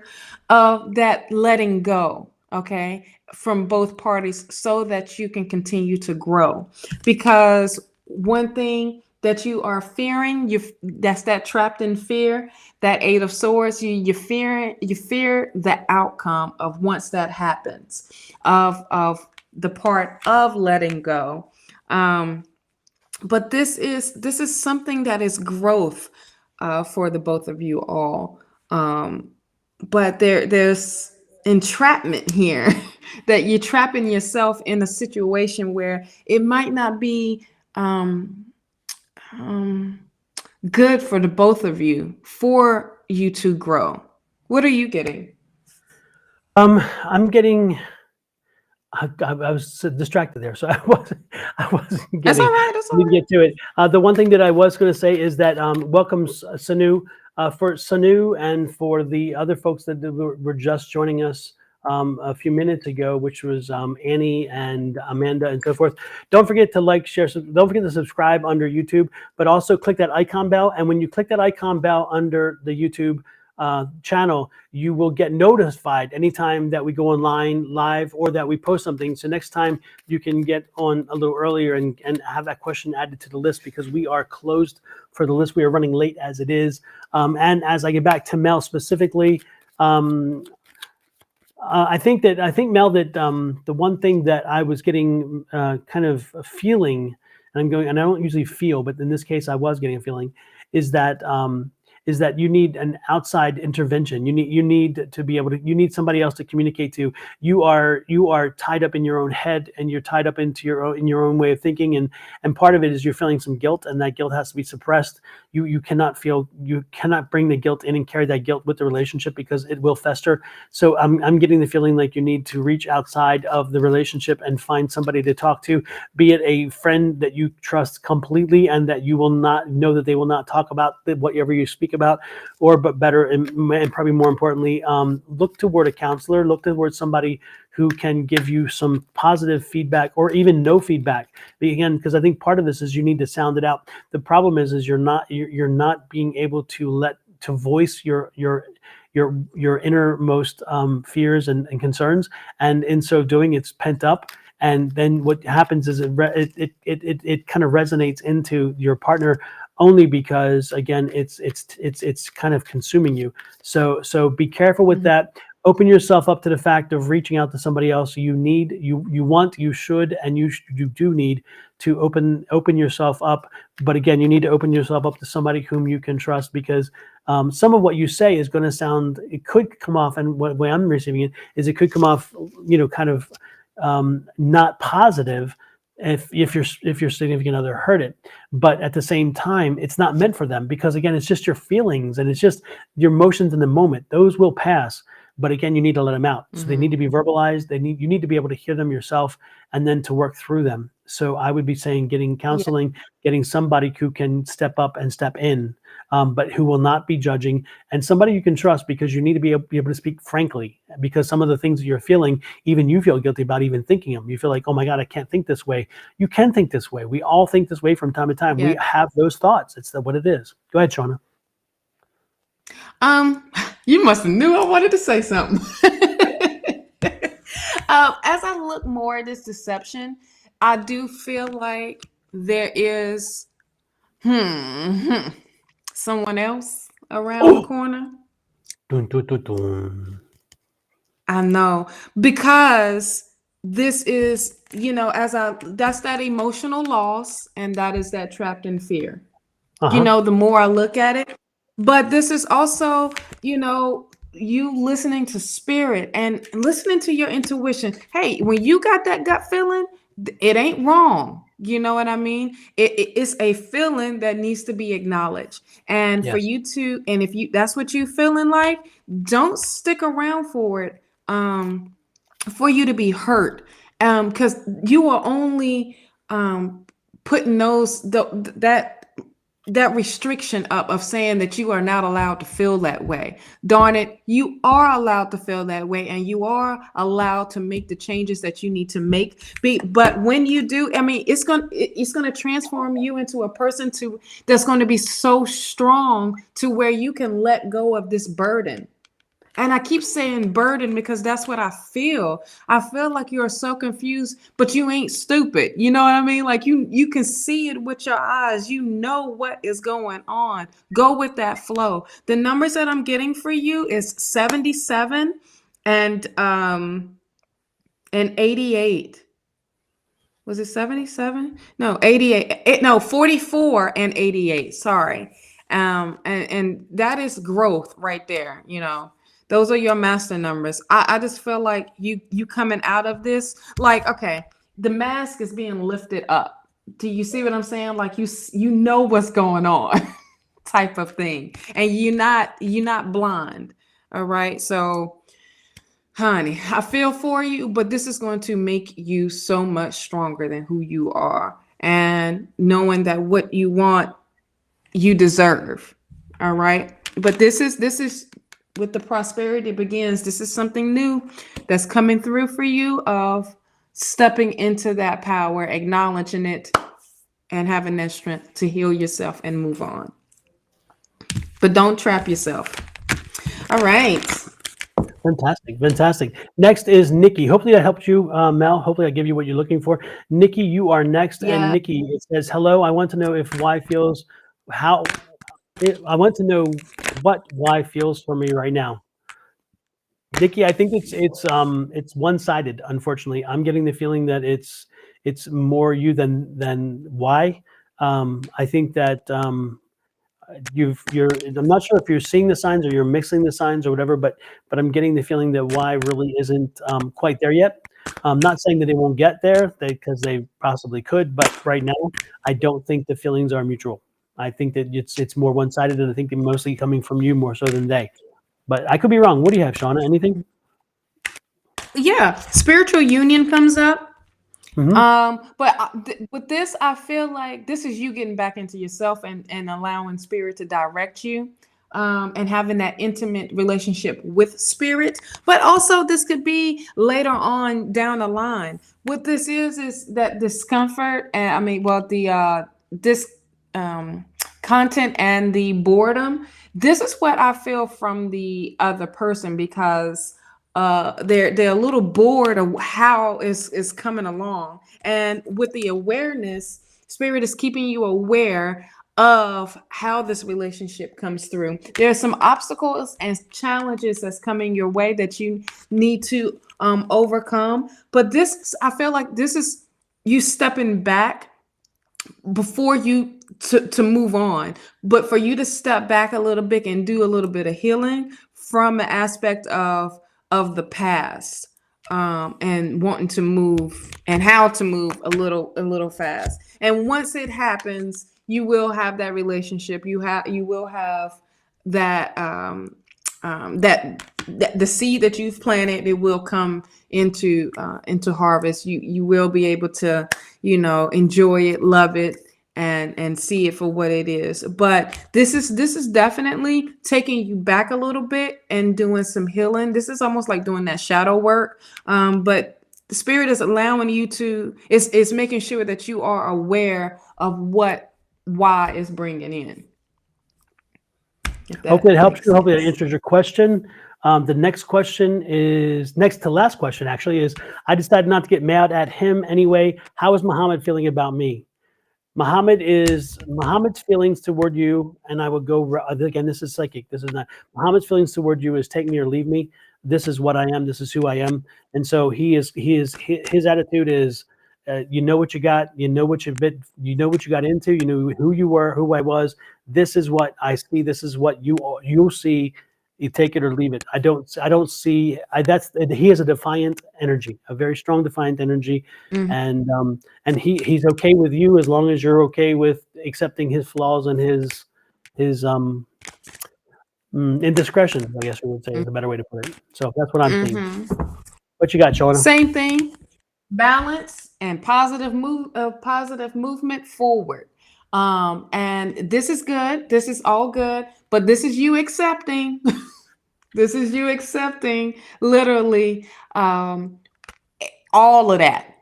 of that letting go, okay, from both parties, so that you can continue to grow. Because one thing that you are fearing, that's that trapped in fear, that Eight of Swords, you fear the outcome of once that happens, of the part of letting go. But this is something that is growth for the both of you all. But there's entrapment here that you're trapping yourself in a situation where it might not be good for the both of you, for you to grow. What are you getting? I'm getting. I was distracted there, so I wasn't That's all getting right. That's all didn't right. get to it. The one thing that I was going to say is that welcome Sanu, for Sanu and for the other folks that were just joining us a few minutes ago, which was Annie and Amanda and so forth. Don't forget to like, share. Don't forget to subscribe under YouTube, but also click that icon bell. And when you click that icon bell under the YouTube channel, you will get notified anytime that we go online live or that we post something. So next time you can get on a little earlier and have that question added to the list, because we are closed for the list. We are running late as it is. And as I get back to Mel specifically, I think Mel, that the one thing that I was getting kind of a feeling, and I don't usually feel, but in this case I was getting a feeling, is that you need an outside intervention. You need to be able to. You need somebody else to communicate to. You are tied up in your own head, and you're tied up into your own way of thinking, and part of it is you're feeling some guilt, and that guilt has to be suppressed. You cannot bring the guilt in and carry that guilt with the relationship, because it will fester. So I'm getting the feeling like you need to reach outside of the relationship and find somebody to talk to, be it a friend that you trust completely and that you will not know that they will not talk about whatever you speak about, or but better and probably more importantly, look toward a counselor, look toward somebody who can give you some positive feedback or even no feedback. Again, because I think part of this is you need to sound it out. The problem is you're not being able to voice your innermost fears and concerns, and in so doing, it's pent up. And then what happens is it kind of resonates into your partner, only because again it's kind of consuming you. So be careful with that. Open yourself up to the fact of reaching out to somebody else. You should, and you do need to open yourself up. But again, you need to open yourself up to somebody whom you can trust, because some of what you say is going to sound, it could come off, and what way I'm receiving it is, it could come off, kind of not positive if your significant other heard it. But at the same time, it's not meant for them, because again, it's just your feelings and it's just your emotions in the moment. Those will pass. But again, you need to let them out. So they need to be verbalized. You need to be able to hear them yourself, and then to work through them. So I would be saying getting counseling, getting somebody who can step up and step in, but who will not be judging, and somebody you can trust, because you need to be able to speak frankly, because some of the things that you're feeling, even you feel guilty about even thinking them. You feel like, oh my God, I can't think this way. You can think this way. We all think this way from time to time. We have those thoughts. It's what it is. Go ahead, Shawna. You must have knew I wanted to say something. As I look more at this deception, I do feel like there is someone else around the corner. Dun, dun, dun, dun. I know, because this is, that's that emotional loss, and that is that trapped in fear. The more I look at it. But this is also, you listening to spirit and listening to your intuition. Hey, when you got that gut feeling, it ain't wrong. You know what I mean? It's a feeling that needs to be acknowledged. And for you to, and if that's what you feeling like, don't stick around for it, for you to be hurt. Because you are only putting that restriction up of saying that you are not allowed to feel that way. Darn it, you are allowed to feel that way, and you are allowed to make the changes that you need to make. But when you do, I mean, it's gonna transform you into a person that's going to be so strong to where you can let go of this burden. And I keep saying burden because that's what I feel. I feel like you are so confused, but you ain't stupid. You know what I mean? Like you can see it with your eyes. You know what is going on. Go with that flow. The numbers that I'm getting for you is 77 and 88. Was it 77? No, 88. No, 44 and 88. Sorry. And that is growth right there, Those are your master numbers. I just feel like you coming out of this, like, okay, the mask is being lifted up. Do you see what I'm saying? Like you know what's going on, type of thing. And you're not blind. All right. So, honey, I feel for you, but this is going to make you so much stronger than who you are. And knowing that what you want, you deserve. All right. But this is with the prosperity begins. This is something new that's coming through for you, of stepping into that power, acknowledging it, and having that strength to heal yourself and move on. But don't trap yourself. All right. Fantastic. Next is Nikki. Hopefully that helped you, Mel. Hopefully I give you what you're looking for. Nikki, you are next. Yeah. And Nikki, it says, hello. I want to know if Y feels how. I want to know what Y feels for me right now. Nikki, I think it's one-sided. Unfortunately, I'm getting the feeling that it's more you than Y. I think that I'm not sure if you're seeing the signs or you're mixing the signs or whatever, but I'm getting the feeling that Y really isn't quite there yet. I'm not saying that they won't get there, because they possibly could, but right now I don't think the feelings are mutual. I think that it's more one-sided, and I think they're mostly coming from you more so than they. But I could be wrong. What do you have, Shawna? Anything? Yeah, spiritual union comes up. But with this, I feel like this is you getting back into yourself and allowing spirit to direct you. and having that intimate relationship with spirit. But also, this could be later on down the line. What this is that discomfort, and I mean, well, the this content and the boredom. This is what I feel from the other person, because they're a little bored of how is coming along, and with the awareness, spirit is keeping you aware of how this relationship comes through. There are some obstacles and challenges that's coming your way that you need to overcome. But this, I feel like this is you stepping back before you to move on, but for you to step back a little bit and do a little bit of healing from the aspect of the past, and wanting to move and how to move a little fast. And once it happens, you will have that relationship. You will have that that the seed that you've planted, it will come into harvest. You will be able to, enjoy it, love it, and see it for what it is. But this is definitely taking you back a little bit and doing some healing. This is almost like doing that shadow work. But the spirit is allowing you to, it's making sure that you are aware of why is bringing in. Hopefully it helps you. Hopefully that answers your question. The next question is, next to last question actually, is, I decided not to get mad at him anyway. How is Muhammad feeling about me? Muhammad's feelings toward you, and I would go, again, this is psychic. This is not, Muhammad's feelings toward you is take me or leave me. This is what I am. This is who I am. And so his attitude is, you know what you got, you know what you got into, you know who you were, who I was. This is what I see. This is what you'll see. You take it or leave it. I don't see. He has a defiant energy, a very strong defiant energy, and he's okay with you as long as you're okay with accepting his flaws and his indiscretions, I guess we would say, is a better way to put it. So that's what I'm thinking. What you got, Shawna? Same thing. Balance and positive movement forward. And this is good. This is all good. But this is you accepting. This is you accepting literally all of that.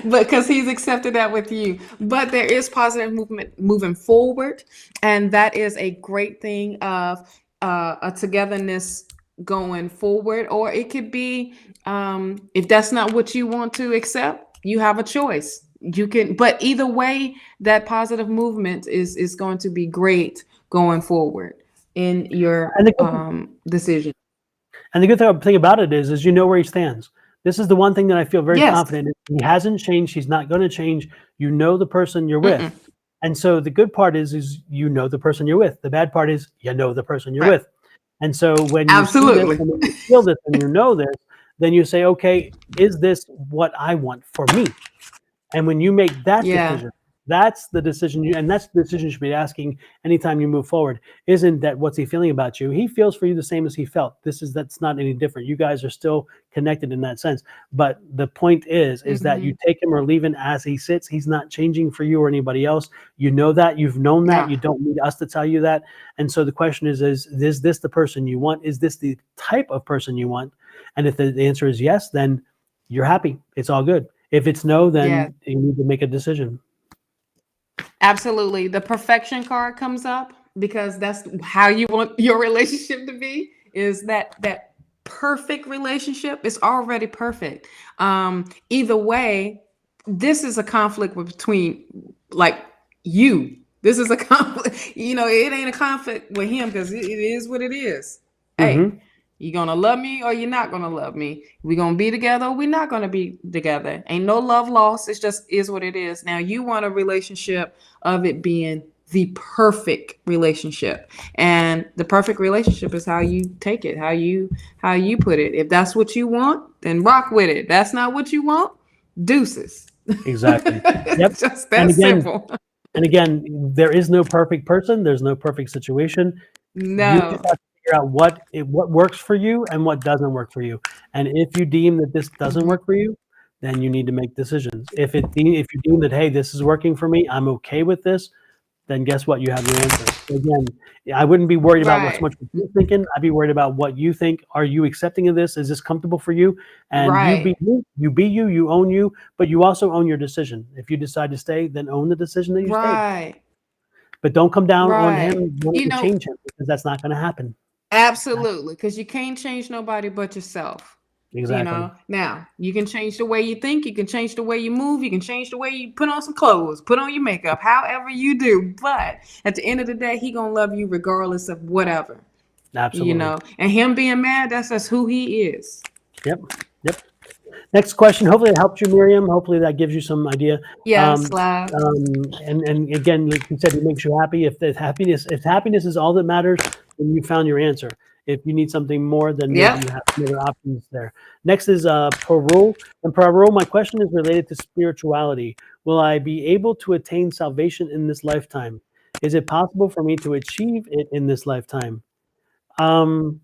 Because he's accepted that with you. But there is positive movement moving forward. And that is a great thing of a togetherness going forward. Or it could be, if that's not what you want to accept, you have a choice. You can, but either way, that positive movement is going to be great going forward in your decision. And the good thing about it is you know where he stands. This is the one thing that I feel very confident in. He hasn't changed. He's not going to change. You know the person you're with. And so the good part is you know the person you're with. The bad part is you know the person you're with. And so when you see this, and when you feel this and you know this, then you say, okay, is this what I want for me? And when you make that decision, that's the decision, and that's the decision you should be asking anytime you move forward. Isn't that what's he feeling about you? He feels for you the same as he felt. That's not any different. You guys are still connected in that sense. But the point is that you take him or leave him as he sits. He's not changing for you or anybody else. You know that. You've known that. You don't need us to tell you that. And so the question is this the person you want? Is this the type of person you want? And if the answer is yes, then you're happy. It's all good. If it's no, then you need to make a decision. Absolutely. The perfection card comes up because that's how you want your relationship to be, is that perfect relationship is already perfect. Either way, this is a conflict between like you. This is a conflict. It ain't a conflict with him because it is what it is. Hey, you gonna love me or you're not gonna love me? We gonna be together or we're not gonna be together? Ain't no love lost. It just is what it is. Now you want a relationship of it being the perfect relationship, and the perfect relationship is how you take it, how you put it. If that's what you want, then rock with it. That's not what you want, deuces. Exactly. Yep. Just that simple. And again, there is no perfect person. There's no perfect situation. No. You just have to figure out what works for you and what doesn't work for you. And if you deem that this doesn't work for you, then you need to make decisions. If you deem that, hey, this is working for me, I'm okay with this, then guess what? You have your answer. So again, I wouldn't be worried about what's Right. much what you're thinking. I'd be worried about what you think. Are you accepting of this? Is this comfortable for you? And you be Right. you, you own you, but you also own your decision. If you decide to stay, then own the decision that you stayed. Right. But don't come down on Right. him wanting You to know, change him, because that's not going to happen. absolutely, because you can't change nobody but yourself. Exactly. Now you can change the way you think, you can change the way you move, you can change the way you put on some clothes, put on your makeup, however you do. But at the end of the day, he gonna love you regardless of whatever. Absolutely. And him being mad, that's who he is. Yep. Yep. Next question. Hopefully it helped you, Miriam. Hopefully that gives you some idea. Yes, love. And again, like you said, it makes you happy. If happiness is all that matters, then you found your answer. If you need something more, then maybe Yep. you have some other options there. Next is parole. And parole, my question is related to spirituality. Will I be able to attain salvation in this lifetime? Is it possible for me to achieve it in this lifetime? Um,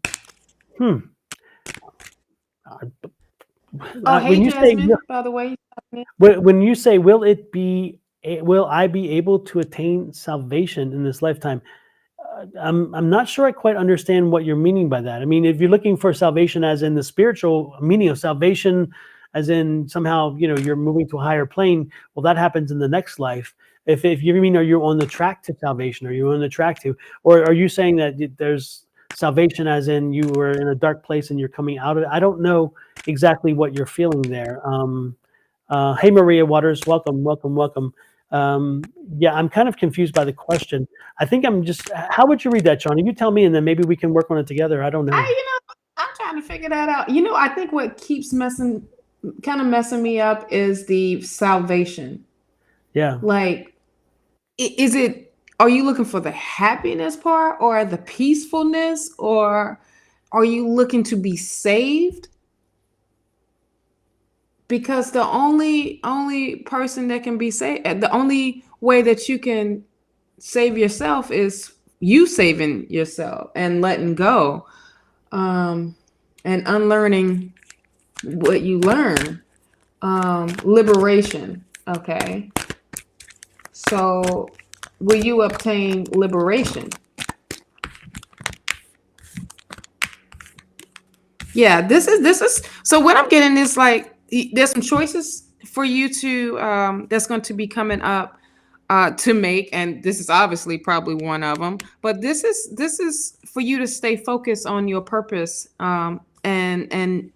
hmm. Oh, When hey, you say Jasmine, by the way. when you say will I be able to attain salvation in this lifetime? I'm not sure I quite understand what you're meaning by that. I mean, if you're looking for salvation as in the spiritual meaning of salvation, as in somehow you're moving to a higher plane, well, that happens in the next life. If you mean, are you on the track to salvation? Are you on the track to, or are you saying that there's salvation as in you were in a dark place and you're coming out of it? I don't know exactly what you're feeling there. Hey, Maria Waters, welcome, welcome, welcome. Yeah, I'm kind of confused by the question. I think I'm just. How would you read that, Shawna? You tell me, and then maybe we can work on it together. I don't know. I'm trying to figure that out. I think what keeps kind of messing me up is the salvation. Yeah. Like, is it, are you looking for the happiness part or the peacefulness, or are you looking to be saved? Because the only person that can be saved, the only way that you can save yourself is you saving yourself and letting go, and unlearning what you learn. Liberation. Okay. So will you obtain liberation? Yeah, this is so what I'm getting is like there's some choices for you to that's going to be coming up to make, and this is obviously probably one of them. But this is for you to stay focused on your purpose, and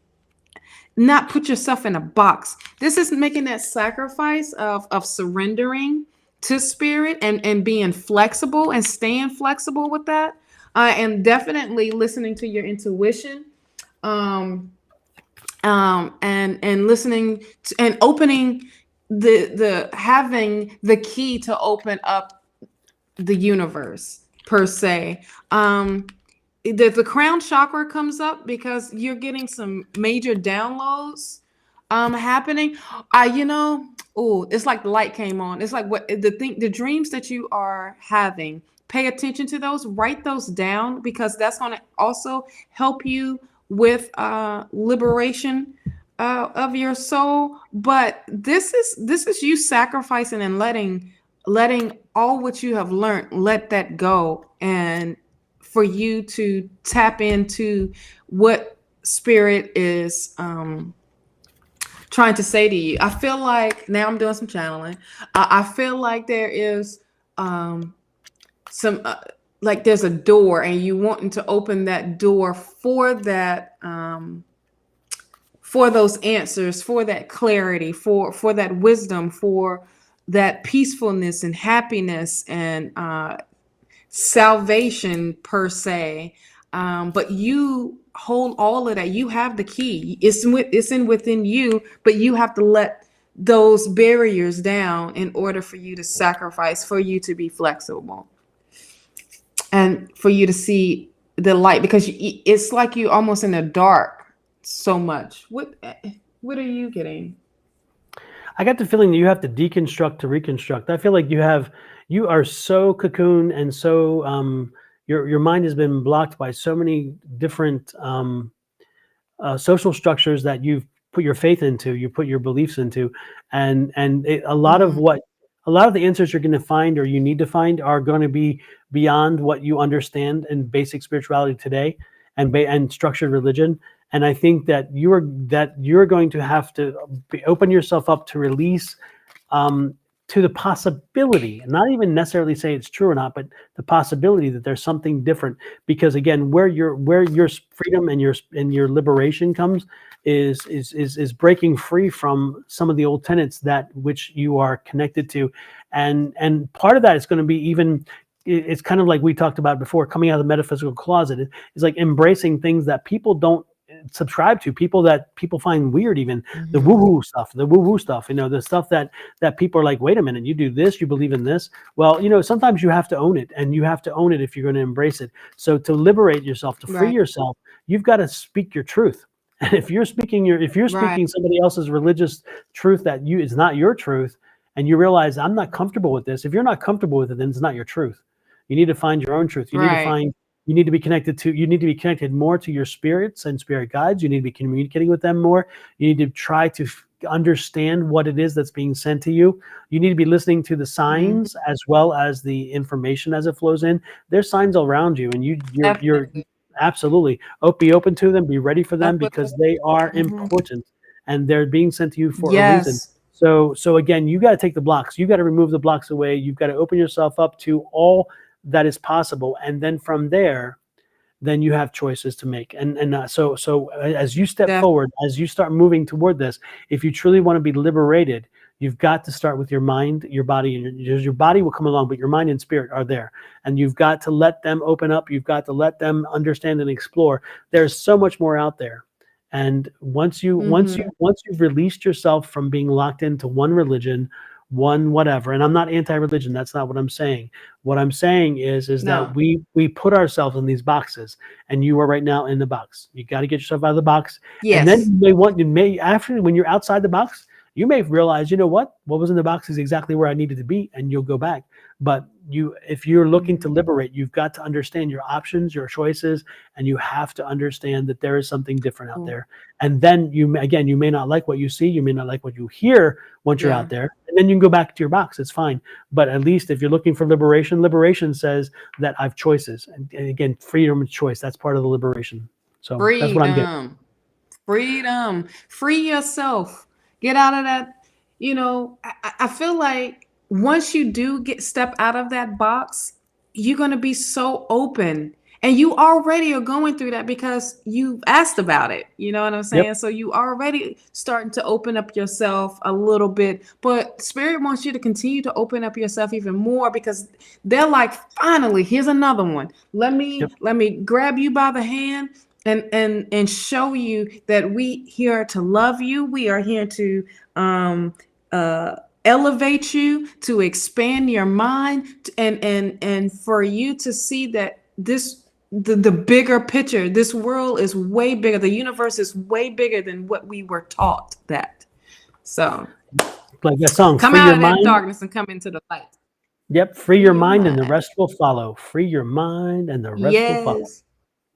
not put yourself in a box. This is making that sacrifice of surrendering to spirit, and being flexible and staying flexible with that, and definitely listening to your intuition, um, and listening to, and opening the having the key to open up the universe per se. The crown chakra comes up because you're getting some major downloads happening. Oh, it's like the light came on. It's like what the dreams that you are having, pay attention to those, write those down, because that's going to also help you with liberation of your soul. But this is you sacrificing and letting all what you have learned, let that go, and for you to tap into what spirit is trying to say to you. I feel like now I'm doing some channeling. I feel like there is some like there's a door, and you wanting to open that door for that, for those answers, for that clarity, for that wisdom, for that peacefulness and happiness, and salvation per se. But you hold all of that. You have the key. It's in within you, but you have to let those barriers down in order for you to sacrifice, for you to be flexible, and for you to see the light, because it's like you almost in the dark so much. What are you getting? I got the feeling that you have to deconstruct to reconstruct. I feel like you are so cocooned, and so your mind has been blocked by so many different social structures that you've put your faith into, you put your beliefs into, and a lot of a lot of the answers you're going to find or you need to find are going to be beyond what you understand in basic spirituality today and structured religion. And I think that you're going to have to open yourself up to release, to the possibility, not even necessarily say it's true or not, but the possibility that there's something different. Because again, where your freedom and your liberation comes is breaking free from some of the old tenets that which you are connected to, and part of that is going to be even. It's kind of like we talked about before, coming out of the metaphysical closet. It's like embracing things that people don't subscribe to, that people find weird, even the woo-woo stuff, the stuff that people are like, wait a minute, you do this, you believe in this. Well, sometimes you have to own it, and you have to own it if you're going to embrace it. So to liberate yourself, to free yourself, you've got to speak your truth. And if you're speaking somebody else's religious truth that is not your truth, and you realize, I'm not comfortable with this, if you're not comfortable with it, then it's not your truth. You need to find your own truth. You need to be connected more to your spirits and spirit guides. You need to be communicating with them more. You need to try to understand what it is that's being sent to you. You need to be listening to the signs as well as the information as it flows in. There's signs all around you, and you're absolutely be open to them. Be ready for them, because they are important, and they're being sent to you for a reason. So again, you got to take the blocks. You got to remove the blocks away. You've got to open yourself up to all that is possible, and then from there, then you have choices to make. So as you step forward, as you start moving toward this, if you truly want to be liberated, you've got to start with your mind, your body, and your body will come along, but your mind and spirit are there, and you've got to let them open up. You've got to let them understand and explore. There's so much more out there. And once you've released yourself from being locked into one religion, one whatever, and I'm not anti-religion, that's not what I'm saying. What I'm saying is that we put ourselves in these boxes, and you are right now in the box. You got to get yourself out of the box. And then after, when you're outside the box, you may realize, what was in the box is exactly where I needed to be, and you'll go back. But if you're looking to liberate, you've got to understand your options, your choices, and you have to understand that there is something different out there. And then you may not like what you see, you may not like what you hear once you're out there, and then you can go back to your box. It's fine. But at least if you're looking for liberation says that I've choices. And again, freedom of choice, that's part of the liberation. So that's what I'm getting. Freedom. Free yourself. Get out of that. I feel like once you do step out of that box, you're going to be so open, and you already are going through that because you asked about it. You know what I'm saying? So you already starting to open up yourself a little bit, but Spirit wants you to continue to open up yourself even more, because they're like, finally, here's another one. Let me grab you by the hand and show you that we here to love you. We are here to elevate you, to expand your mind, and for you to see that the bigger picture, this world is way bigger. The universe is way bigger than what we were taught that. So like that song, come out of that darkness and come into the light. Yep. Free your mind and the rest will follow. Free your mind and the rest will follow.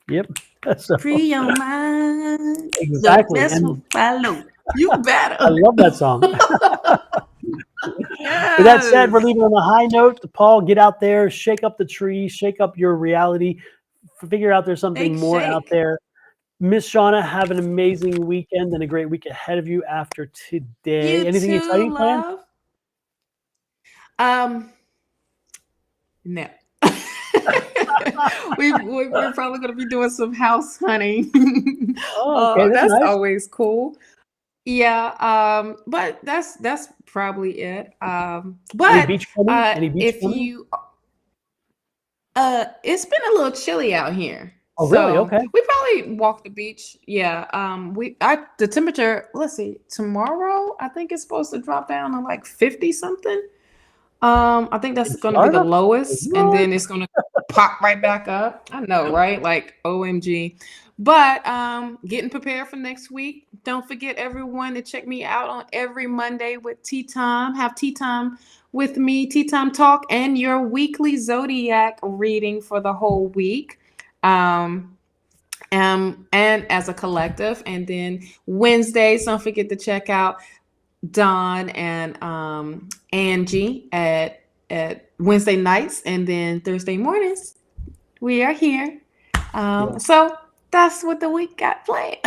Yep. So, free your mind. Exactly. The rest will follow. You better. I love that song. With that said, we're leaving on a high note. Paul, get out there, shake up the tree, shake up your reality, figure out there's something more out there. Miss Shawna, have an amazing weekend and a great week ahead of you after today. Anything exciting planned? No. we're probably going to be doing some house hunting. Okay, that's nice. always cool. Yeah, but that's probably it. But Any beach if you it's been a little chilly out here. Oh, really? Okay. We probably walk the beach. Yeah. The temperature, let's see, tomorrow I think it's supposed to drop down to like 50 something. I think that's going to be the lowest, and then it's going to pop right back up. I know, right? Like OMG. But getting prepared for next week. Don't forget, everyone, to check me out on every Monday with Tea Time. Have tea time with me, Tea Time Talk, and your weekly zodiac reading for the whole week. And as a collective. And then Wednesdays, don't forget to check out Don and Angie at Wednesday nights, and then Thursday mornings we are here. Yeah. So that's what the week got planned.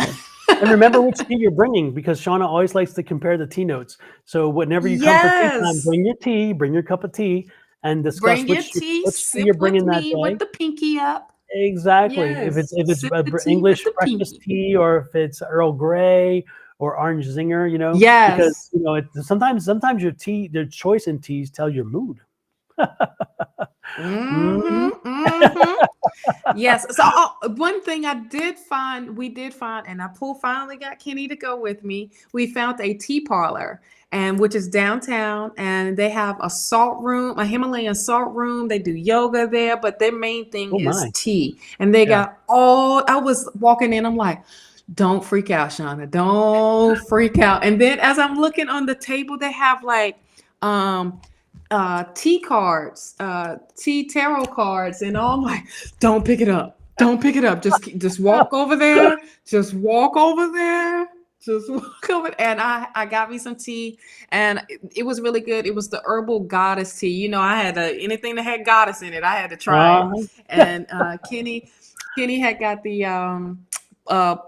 And remember which tea you're bringing, because Shawna always likes to compare the tea notes. So whenever you come for tea time, Yes. bring your tea, bring your cup of tea, and discuss Bring your tea, which tea you're sip with bringing that me with day. the pinky up. Exactly. Yes. If it's Sip the tea with English the breakfast pinky. tea, or if it's Earl Grey or Orange Zinger, because Yes. sometimes your choice in teas tell your mood. Mhm. Mm-hmm. Mm-hmm. Yes. So one thing we did find, and I finally got Kenny to go with me. We found a tea parlor, and which is downtown, and they have a salt room, a Himalayan salt room. They do yoga there, but their main thing Oh is my. tea. And they Yeah. got I was walking in, I'm like, don't freak out, Shawna. Don't freak out. And then as I'm looking on the table, they have like um tea cards, tea tarot cards, and all. I'm like, don't pick it up. Don't pick it up. Just walk over there. Just walk over there. Just walk over. And I got me some tea, and it was really good. It was the herbal goddess tea. I had anything that had goddess in it. I had to try it. Uh-huh. And Kenny had got the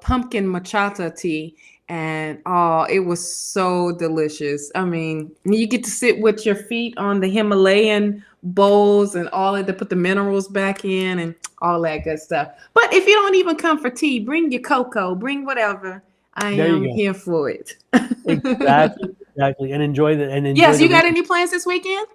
pumpkin matcha tea, and oh, it was so delicious. I mean, you get to sit with your feet on the Himalayan bowls and all of to put the minerals back in and all that good stuff. But if you don't even come for tea, bring your cocoa, bring whatever. I There am you go. here for it. Exactly. And enjoy Yes, the you got reading. any plans this weekend?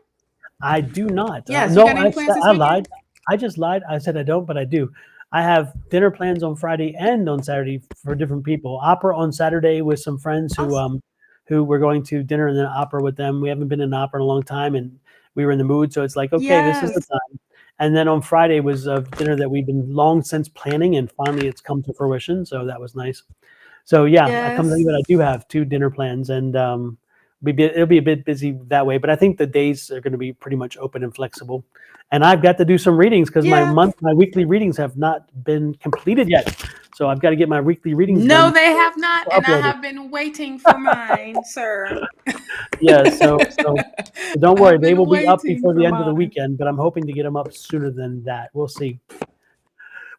I do not. Yes, you No, got any plans this I weekend? lied. I just lied. I said I don't, but I do. I have dinner plans on Friday and on Saturday for different people. Opera on Saturday with some friends Awesome. who we're going to dinner and then opera with them. We haven't been in opera in a long time, and we were in the mood, so it's like, okay, this is the Yes. time. And then on Friday was a dinner that we've been long since planning, and finally it's come to fruition. So that was nice. So yeah, I come to Yes. think that I do have two dinner plans, and it'll be a bit busy that way. But I think the days are going to be pretty much open and flexible. And I've got to do some readings because Yeah. my weekly readings have not been completed yet. So I've got to get my weekly readings No, done they have not, for and I uploaded. have been waiting for mine, sir. Yeah, so don't I worry, have they been will be up waiting before for the end of the mine. weekend. But I'm hoping to get them up sooner than that. We'll see.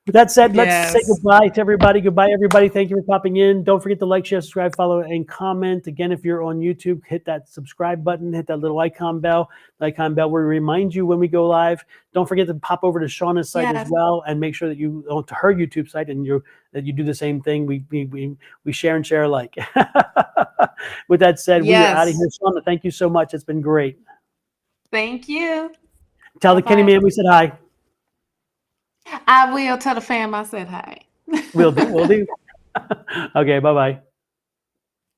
With that said, let's say Yes. goodbye to everybody. Goodbye, everybody. Thank you for popping in. Don't forget to like, share, subscribe, follow, and comment. Again, if you're on YouTube, hit that subscribe button, hit that little icon bell. The icon bell will remind you when we go live. Don't forget to pop over to Shawna's site as Yes. well, and make sure that you go to her YouTube site and that you do the same thing. We share and share alike. With that said, we are out of Yes. here. Shawna, thank you so much. It's been great. Thank you. Tell the Kenny Bye-bye. Man we said hi. I will tell the fam I said hi. We'll do. We'll do. Okay. Bye bye.